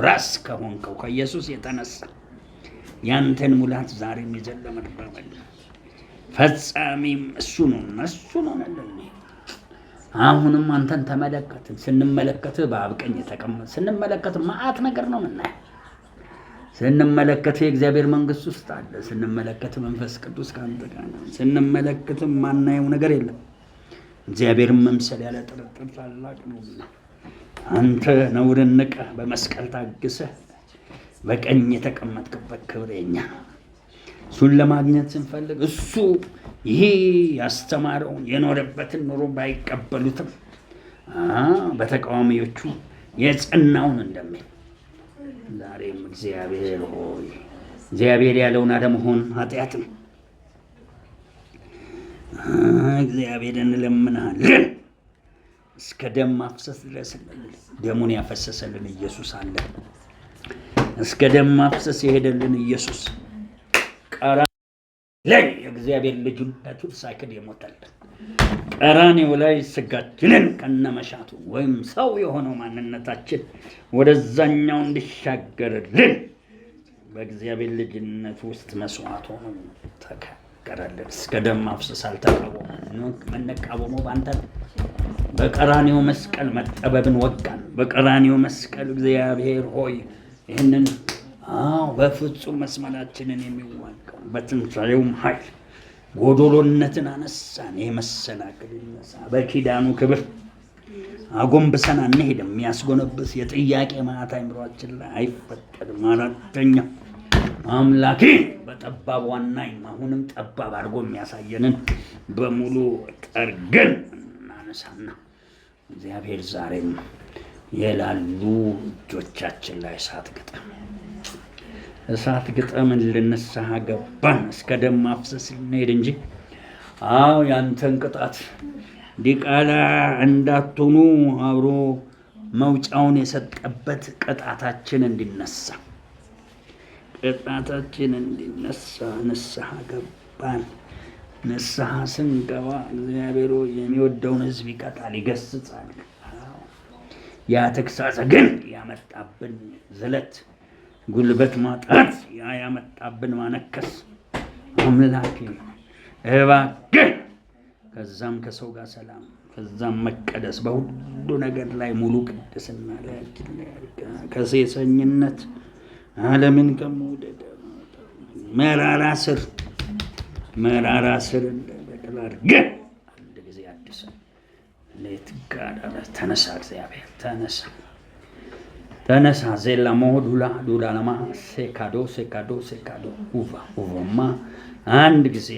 ራስ ከሆንከው ከኢየሱስ የተነሳ ያንተን ሙላት ዛሬም ይዘን ለመድረበል ፈጻሚም እሱ ነው ነልን። አሁንም አንተን ተመለከትን። ስንመለከትህ በአብ ቀኝ የተቀመጥ ስንመለከት መዓት ነገር ነው የምናየው። ስንመለከት የእግዚአብሔር መንግስት ውስጥ አለ። ስንመለከት መንፈስ ቅዱስ ከአንተ ጋር ነው። ስንመለከት ማናየው ነገር የለም። እግዚአብሔርን መምሰል ያለ ጥርጥር ታላቅ ነውና አንተ ነውርን ንቀህ በመስቀል ታግሰህ በቀኝ የተቀመጥክበት ክብር የኛ ነው። እሱን ለማግኘት ስንፈልግ እሱ ይሄ ያስተማረውን የኖረበትን ኑሮ ባይቀበሉትም በተቃዋሚዎቹ የጸናውን እንደሚል ዛሬም እግዚአብሔር ሆይ እግዚአብሔር ያለውን አለመሆን ኃጢአት ነው። እግዚአብሔርን እንለምናለን። እስከ ደም ማፍሰስ ድረስ ደሙን ያፈሰሰልን ኢየሱስ አለ። እስከ ደም ማፍሰስ የሄደልን ኢየሱስ ቀራንዮ ላይ የእግዚአብሔር ልጅነቱን ሳይክድ የሞተልን ቀራንዮ ላይ ስጋችንን ከነመሻቱ ወይም ሰው የሆነው ማንነታችን ወደዛኛው እንዲሻገርልን በእግዚአብሔር ልጅነት ውስጥ መስዋዕት ሆኖ ተከራከረልን። እስከ ደም ማፍሰስ አልተቃወመም። መነቃወሙ ባንተ በቀራንዮ መስቀል መጠበብን ወጋን። በቀራንዮ መስቀል እግዚአብሔር ሆይ ይህንን በፍጹም መስመራችንን የሚዋጋው በትንሣኤውም ኃይል ጎዶሎነትን አነሳን። የመሰናክል ይነሳ። በኪዳኑ ክብር አጎንብሰን አንሄድም። የሚያስጎነብስ የጥያቄ ማዕት አይምሯችን ላይ አይፈጠርም። አራተኛ አምላኬ በጠባብ ዋናይም አሁንም ጠባብ አድርጎ የሚያሳየንን በሙሉ ጠርገን እናነሳና እግዚአብሔር ዛሬም የላሉ እጆቻችን ላይ እሳት ግጠምን ልንስሐ ገባን። እስከ ደም ማፍሰስ ልንሄድ እንጂ ያንተን ቅጣት ዲቃላ እንዳትሆኑ አብሮ መውጫውን የሰጠበት ቅጣታችን እንዲነሳ ንስሐ ገባን። ንስሐ ስንገባ እግዚአብሔር የሚወደውን ሕዝብ ይቀጣል፣ ይገስጻል። ያ ተግሳጽ ግን ያመጣብን ዝለት ጉልበት ማጣት ያመጣብን ማነከስ አምላኬ እባክህ ከዛም ከሰው ጋር ሰላም ከዛም መቀደስ በሁሉ ነገር ላይ ሙሉ ቅድስና ላይ ከሴሰኝነት ዓለምን ከመውደድ መራራ ስር እንደበቀል አድርገህ አንድ ጊዜ አድሰን ሌት ጋር ተነሳ። እግዚአብሔር ተነሳ ዜላሞ ዱላማ ሴካዶ ኡቫማ አንድ ጊዜ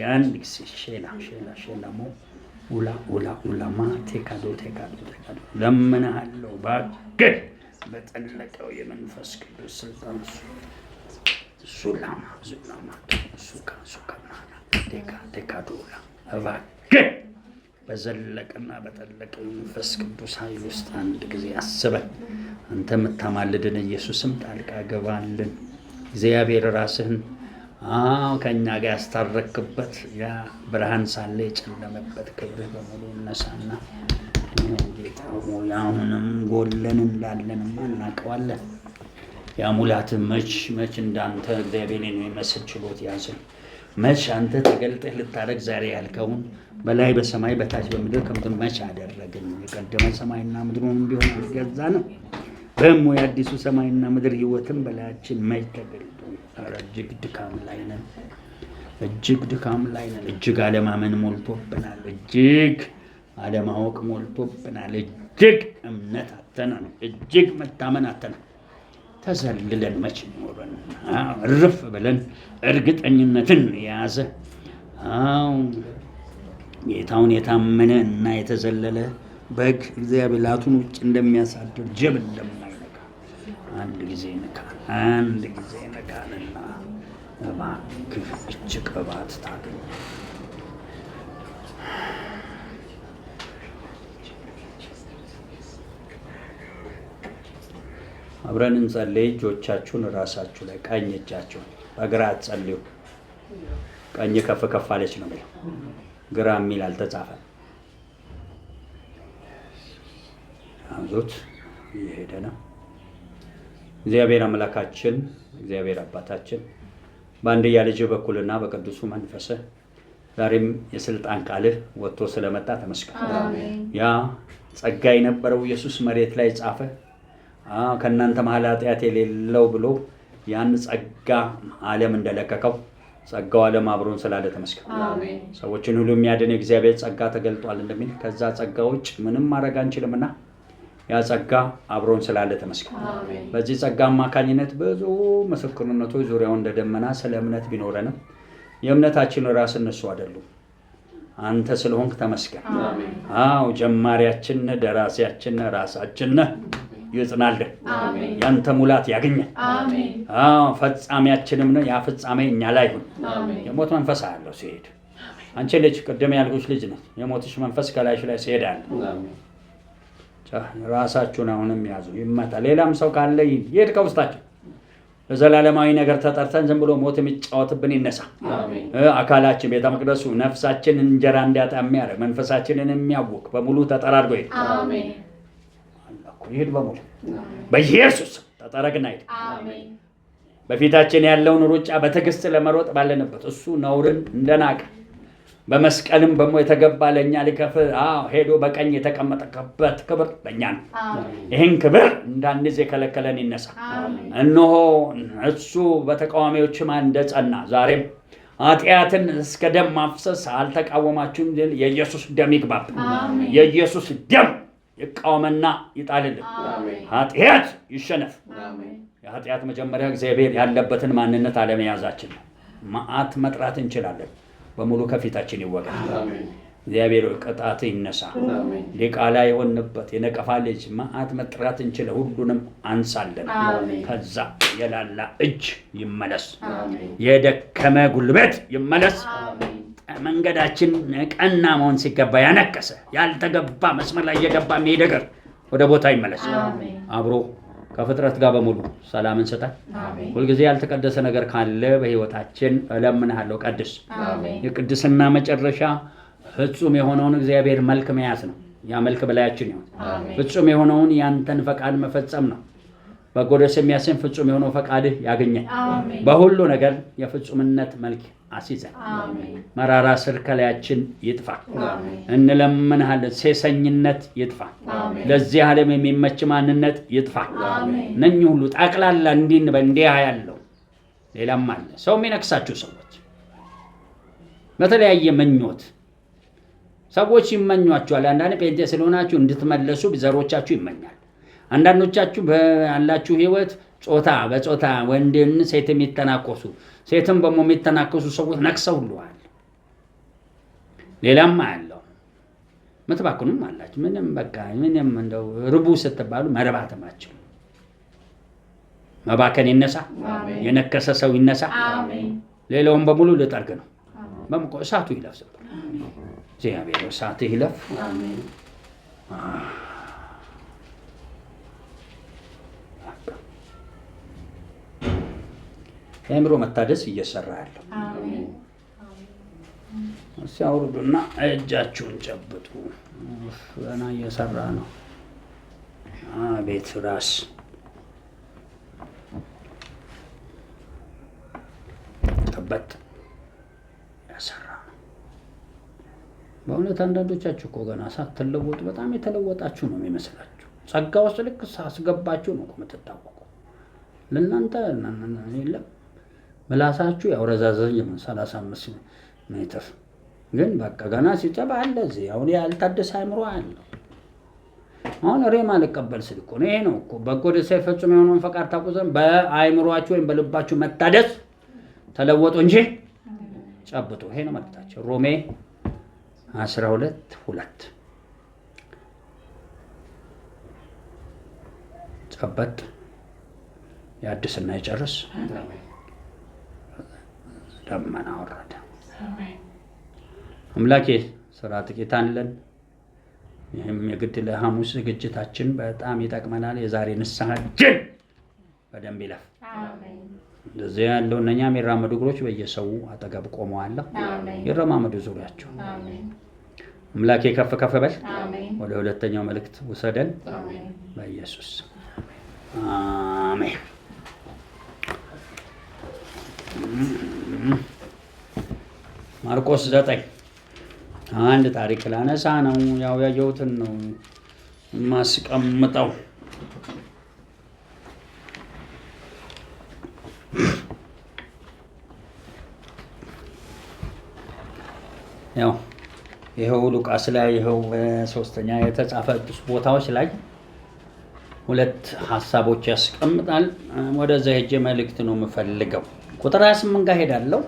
ሼላሞ ኡላማ ቴካዶ ለምንሃለው እባክህ በጠለቀው የመንፈስ ቅዱስ ስልጣን ሱላማ ሱካማ ቴካዶላ እባክህ በዘለቀና በጠለቀ መንፈስ ቅዱስ ኃይል ውስጥ አንድ ጊዜ አስበን አንተ የምታማልድን ኢየሱስም ጣልቃ ገባልን። እግዚአብሔር ራስህን ከእኛ ጋር ያስታረክበት ያ ብርሃን ሳለ የጨለመበት ክብርህ በሙሉ እነሳና ጌታ ሆይ አሁንም ጎለን እንዳለንማ እናውቀዋለን። ያ ሙላት መች እንዳንተ እግዚአብሔርን የሚመስል ችሎት ያዝን። መች አንተ ተገልጠህ ልታረግ ዛሬ ያልከውን በላይ በሰማይ በታች በምድር ከምድር መች አደረግን። የቀደመ ሰማይና ምድሩን ቢሆን አልገዛንም። ደግሞ የአዲሱ ሰማይና ምድር ህይወትን በላያችን መች ተገልጦ። እጅግ ድካም ላይ ነን። እጅግ አለማመን ሞልቶብናል። እጅግ አለማወቅ ሞልቶብናል። እጅግ እምነት አተናል። እጅግ መታመን አተናል። ተዘልለን መች ኖረን እርፍ ብለን እርግጠኝነትን የያዘ ጌታውን የታመነ እና የተዘለለ በግ እግዚአብሔር ላቱን ውጭ እንደሚያሳድር ጅብ እንደማይነካ አንድ ጊዜ ነካልና እባክህ እጅ ቅባት ታገኝ። አብረን እንጸልይ። እጆቻችሁን ራሳችሁ ላይ ቀኝ እጃችሁን በግራ አትጸልዩ። ቀኝ ከፍ ከፍ አለች ነው የሚለው፣ ግራ የሚል አልተጻፈም። አንዞት እየሄደ ነው። እግዚአብሔር አምላካችን እግዚአብሔር አባታችን በአንድያ ልጅ በኩልና በቅዱሱ መንፈስ ዛሬም የስልጣን ቃልህ ወጥቶ ስለመጣ ተመስገን። ያ ጸጋ የነበረው ኢየሱስ መሬት ላይ ጻፈ። ከእናንተ መሀል ኃጢአት የሌለው ብሎ ያን ጸጋ ዓለም እንደለቀቀው ጸጋው ዓለም አብሮን ስላለ ተመስገን። ሰዎችን ሁሉ የሚያድን እግዚአብሔር ጸጋ ተገልጧል እንደሚል ከዛ ጸጋ ውጭ ምንም ማድረግ አንችልምና ያ ጸጋ አብሮን ስላለ ተመስገን። በዚህ ጸጋ አማካኝነት ብዙ ምስክርነቶች ዙሪያው እንደደመና ስለ እምነት ቢኖረንም የእምነታችን ራስ እነሱ አይደሉም፣ አንተ ስለሆንክ ተመስገን። ጀማሪያችን ደራሲያችን ራሳችን ይጽናልን። ያንተ ሙላት ያገኛል። ፈጻሚያችንም ነው። ያ ፍጻሜ እኛ ላይ ይሁን። የሞት መንፈስ አለው ሲሄድ አንቺ ልጅ ቅድም ያልኩሽ ልጅ ነች። የሞትሽ መንፈስ ከላይሽ ላይ ሲሄዳል። ራሳችሁን አሁንም ያዙ። ይመታ። ሌላም ሰው ካለ ይሄድ ከውስጣችን። ለዘላለማዊ ነገር ተጠርተን ዝም ብሎ ሞት የሚጫወትብን ይነሳ። አካላችን፣ ቤተ መቅደሱ፣ ነፍሳችን እንጀራ እንዲያጣ የሚያደርግ መንፈሳችንን የሚያውክ በሙሉ ተጠራርጎ ይሄድ። ይሄድ በሙሉ በኢየሱስ ተጠረግና ይሄድ። በፊታችን ያለውን ሩጫ በትዕግስት ለመሮጥ ባለንበት እሱ ነውርን እንደናቀ በመስቀልም በሞ የተገባ ለኛ ሊከፍል ሄዶ በቀኝ የተቀመጠበት ክብር ለኛ ነው። ይሄን ክብር እንዳንይዝ የከለከለን ይነሳ። እነሆ እሱ በተቃዋሚዎች ማን እንደጸና ዛሬም ኃጢአትን እስከ ደም ማፍሰስ አልተቃወማችሁም። የኢየሱስ ደም ይግባብ። የኢየሱስ ደም ይቃወመና ይጣልልን። ኃጢአት ይሸነፍ። የኃጢአት መጀመሪያ እግዚአብሔር ያለበትን ማንነት አለመያዛችን ነው። መዓት መጥራት እንችላለን፣ በሙሉ ከፊታችን ይወገድ። እግዚአብሔር ቅጣት ይነሳ። ሊቃላ የሆንበት የነቀፋ ልጅ መዓት መጥራት እንችለ ሁሉንም አንሳለን። ከዛ የላላ እጅ ይመለስ፣ የደከመ ጉልበት ይመለስ። መንገዳችን ቀና መሆን ሲገባ ያነከሰ ያልተገባ መስመር ላይ የገባ የሚሄደገር ወደ ቦታ ይመለስ። አብሮ ከፍጥረት ጋር በሙሉ ሰላምን ስጠን። ሁልጊዜ ያልተቀደሰ ነገር ካለ በህይወታችን እለምንሃለሁ ቀድስ። የቅድስና መጨረሻ ፍጹም የሆነውን እግዚአብሔር መልክ መያዝ ነው። ያ መልክ በላያችን ይሁን። ፍጹም የሆነውን ያንተን ፈቃድ መፈጸም ነው። በጎ ደስ የሚያሰኝ ፍጹም የሆነው ፈቃድህ ያገኘን። በሁሉ ነገር የፍጹምነት መልክ አስይዘን። መራራ ስር ከላያችን ይጥፋ እንለምንሃለን። ሴሰኝነት ይጥፋ። ለዚህ ዓለም የሚመች ማንነት ይጥፋ። ነኝ ሁሉ ጠቅላላ እንዲህ ያለው ሌላም አለ። ሰው የሚነክሳችሁ ሰዎች በተለያየ ምኞት ሰዎች ይመኟችኋል። አንዳንድ ጴንጤ ስለሆናችሁ እንድትመለሱ ዘሮቻችሁ ይመኛል። አንዳንዶቻችሁ ባላችሁ ህይወት በጾታ ወንድን ሴት የሚተናኮሱ ሴትም በሞ የሚተናኮሱ ሰዎች ነክሰውልዋል። ሌላም አለው ምትባክኑም አላችሁ። ምንም እንደው ርቡ ስትባሉ መረባተማችሁ መባከን ይነሳ። የነከሰ ሰው ይነሳ። ሌላውን በሙሉ ልጠርግ ነው። በመቆ እሳቱ ይለፍሰው። እግዚአብሔር እሳት ይለፍ። አሜን። የአእምሮ መታደስ እየሰራ ያለው አሜን። ሲያወርዱና እጃችሁን ጨብጡ። ገና እየሰራ ነው። አቤት ራስ ጠበት ያሰራ ነው። በእውነት አንዳንዶቻችሁ እኮ ገና ሳትለወጡ በጣም የተለወጣችሁ ነው የሚመስላችሁ። ጸጋ ውስጥ ልክ ሳስገባችሁ ነው እኮ የምትታወቁ። ለእናንተ የለም ምላሳችሁ ያው ረዛዘኝ 35 ሜትር ግን በቃ ገና ሲጨባ አለ እዚህ አሁን ያልታደሰ አእምሮ አለው። አሁን ሬማ ልቀበል ስል እኮ ነው። ይሄ ነው እኮ በጎ ደስ ይፈጽም የሆነውን ፈቃድ ታውቁ ዘንድ በአእምሯችሁ ወይም በልባችሁ መታደስ ተለወጡ እንጂ ጨብጡ። ይሄ ነው መልእክታቸው። ሮሜ 12:2 ጨበጥ ያድስና ይጨርስ። ደመና ወረደ። አምላኬ ስራ ጥቂት አለን። ይህም የግድ ለሐሙስ ዝግጅታችን በጣም ይጠቅመናል። የዛሬ ንስሐችን በደንብ ይለፍ። እንደዚህ ያለው እነኛ የሚራመዱ እግሮች በየሰው አጠገብ ቆመዋል። ይረማመዱ ዙሪያቸው። አምላኬ ከፍ ከፍ በል። ወደ ሁለተኛው መልእክት ውሰደን በኢየሱስ አሜን። ማርቆስ 9 አንድ ታሪክ ላነሳ ነው። ያው ያየሁትን ነው ማስቀምጠው። ያው ይኸው ሉቃስ ላይ ይኸው ሶስተኛ የተጻፈ ቦታዎች ላይ ሁለት ሐሳቦች ያስቀምጣል። ወደዛ ሄጄ መልእክት ነው የምፈልገው። ቁጥር 28 ጋር ሄዳለሁ።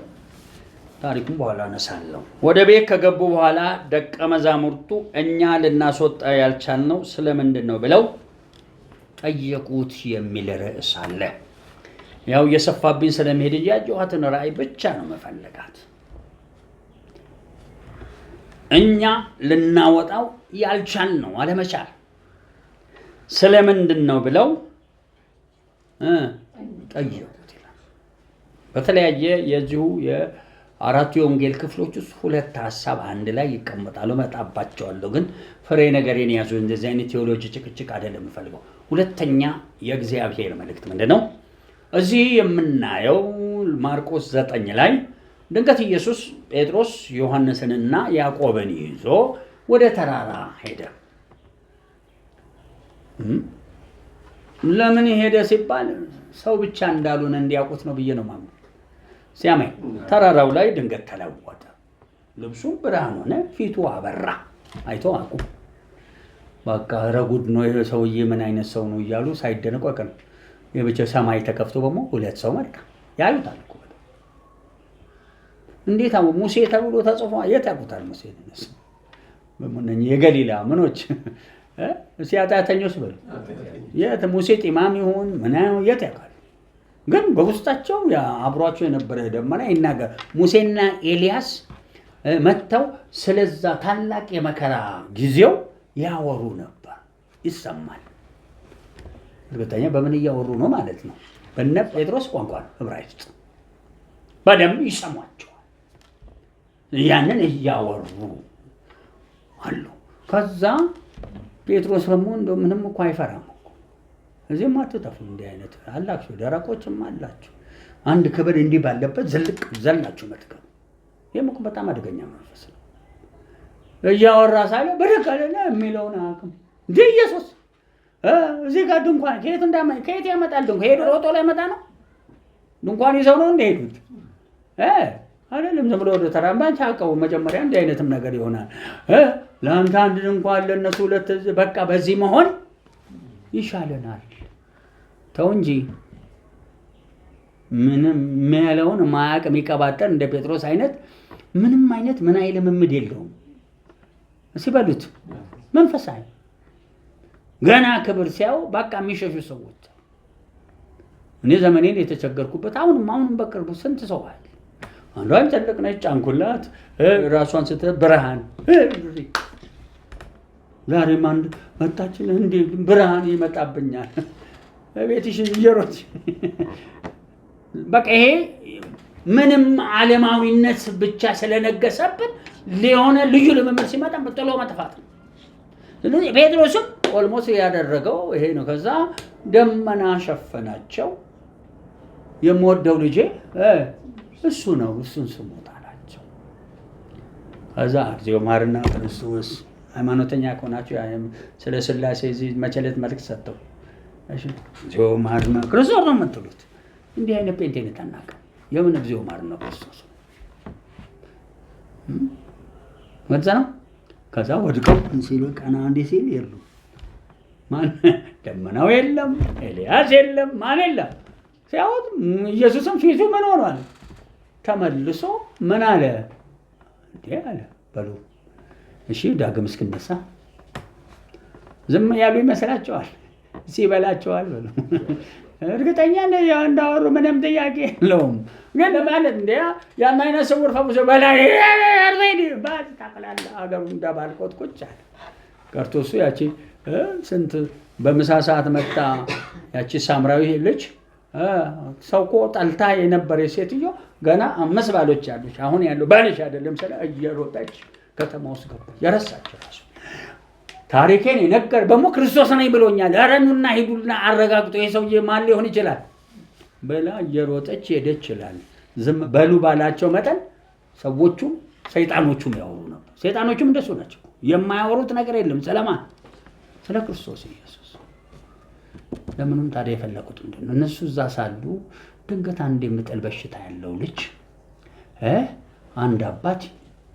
ታሪኩን በኋላ አነሳለሁ። ወደ ቤት ከገቡ በኋላ ደቀ መዛሙርቱ እኛ ልናስወጣ ያልቻልነው ስለምንድን ነው ብለው ጠየቁት የሚል ርዕስ አለ። ያው እየሰፋብኝ ስለመሄድ እንጂ ያየኋትን ራእይ ብቻ ነው መፈለጋት። እኛ ልናወጣው ያልቻልነው አለመቻል ስለምንድን ነው ብለው ጠየቁት ይላል። በተለያየ የዚሁ የአራቱ የወንጌል ክፍሎች ውስጥ ሁለት ሐሳብ አንድ ላይ ይቀመጣሉ። መጣባቸዋለሁ ግን ፍሬ ነገሬን ያዙ። እንደዚህ አይነት ቴዎሎጂ ጭቅጭቅ አይደለም የምፈልገው። ሁለተኛ የእግዚአብሔር መልእክት ምንድን ነው? እዚህ የምናየው ማርቆስ 9 ላይ ድንገት ኢየሱስ ጴጥሮስ ዮሐንስንና ያዕቆብን ይዞ ወደ ተራራ ሄደ። ለምን ሄደ ሲባል ሰው ብቻ እንዳልሆነ እንዲያውቁት ነው ብዬ ነው ማለት። ሲያመኝ ተራራው ላይ ድንገት ተለወጠ። ልብሱ ብርሃን ሆነ፣ ፊቱ አበራ። አይቶ አቁ በቃ ረጉድ ነው ይሄ ሰውዬ ምን አይነት ሰው ነው እያሉ ሳይደነቁ ቀን የብቻ ሰማይ ተከፍቶ ደግሞ ሁለት ሰው መጣ። ያዩታል እኮ እንዴት አው ሙሴ ተብሎ ተጽፎ የት ያውቁታል? ሙሴ ነስ በመነኝ የገሊላ ምኖች ሲያጣተኞስ በሉ የት ሙሴ ጢማም ይሁን ምናው የት ያውቃል? ግን በውስጣቸው ያ አብሯቸው የነበረ ደመና ይናገር። ሙሴና ኤልያስ መጥተው ስለዛ ታላቅ የመከራ ጊዜው ያወሩ ነበር። ይሰማል። እርግጠኛ በምን እያወሩ ነው ማለት ነው? በነ ጴጥሮስ ቋንቋ ዕብራይስጥ በደንብ ይሰማቸዋል። ያንን እያወሩ አሉ። ከዛ ጴጥሮስ ደግሞ እንደው ምንም እኮ አይፈራም እኮ እዚህም አትጠፉ እንዲህ አይነት አላችሁ፣ ደረቆችም አላችሁ። አንድ ክብር እንዲህ ባለበት ዝልቅ ዘላችሁ መጥቀም ይህም እኮ በጣም አደገኛ መንፈስ ነው። እያወራ ሳለ በደግ አለና የሚለውን አቅም እንዲህ ኢየሱስ እዚህ ጋር ድንኳን ከየት ያመጣል? ድንኳን ሄዶ ሮጦ ላይ መጣ ነው? ድንኳን ይዘው ነው እንደሄዱት አይደለም። ዝም ብሎ ወደ ተራምባን ታውቀው መጀመሪያ እንዲህ አይነትም ነገር ይሆናል። ለአንተ አንድ ድንኳን ለነሱ ሁለት፣ በቃ በዚህ መሆን ይሻለናል። ተው እንጂ ምንም የሚያለውን ማያቅ የሚቀባጠር እንደ ጴጥሮስ አይነት ምንም አይነት ምን ልምምድ የለውም። ሲበሉት መንፈሳዊ ገና ክብር ሲያው በቃ የሚሸሹ ሰዎች። እኔ ዘመኔን የተቸገርኩበት አሁንም በቅርቡ ስንት ሰው አለ አንዷን ትልቅ ነች ጫንኩላት ራሷን ስትል ብርሃን ዛሬም አንድ መጣችልህ እንዴ ብርሃን ይመጣብኛል ቤትሽ እየሮጥ በቃ ይሄ ምንም ዓለማዊነት ብቻ ስለነገሰበት ሊሆነ ልዩ ልምምድ ሲመጣ ጥሎ መጥፋት ነው። ስለዚህ ጴጥሮስም ኦልሞስ ያደረገው ይሄ ነው። ከዛ ደመና ሸፈናቸው። የምወደው ልጄ እሱ ነው እሱን ስሙት አላቸው። ከዛ እግዚኦ መሐረነ ክርስቶስ ሃይማኖተኛ ከሆናችሁ ስለ ሥላሴ እዚህ መቸለት መልክ ሰጠው። እሺ እግዚኦ መሐረነ ክርስቶስ ነው የምትሉት። እንዲህ አይነት ጴንጤን ተናቀ የምን እግዚኦ መሐረነ ክርስቶስ ወጣ ነው። ከዛ ወድቀው ሲሉ ቀና እንዲህ ሲል የሉ ማን ደመናው የለም ኤልያስ የለም ማን የለም ሲያወጥ ኢየሱስም ፊቱ ምን ሆኗል? ተመልሶ ምን አለ እንዴ አለ በሉ እሺ ዳግም እስክነሳ ዝም ያሉ ይመስላችኋል? ሲበላቸዋል በሉ እርግጠኛ ነኝ እንዳወሩ ምንም ጥያቄ የለውም። ግን ማለት እንደ ያን አይነት ስውር ፈውሶ በላይ አርበይ ባል ታቀላላ አገሩ እንዳባልቆት ቁጭ አለ። ቀርቶሱ ያቺ ስንት በምሳ ሰዓት መጣ ያቺ ሳምራዊ ልጅ ሰው እኮ ጠልታ የነበረ ሴትዮ ገና 5 ባሎች አሉች። አሁን ያለው ባልሽ አይደለም ስለ እየሮጠች ከተማ ውስጥ ገባ። የረሳቸው ራሱ ታሪኬን የነገር በሞ ክርስቶስ ነኝ ብሎኛል። ኧረ ኑና ሂዱና አረጋግጡ ይሄ ሰውዬ ማን ሊሆን ይችላል በላ እየሮጠች ሄደች ይላል። ዝም በሉ ባላቸው መጠን ሰዎቹም ሰይጣኖቹም ያወሩ ነበር። ሰይጣኖቹም እንደሱ ናቸው። የማያወሩት ነገር የለም። ስለማን? ስለ ክርስቶስ ኢየሱስ። ለምንም ታዲያ የፈለቁት ምንድነው? እነሱ እዛ ሳሉ ድንገት አንድ የምጥል በሽታ ያለው ልጅ አንድ አባት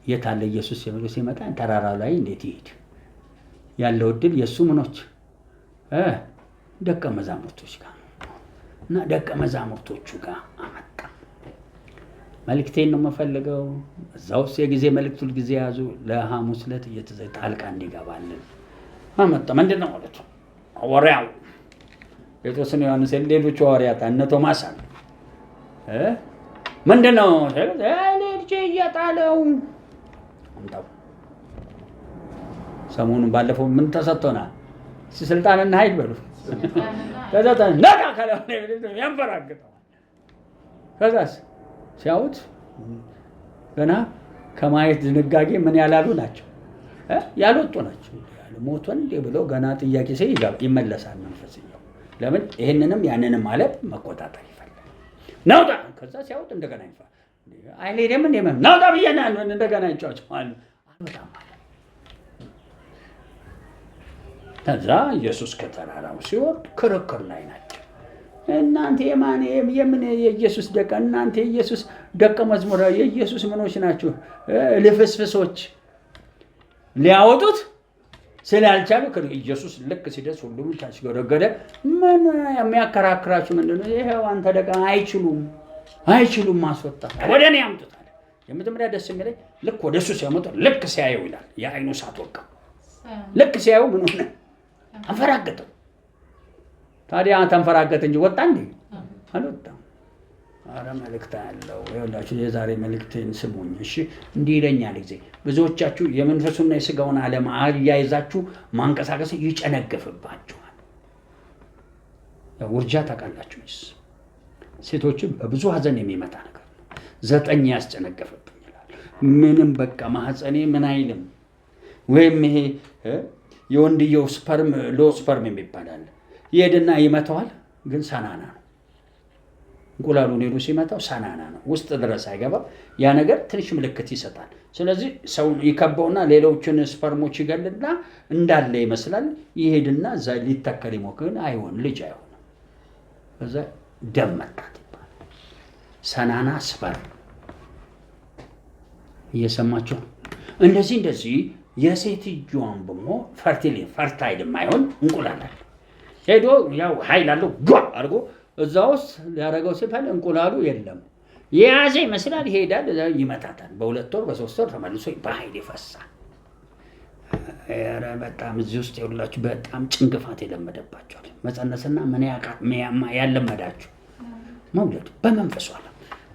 የታለ ኢየሱስ የሚለው ሲመጣ ተራራው ላይ እንዴት ይሄድ ያለው እድል የሱ ምኖች ደቀ መዛሙርቶች ጋር እና ደቀ መዛሙርቶቹ ጋር አመጣ። መልእክቴን ነው የምፈልገው። እዛው የጊዜ መልእክት ሁሉ ጊዜ ያዙ። ለሐሙስ ዕለት ጣልቃ እንዲገባልን አመጣ። ምንድነው ማለት ነው? ሐዋርያው ጴጥሮስና ዮሐንስ ሌሎች ሐዋርያት እነ ቶማስ አሉ። ምንድነው ልጅ እያጣለው እንታው ሰሞኑን ባለፈው ምን ተሰጥቶናል? ስልጣንና ኃይል በሉ ተሰጥቶናል። ነካ ካለው ያንፈራግጠው። ከዛስ ሲያዩት ገና ከማየት ዝንጋጌ ምን ያላሉ ናቸው? ያልወጡ ናቸው። ሞቷል እንዴ ብለው ገና ጥያቄ ይመለሳል መንፈስኛው። ለምን ይሄንንም ያንንም ማለት መቆጣጠር ይፈልጋል። ናውጣ ከዛ ሲያዩት እንደገና ይፋ አይሌደም እንደ ናውጣ ብየና እንደገና ይጫጫዋል። በጣም ከዛ ኢየሱስ ከተራራው ሲወርድ ክርክር ላይ ናቸው። እናንተ የምን የኢየሱስ ደቀ እናንተ የኢየሱስ ደቀ መዝሙር የኢየሱስ ምኖች ናችሁ? ልፍስፍሶች ሊያወጡት ስላልቻሉ ኢየሱስ ልክ ሲደርስ ሁሉም ታስገረገደ። ምን የሚያከራክራችሁ ምንድነው? ይሄው አንተ ደቀ አይችሉም ማስወጣት ወደ እኔ ያምጡታል። የመጀመሪያ ደስ የሚለኝ ልክ ወደ እሱ ሲያመጡ ልክ ሲያየው ይላል የአይኑ ሳት ወጣ። ልክ ሲያየው ምን ሆነ? አንፈራገጠው። ታዲያ ተንፈራገጠ እንጂ ወጣ እንዴ? አልወጣም። አረ መልእክት አለው። ይኸውላችሁ የዛሬ መልእክቴን ስሙኝ እሺ። እንዲህ ይለኛል ጊዜ ብዙዎቻችሁ የመንፈሱና የሥጋውን ዓለም አያይዛችሁ ማንቀሳቀስ ይጨነግፍባችኋል። ውርጃ ታውቃላችሁ። ሴቶችን በብዙ ሀዘን የሚመጣ ነገር ነው። 9 ያስጨነገፈብኝ ይላል። ምንም በቃ ማህፀኔ ምን አይልም። ወይም ይሄ የወንድየው ስፐርም ሎ ስፐርም የሚባል አለ። ይሄድና ይመታዋል፣ ግን ሰናና ነው። እንቁላሉን ሄዶ ሲመታው ሰናና ነው፣ ውስጥ ድረስ አይገባም። ያ ነገር ትንሽ ምልክት ይሰጣል። ስለዚህ ሰው ይከበውና ሌሎችን ስፐርሞች ይገልና እንዳለ ይመስላል። ይሄድና እዛ ሊተከል ይሞክር፣ አይሆን ልጅ አይሆንም። እዛ ደም መጣት ይባላል። ሰናና ስፐርም እየሰማችሁ እንደዚህ የሴትዮዋን ደግሞ ፈርታይል የማይሆን እንቁላል አለ። ሄዶ ያው ኃይል አለው ጓ አድርጎ እዛ ውስጥ ሊያደርገው ሲፈልግ እንቁላሉ የለም። የያዘ ይመስላል። ይሄዳል፣ ይመታታል። በ2 ወር በ3 ወር ተመልሶ በኃይል ይፈሳል። ኧረ በጣም እዚህ ውስጥ ያላችሁ በጣም ጭንቅፋት የለመደባችኋል። መጸነስና ምን ያለመዳችሁ መውለድ በመንፈሱ አለ።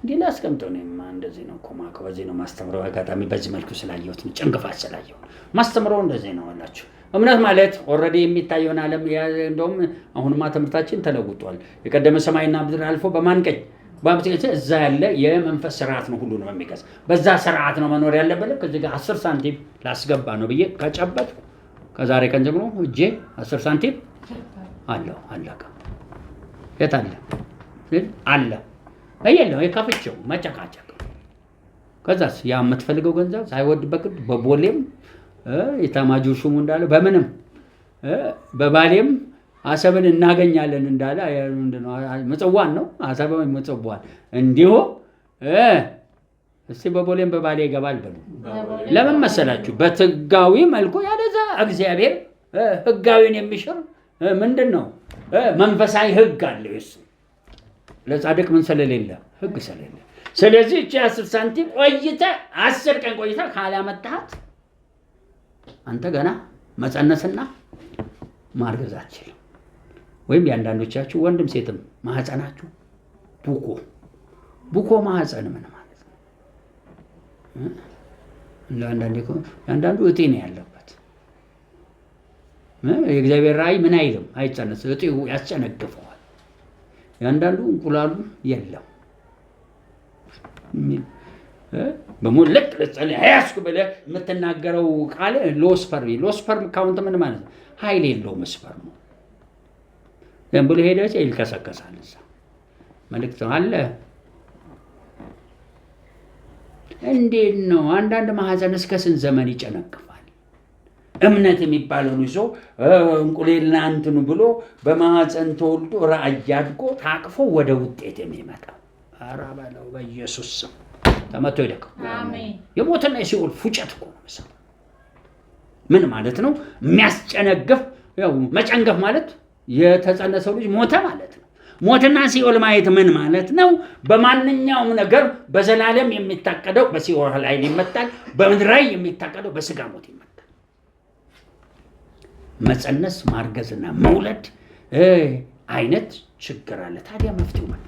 እንዲህ ላስቀምጠው ነው እንደዚህ ነው እኮ ማከው በዚህ ነው ማስተምረው አጋጣሚ በዚህ መልኩ ስላየሁት ጭንቅፋት ስላየሁት ማስተምረው እንደዚህ ነው አላችሁ። እምነት ማለት ኦልሬዲ የሚታየውን ዓለም እንደውም አሁንማ ትምህርታችን ተለውጧል። የቀደመ ሰማይና ምድር አልፎ በማን ቀኝ በአምጥቼ እዛ ያለ የመንፈስ ስርዓት ነው ሁሉ ነው የሚገዛ በዛ ስርዓት ነው መኖር ያለበት። ከዚህ ጋር 10 ሳንቲም ላስገባ ነው ብዬ ከጨበጥ ከዛሬ ቀን ጀምሮ እጄ 10 ሳንቲም አለው አለቀ። የት አለ አለ አየለው የካፍቸው መጨቃጨቅ። ከዛስ ያ የምትፈልገው ገንዘብ ሳይወድ በቅድ በቦሌም የታማጁ ሹሙ እንዳለ በምንም በባሌም አሰብን እናገኛለን እንዳለ ምንድነው መጽዋን ነው አሰብን መጽዋን እንዲሁ እስቲ በቦሌም በባሌ ይገባል በሉ። ለምን መሰላችሁ? በህጋዊ መልኩ ያለዛ እግዚአብሔር ህጋዊን የሚሽር ምንድነው መንፈሳዊ ህግ አለው። እሱ ለጻድቅ ምን ስለሌለ ህግ ስለሌለ። ስለዚህ እቺ 10 ሳንቲም ቆይታ 10 ቀን ቆይታ ካላመጣት አንተ ገና መጸነስና ማርገዝ አትችልም። ወይም ያንዳንዶቻችሁ ወንድም ሴትም ማህፀናችሁ ቡኮ ማህፀን ምን ማለት ነው? ያንዳንዱ እጢ ነው ያለበት። የእግዚአብሔር ራእይ ምን አይልም አይጸነስ እጢው ያስጨነግፈዋል። ያንዳንዱ እንቁላሉ የለም በሞለቅ ለጸለ ያስኩ ብለህ የምትናገረው ቃል ሎስፐርም ካውንት ምን ማለት ነው? ኃይል የለውም ስፐርም ነው። ዝም ብሎ ሄደች ይልከሰከሳል። እዛ መልእክት አለ። እንዴት ነው አንዳንድ ማህፀን እስከ ስንት ዘመን ይጨነቅፋል? እምነት የሚባለውን ይዞ እንቁሌልና እንትኑ ብሎ በማህፀን ተወልዶ ራእይ አድጎ ታቅፎ ወደ ውጤት የሚመጣው ኧረ በለው በኢየሱስ ስም ተመቶ ይደቅ። አሜን። የሞትና የሲኦል ፉጨት እኮ ነው። ምን ማለት ነው? የሚያስጨነግፍ ያው መጨንገፍ ማለት የተጸነሰው ልጅ ሞተ ማለት ነው። ሞትና ሲኦል ማየት ምን ማለት ነው? በማንኛውም ነገር በዘላለም የሚታቀደው በሲኦል ላይ ይመጣል፣ በምድር ላይ የሚታቀደው በስጋ ሞት ይመጣል። መጸነስ ማርገዝና መውለድ አይነት ችግር አለ። ታዲያ መፍትሄው ማለት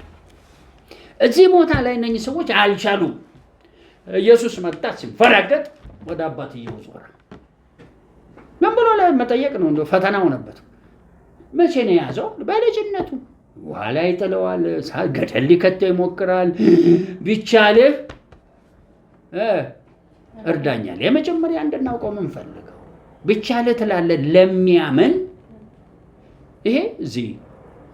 እዚህ ቦታ ላይ እነኚህ ሰዎች አልቻሉም። ኢየሱስ መጣ ሲፈራገጥ ወደ አባትየው ዞረ። ምን ብሎ መጠየቅ ነው? እንደው ፈተና ሆነበት። መቼ ነው ያዘው? በልጅነቱ በኋላ ይጥለዋል፣ ገደል ሊከተው ይሞክራል። ቢቻልህ እርዳኛል። የመጀመሪያ እንድናውቀው ምን ፈልገው ቢቻልህ ትላለህ ለሚያምን። ይሄ እዚህ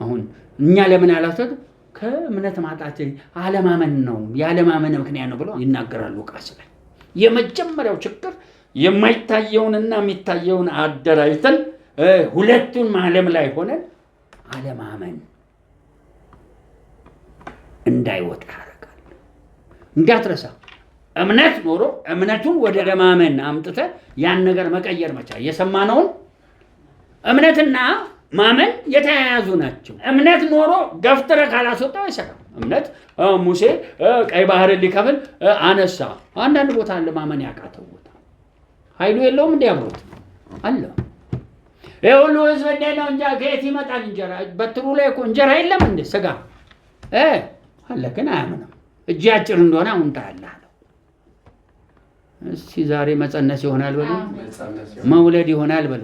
አሁን እኛ ለምን አላተት ከእምነት ማጣት አለማመን ነው ያለማመን ምክንያት ነው ብሎ ይናገራሉ ሉቃስ ላይ። የመጀመሪያው ችግር የማይታየውንና የሚታየውን አደራጅተን ሁለቱን ዓለም ላይ ሆነን አለማመን እንዳይወጣ ያደርጋል። እንዳትረሳ እምነት ኖሮ እምነቱን ወደ ለማመን አምጥተ ያን ነገር መቀየር መቻል። የሰማነውን እምነትና ማመን የተያያዙ ናቸው። እምነት ኖሮ ገፍትረ ካላስወጣው አይሰራም። እምነት ሙሴ ቀይ ባህርን ሊከፍል አነሳ። አንዳንድ ቦታ አለ ማመን ያቃተው ቦታ ኃይሉ የለውም። እንዲያብሩት አለ ሁሉ ህዝብ እንዴት ነው እንጃ ከየት ይመጣል እንጀራ? በትሩ ላይ እኮ እንጀራ የለም እንዴ? ስጋ አለ ግን አያምንም። እጅ አጭር እንደሆነ አሁን ታያለህ አለው። እስቲ ዛሬ መጸነስ ይሆናል በሉ፣ መውለድ ይሆናል በሉ።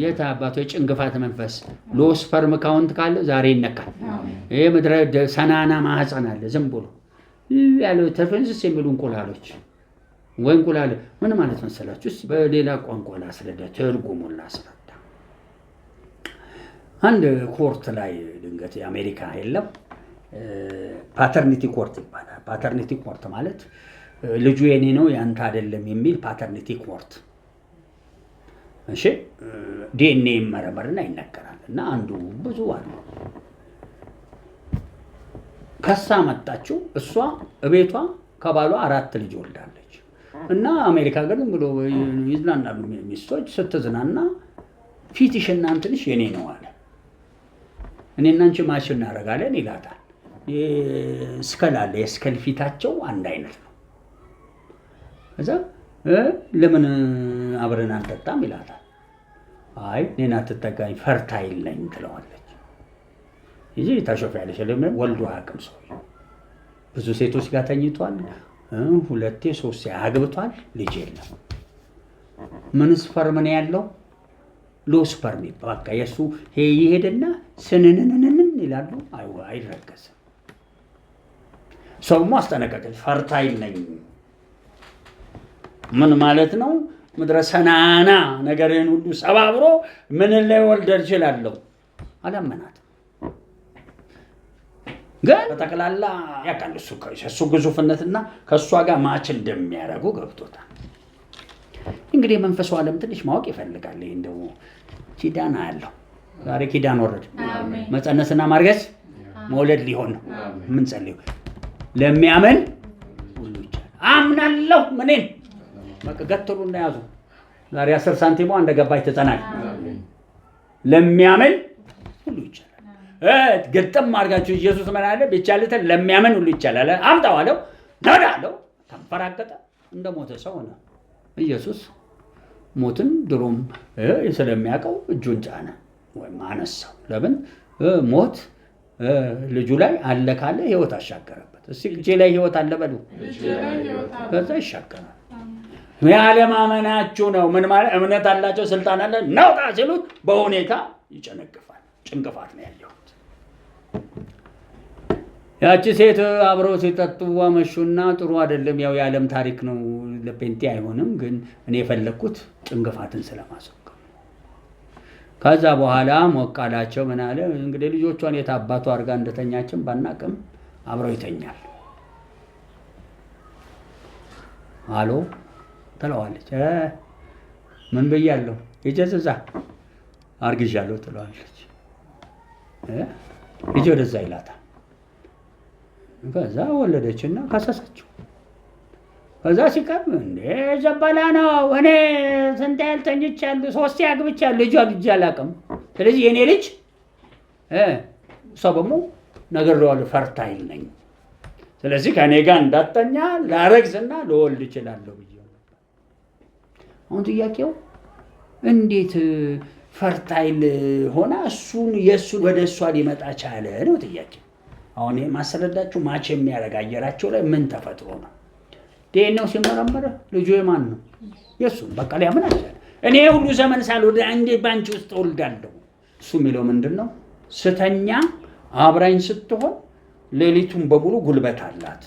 የታ አባቶ ጭንግፋት መንፈስ ሎስፐርም ካውንት ካለ ዛሬ ይነካል። ይሄ ምድረ ሰናና ማህፀን አለ ዝም ብሎ ያለው ተፈንስስ የሚሉ እንቁላሎች ወይ እንቁላል ምን ማለት መሰላችሁ? እስቲ በሌላ ቋንቋ ላስረዳ፣ ትርጉሙን ላስረዳ። አንድ ኮርት ላይ ድንገት የአሜሪካ የለም ፓተርኒቲ ኮርት ይባላል። ፓተርኒቲ ኮርት ማለት ልጁ የኔ ነው ያንተ አይደለም የሚል ፓተርኒቲ ኮርት። እሺ ዲኤንኤ ይመረመርና ይነገራል። እና አንዱ ብዙ አሉ ከሳ መጣችው። እሷ እቤቷ ከባሏ 4 ልጅ ወልዳለች። እና አሜሪካ ግን ብሎ ይዝናናሉ ሚስቶች። ስትዝናና ፊትሽና እንትንሽ የኔ ነው አለ። እኔና አንቺ ማሽ እናደርጋለን ይላታል። ስከል አለ የስከል ፊታቸው አንድ አይነት ነው። እዛ ለምን አብረን አንጠጣም ይላታል። አይ እኔን አትጠጋኝ ፈርታይል ነኝ ትለዋለች። ይሄ ታሾፊያለሽ ለምን ወልዶ አያውቅም ሰው። ብዙ ሴቶች ጋር ተኝቷል። 2 3 አግብቷል። ልጅ የለም። ምን ስፐርም ነው ያለው? ሎ ስፐርም ይባላል። በቃ የሱ ይሄድና ስንንንንን ይላሉ። አይረገዝም። ሰውም አስጠነቀቀ። ፈርታይል ነኝ ምን ማለት ነው? ምድረ ሰናና ነገርን ሁሉ ሰባብሮ ምን ላይ ወልደር ይችላለሁ አላመናት። ግን ተጠቅላላ ያቃል እሱ ግዙፍነትና ከሷ ጋር ማች እንደሚያደርጉ ገብቶታል። እንግዲህ መንፈሱ ዓለም ትንሽ ማወቅ ይፈልጋል። እንደው ኪዳን አለው። ዛሬ ኪዳን ወረደ። መጸነስና ማርገዝ መውለድ ሊሆን ነው። ምን ጸልዩ ለሚያምን ሁሉ ይቻላል። አምናለሁ ምንን በቃ ገትሩና ያዙ። ዛሬ 10 ሳንቲሟ እንደገባች ተጸናል። ለሚያምን ሁሉ ይቻላል። ገጠም አድርጋችሁ ኢየሱስ ምን አለ? ቢቻልተ ለሚያምን ሁሉ ይቻላል። አምጣው አለው። ነዳለው። ተንፈራገጠ። እንደሞተ ሰው ሆነ። ኢየሱስ ሞትን ድሮም ስለሚያውቀው እጁን ጫነ ወይም አነሳው። ለምን ሞት ልጁ ላይ አለ ካለ ህይወት አሻገረበት። እስቲ እጄ ላይ ህይወት አለ በሉ። ከዛ ይሻገራል። ያለማመናችሁ ነው። ምን ማለት? እምነት አላቸው፣ ስልጣን አለ ነውጣ ሲሉት በሁኔታ ይጨነግፋል። ጭንቅፋት ነው ያየሁት። ያቺ ሴት አብረው ሲጠጡ አመሹና ጥሩ አይደለም። ያው የዓለም ታሪክ ነው፣ ለፔንቴ አይሆንም። ግን እኔ የፈለግኩት ጭንቅፋትን ስለማስወገድ። ከዛ በኋላ ሞቃላቸው። ምን አለ እንግዲህ ልጆቿን የት አባቱ አድርጋ እንደተኛችን ባናቅም አብረው ይተኛል አሎ ትለዋለች። ምን ብያለሁ? ይጀዝዛ አርግዣለሁ ትለዋለች። ልጅ ወደዛ ይላታል። ከዛ ወለደችና ከሰሰችው። ከዛ ሲቀርብ እንዴ ዘበላ ነው እኔ ስንት ያህል ተኝቻለሁ፣ 3 አግብቻለሁ፣ ልጅ ልጅ አላውቅም። ስለዚህ የኔ ልጅ ሰው ደግሞ ነግሬዋለሁ፣ ፈርታይል ነኝ። ስለዚህ ከኔ ጋር እንዳተኛ ላረግዝና ልወልድ እችላለሁ ብዬ። አሁን ጥያቄው እንዴት ፈርታይል ሆና የእሱን ወደ እሷ ሊመጣ ቻለ ነው ጥያቄ። አሁን ይሄ ማስረዳችሁ ማች የሚያደርግ አየራቸው ላይ ምን ተፈጥሮ ነው? ዲኤንኤው ሲመረመረ ልጁ የማን ነው? የእሱ። በቃ ሊያምን አልቻለም። እኔ ሁሉ ዘመን ሳልወልድ እንዴት ባንቺ ውስጥ እወልዳለሁ? እሱ የሚለው ምንድን ነው? ስተኛ አብራኝ ስትሆን ሌሊቱን በሙሉ ጉልበት አላት።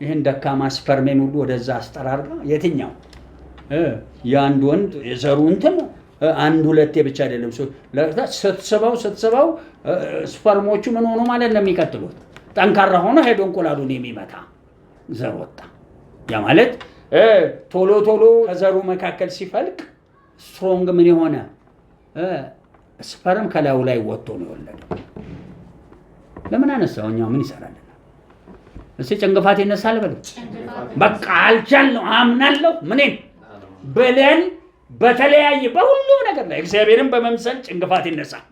ይህን ደካማ ስፐርሜን ሁሉ ወደዛ አስጠራርጋ የትኛው የአንድ ወንድ የዘሩ እንትን 1-2 ብቻ አይደለም። ስትስበው ስፐርሞቹ ምን ሆኖ ማለት ነው የሚቀጥሉት? ጠንካራ ሆኖ ሄዶ እንቁላሉን የሚመታ ዘር ወጣ። ያ ማለት ቶሎ ከዘሩ መካከል ሲፈልቅ ስትሮንግ ምን የሆነ ስፐርም ከላዩ ላይ ወጥቶ ነው የወለደው። ለምን አነሳው? እኛው ምን ይሰራል? እስቲ ጭንቅፋት ይነሳል በሉ። በቃ አልቻልነው አምናለሁ ምንን ብለን በተለያየ በሁሉም ነገር ላይ እግዚአብሔርን በመምሰል ጭንቅፋት ይነሳል።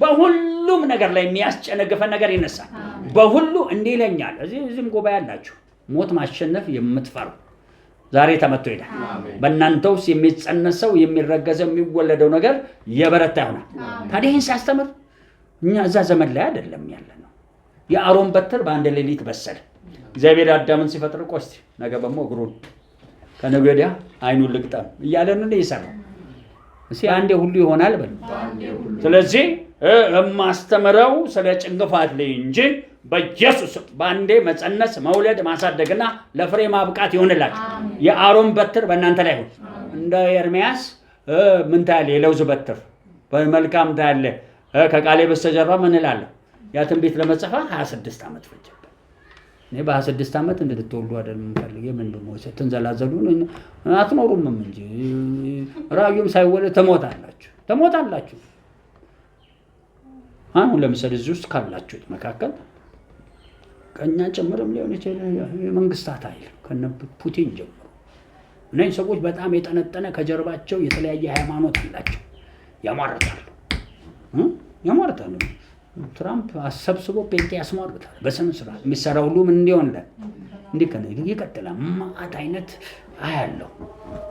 በሁሉም ነገር ላይ የሚያስጨነግፈን ነገር ይነሳል። በሁሉ እንዲህ ይለኛል። እዚህም ጉባኤ ያላችሁ ሞት ማሸነፍ የምትፈሩ ዛሬ ተመቶ ይላል። በእናንተ ውስጥ የሚጸነሰው የሚረገዘው የሚወለደው ነገር የበረታ ይሆናል። ታዲያ ይህን ሲያስተምር እኛ እዛ ዘመን ላይ አይደለም ያለ ነው። የአሮን በትር በአንድ ሌሊት በሰለ። እግዚአብሔር አዳምን ሲፈጥር ቆስቲ ነገ በሞ እግሩን ከነገ ወዲያ አይኑን ልቅጠም እያለ ነው ይሰራው። እስኪ አንዴ ሁሉ ይሆናል በል። ስለዚህ የማስተምረው ስለ ጭንቅፋት ላይ እንጂ በኢየሱስ በአንዴ መጸነስ መውለድ ማሳደግና ለፍሬ ማብቃት ይሆንላችሁ። የአሮን በትር በእናንተ ላይ ይሁን። እንደ ኤርምያስ ምን ታያለ? የለውዝ በትር በመልካም ታያለ። ከቃሌ በስተጀርባ ምን እላለሁ? ያ ትንቢት ለመጻፍ 26 ዓመት ፈጀበት። እኔ በ26 ዓመት እንድትወልዱ አይደለም የምፈልግ። ምንድን ነው ስትንዘላዘሉ አትኖሩም እንጂ ራእዩም ሳይወለድ ትሞታላችሁ። አሁን ለምሳሌ እዚህ ውስጥ ካላችሁት መካከል ከእኛ ጭምርም ሊሆን ይችላል የመንግስታት ኃይል ከነ ፑቲን ጀምሮ እነዚህ ሰዎች በጣም የጠነጠነ ከጀርባቸው የተለያየ ሃይማኖት አላቸው። ያሟርታሉ። ትራምፕ አሰብስቦ ፔንቴ ያስሟርታል። በስነ ስርዓት የሚሰራው ሁሉ ምን እንዲሆን እንዲህ ከነ ይቀጥላል። ማአት አይነት አያለው።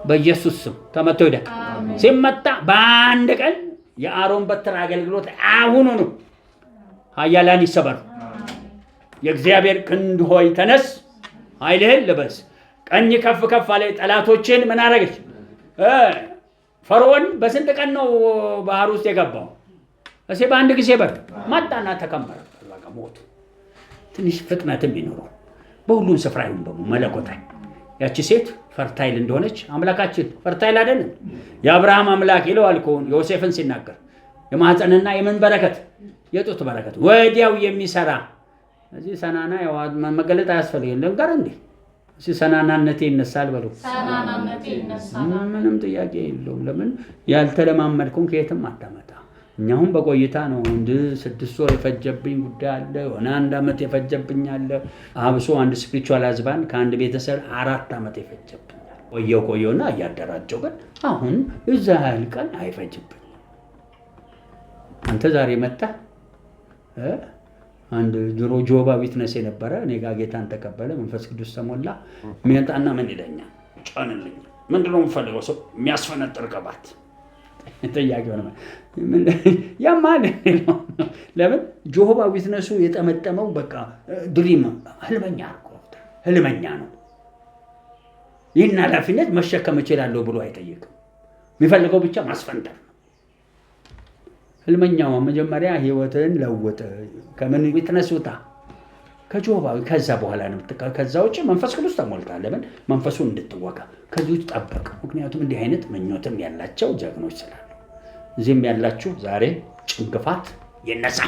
በኢየሱስ ስም ተመቶ ይደቅ። ሲመታ በአንድ ቀን የአሮን በትር አገልግሎት አሁኑ ነው ኃያላን ይሰበሩ። የእግዚአብሔር ክንድ ሆይ ተነስ፣ ኃይልህን ልበስ። ቀኝ ከፍ ከፍ አለ፣ ጠላቶችን ምን አደረገች? ፈርዖን በስንት ቀን ነው ባህር ውስጥ የገባው? እሴ በአንድ ጊዜ በር መጣና ተከመረ። በቃ ሞቱ። ትንሽ ፍጥነትም ይኖረው በሁሉም ስፍራ ይሁን በሙ መለኮታዊ ያቺ ሴት ፈርታይል እንደሆነች አምላካችን ፈርታይል አይደለም? የአብርሃም አምላክ ይለዋል እኮ ዮሴፍን ሲናገር የማህፀንና የምን በረከት? የጡት በረከት ወዲያው የሚሰራ። እዚህ ሰናና ያው መገለጥ አያስፈልግም። ልንገር እንዴ እዚህ ሰናናነቴ ይነሳል በሉ። ሰናናነቴ ይነሳል። ምንም ጥያቄ የለውም። ለምን ያልተለማመድኩም ከየትም አታመጣ። እኛሁን በቆይታ ነው እንደ 6 ወር የፈጀብኝ ጉዳይ አለ፣ ሆነ 1 ዓመት የፈጀብኝ አለ። አብሶ አንድ ስፒሪቹዋል አዝባን ከአንድ ቤተሰብ 4 ዓመት የፈጀብኛል። ቆየውና እያደራጀው ግን አሁን እዛ ያህል ቀን አይፈጅብኝ። አንተ ዛሬ መጣ አንድ ድሮ ጆባ ዊትነስ የነበረ እኔ ጋር ጌታን ተቀበለ፣ መንፈስ ቅዱስ ተሞላ። ሚያጣና ምን ይለኛል? ጫንልኝ። ምንድነው የምፈልገው? ሰው የሚያስፈነጥር ቅባት ጥያቄ ሆነ። ያማል ነው። ለምን ጆባ ዊትነሱ የጠመጠመው በቃ ድሪም ህልመኛ ነው። ይህን ኃላፊነት መሸከም እችላለሁ ብሎ አይጠይቅም። የሚፈልገው ብቻ ማስፈንጠር ነው። ህልመኛው መጀመሪያ ህይወትን ለውጥ፣ ከምን ዊትነስ ውጣ፣ ከጆባዊ ከዛ በኋላ ነው። ከዛ ውጭ መንፈስ ቅዱስ ተሞልቷል። ለምን መንፈሱን እንድትወጋ ከዚህ ውጭ ጠበቅ። ምክንያቱም እንዲህ አይነት ምኞትም ያላቸው ጀግኖች ስላሉ። እዚህም ያላችሁ ዛሬ ጭንግፋት ይነሳ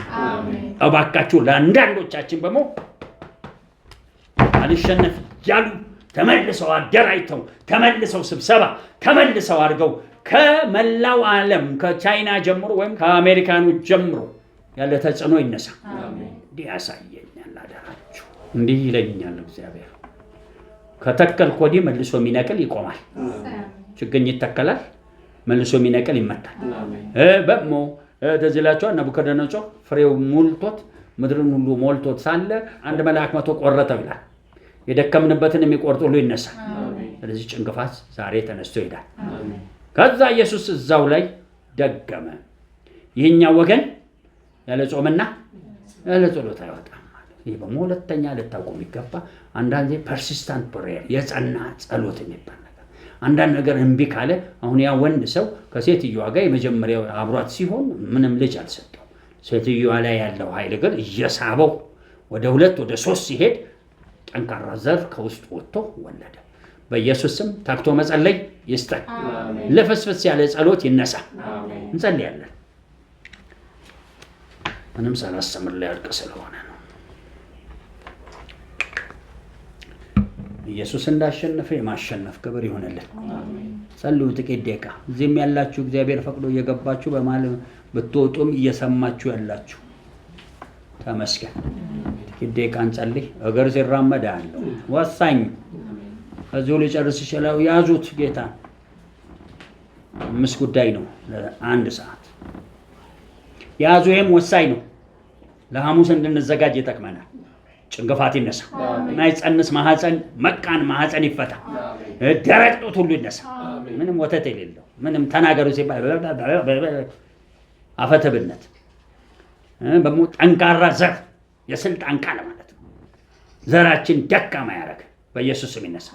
እባካችሁ። ለአንዳንዶቻችን በሞ አልሸነፍ ያሉ ተመልሰው አደራጅተው ተመልሰው ስብሰባ ተመልሰው አድርገው ከመላው ዓለም ከቻይና ጀምሮ ወይም ከአሜሪካኖች ጀምሮ ያለ ተጽዕኖ ይነሳ። እንዲህ ያሳየኛል። አደራችሁ እንዲህ ይለኛል እግዚአብሔር። ከተከልክ ወዲህ መልሶ የሚነቅል ይቆማል። ችግኝ ይተከላል፣ መልሶ የሚነቅል ይመታል። በሞ ተዝላችኋል። ናቡከደነፆር ፍሬው ሞልቶት ምድርን ሁሉ ሞልቶት ሳለ አንድ መልአክ መጥቶ ቆረጠው ይላል። የደከምንበትን የሚቆርጥ ሁሉ ይነሳል። ስለዚህ ጭንቅፋት ዛሬ ተነስቶ ይሄዳል። ከዛ ኢየሱስ እዛው ላይ ደገመ። ይህኛው ወገን ያለ ጾምና ያለ ጸሎት አይወጣም ማለት። ይሄ በሁለተኛ ልታውቁ የሚገባ አንዳንዴ ፐርሲስታንት ፕሬየር የጸና ጸሎት የሚባል ነገር። አንዳንድ ነገር እምቢ ካለ አሁን ያ ወንድ ሰው ከሴትዮዋ ጋር የመጀመሪያው አብሯት ሲሆን ምንም ልጅ አልሰጠው። ሴትዮዋ ላይ ያለው ኃይል ግን እየሳበው ወደ 2 ወደ 3 ሲሄድ ጠንካራ ዘር ከውስጥ ወጥቶ ወለደ። በኢየሱስ ስም ታክቶ መጸለይ ይስጠን። ለፈስፈስ ያለ ጸሎት ይነሳ። እንጸልያለን። ምንም ሳላስተምር ላይ አልቀ ስለሆነ ነው። ኢየሱስ እንዳሸነፈ የማሸነፍ ክብር ይሆንልን። ጸልዩ ጥቂት ደቂቃ። እዚህም ያላችሁ እግዚአብሔር ፈቅዶ እየገባችሁ በማለት ብትወጡም እየሰማችሁ ያላችሁ ተመስገን። ጥቂት ደቂቃ እንጸልይ። እግር ሲራመድ አለው ወሳኝ ከዚሁ ሊጨርስ ይችላል። ያዙት ጌታ 5 ጉዳይ ነው ለ1 ሰዓት ያዙ። ይሄም ወሳኝ ነው። ለሐሙስ እንድንዘጋጅ ይጠቅመናል። ጭንቅፋት ይነሳ። ማይጸንስ ማህፀን መቃን ማህፀን ይፈታ። ደረቅ ጡት ሁሉ ይነሳ። ምንም ወተት የሌለው ምንም ተናገሩ ሲባል አፈተብነት በሙ ጠንካራ ዘር የስልጣን ቃል ማለት ነው። ዘራችን ደካማ ያደረገ በኢየሱስ ስም ይነሳ።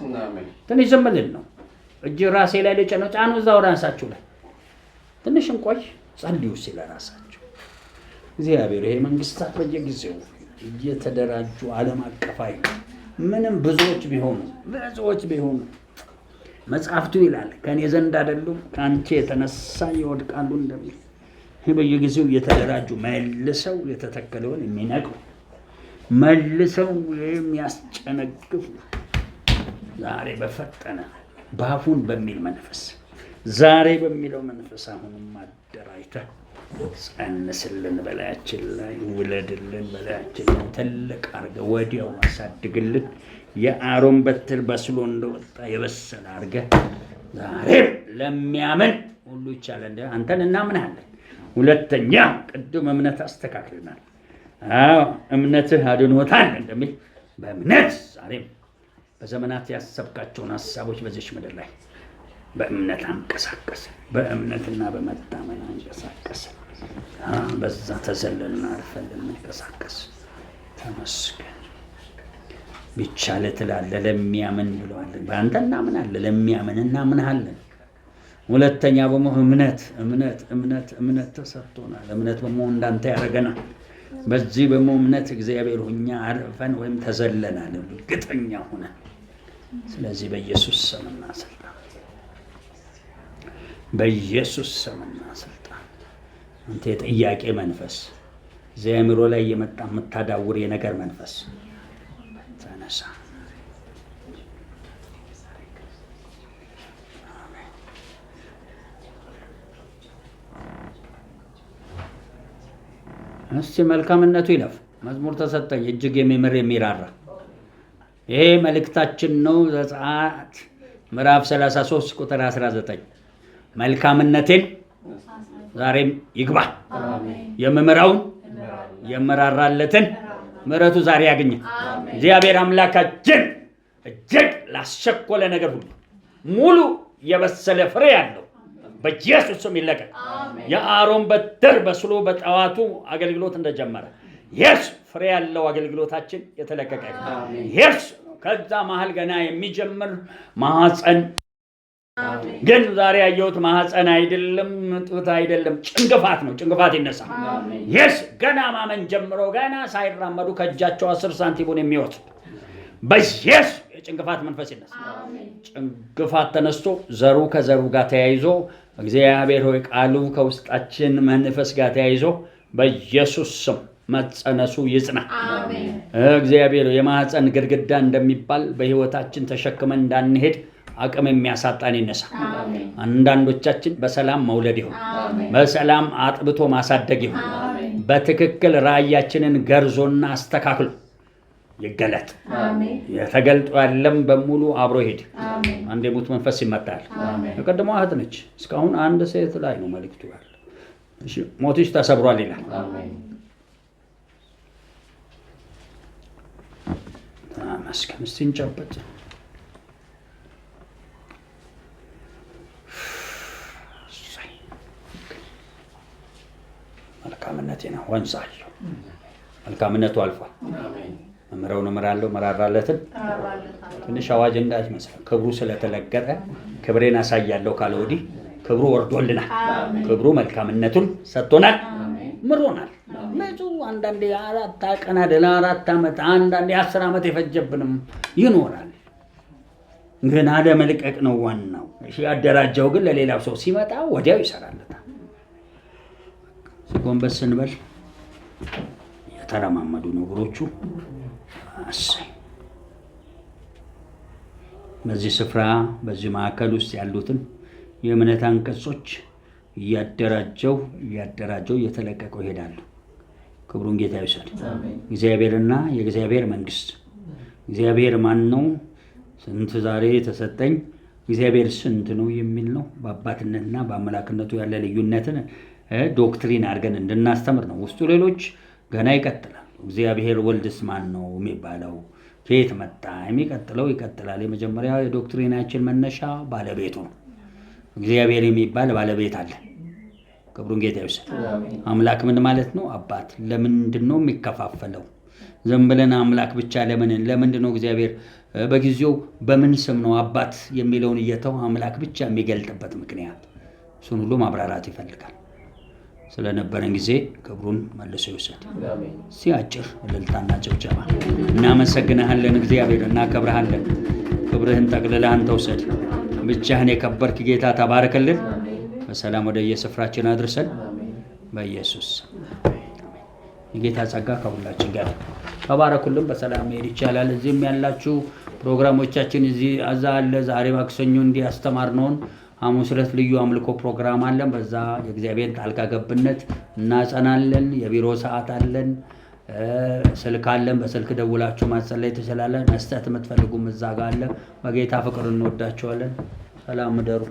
ትንሽ ዝም ብለን ነው እጅ ራሴ ላይ ለጨነው ጫኑ እዛው ራሳችሁ ላይ ትንሽ እንቆይ። ጸልዩ ሲለ ራሳችሁ እግዚአብሔር ይሄ መንግስታት በየጊዜው እየተደራጁ ዓለም አቀፋይ ምንም ብዙዎች ቢሆኑ መጽሐፍቱ ይላል ከኔ ዘንድ አይደሉም ከአንቺ የተነሳ ይወድቃሉ እንደሚል ይሄ በየጊዜው እየተደራጁ መልሰው የተተከለውን የሚነቅሉ መልሰው የሚያስጨነግፉ ዛሬ በፈጠነ ባፉን በሚል መንፈስ ዛሬ በሚለው መንፈስ አሁንም አደራጅተህ ጸንስልን፣ በላያችን ላይ ውለድልን፣ በላያችን ላይ ትልቅ አድርገህ ወዲያው አሳድግልን። የአሮን በትር በስሎ እንደወጣ የበሰለ አድርገህ ዛሬ ለሚያምን ሁሉ ይቻላል። አንተን እናምናለን። ሁለተኛ ቅድም እምነት አስተካክለናል። እምነትህ አድኖታል እንደሚል በእምነት ዛሬም በዘመናት ያሰብካቸውን ሀሳቦች በዚች ምድር ላይ በእምነት አንቀሳቀስ። በእምነትና በመታመን አንቀሳቀስ። በዛ ተዘለልና አርፈን እንቀሳቀስ። ተመስገን። ቢቻል ትላለህ ለሚያምን ብለዋል። በአንተ እናምናለን፣ ለሚያምን እናምንሃለን። ሁለተኛ ደግሞ እምነት ተሰጥቶናል። እምነት ደግሞ እንዳንተ ያደርገናል። በዚህ ደግሞ እምነት እግዚአብሔር እኛ አርፈን ወይም ተዘለናል እርግጠኛ ሆነን። ስለዚህ በኢየሱስ ስምና ስልጣን አንተ የጥያቄ መንፈስ እዚያ አእምሮ ላይ የመጣ የምታዳውር የነገር መንፈስ ተነሳ። እስቲ መልካምነቱ ይለፍ። መዝሙር ተሰጠኝ እጅግ የሚምር የሚራራ። ይሄ መልእክታችን ነው። ዘጸአት ምዕራፍ 33 ቁጥር 19 መልካምነቴን ዛሬም ይግባ፣ የምምራውን የምራራለትን ምሕረቱ ዛሬ ያገኘ። እግዚአብሔር አምላካችን እጅግ ላስቸኮለ ነገር ሁሉ ሙሉ የበሰለ ፍሬ ያለው በኢየሱስ ስም ይለቀቅ። የአሮን በትር በስሎ በጠዋቱ አገልግሎት እንደጀመረ የስ ፍሬ ያለው አገልግሎታችን የተለቀቀ የስ ከዛ መሃል ገና የሚጀምር ማህፀን ግን ዛሬ ያየሁት ማህፀን አይደለም፣ ጡት አይደለም፣ ጭንቅፋት ነው። ጭንቅፋት ይነሳ። የስ ገና ማመን ጀምሮ ገና ሳይራመዱ ከእጃቸው 10 ሳንቲሙን የሚወስድ በየስ የጭንቅፋት መንፈስ ይነሳ። ጭንቅፋት ተነስቶ ዘሩ ከዘሩ ጋር ተያይዞ እግዚአብሔር ሆይ ቃሉ ከውስጣችን መንፈስ ጋር ተያይዞ በኢየሱስ ስም መጸነሱ ይጽና። እግዚአብሔር የማህፀን ግድግዳ እንደሚባል በህይወታችን ተሸክመን እንዳንሄድ አቅም የሚያሳጣን ይነሳ። አንዳንዶቻችን በሰላም መውለድ ይሁን፣ በሰላም አጥብቶ ማሳደግ ይሁን። በትክክል ራእያችንን ገርዞና አስተካክሎ ይገለጥ። የተገልጦ ያለም በሙሉ አብሮ ሄድ። አንድ የሙት መንፈስ ይመታል። የቀደመው እህት ነች። እስካሁን አንድ ሴት ላይ ነው መልእክቱ ያለ። እሺ ሞትሽ ተሰብሯል ይላል። ተመስገን። እስቲ እንጨብጥ። መልካምነቴ ነው ወንሳለሁ። መልካምነቱ አልፏል። መምረውን እምራለሁ፣ መራራለትን ትንሽ አዋጅ እንዳይመስል ክብሩ ስለተለገጠ ክብሬን አሳያለሁ ካለ ወዲህ ክብሩ ወርዶልናል። ክብሩ መልካምነቱን ሰጥቶናል፣ ምሮናል። ብዙ አንዳንዴ 4 ቀን አይደለ 4 ዓመት አንዳንዴ 10 ዓመት የፈጀብንም ይኖራል። ግን አለመልቀቅ ነው ዋናው። እሺ ያደራጀው ግን ለሌላው ሰው ሲመጣ ወዲያው ይሰራለታል። ጎንበስ ስንበል የተረማመዱ ነገሮቹ በዚህ ስፍራ በዚህ ማዕከል ውስጥ ያሉትን የእምነት አንቀጾች እያደራጀው እየተለቀቀው ይሄዳሉ። ክብሩን ጌታ ይውሰድ። እግዚአብሔርና የእግዚአብሔር መንግስት። እግዚአብሔር ማን ነው? ስንት ዛሬ ተሰጠኝ። እግዚአብሔር ስንት ነው የሚል ነው። በአባትነትና በአምላክነቱ ያለ ልዩነትን ዶክትሪን አድርገን እንድናስተምር ነው። ውስጡ ሌሎች ገና ይቀጥላል። እግዚአብሔር ወልድስ ማን ነው የሚባለው? ከየት መጣ? የሚቀጥለው ይቀጥላል። የመጀመሪያው የዶክትሪናችን መነሻ ባለቤቱ ነው። እግዚአብሔር የሚባል ባለቤት አለ። ክብሩን ጌታ ይውሰድ። አምላክ ምን ማለት ነው? አባት። ለምንድን ነው የሚከፋፈለው? ዝም ብለን አምላክ ብቻ ለምንድን ነው እግዚአብሔር በጊዜው በምን ስም ነው አባት የሚለውን እየተው አምላክ ብቻ የሚገልጥበት ምክንያት? እሱን ሁሉ ማብራራት ይፈልጋል። ስለነበረን ጊዜ ክብሩን መልሶ ይውሰድ። ሲያጭር እልልታና ጭብጨባ። እናመሰግንሃለን እግዚአብሔር፣ እናከብርሃለን። ክብርህን ጠቅልለህ አንተ ውሰድ። ብቻህን የከበርክ ጌታ ተባረክልን። በሰላም ወደ የስፍራችን አድርሰን በኢየሱስ የጌታ ጸጋ ከሁላችን ጋር። ተባረኩልን። በሰላም መሄድ ይቻላል። እዚህም ያላችሁ ፕሮግራሞቻችን እዚህ አዛ አለ። ዛሬ ማክሰኞ እንዲህ ያስተማርነውን ሐሙስ ዕለት ልዩ አምልኮ ፕሮግራም አለን። በዛ የእግዚአብሔር ጣልቃ ገብነት እናጸናለን። የቢሮ ሰዓት አለን። ስልክ አለን። በስልክ ደውላችሁ ማጸለይ ትችላለን። መስጠት የምትፈልጉም እዛ ጋር አለ። በጌታ ፍቅር እንወዳችኋለን። ሰላም እደሩ።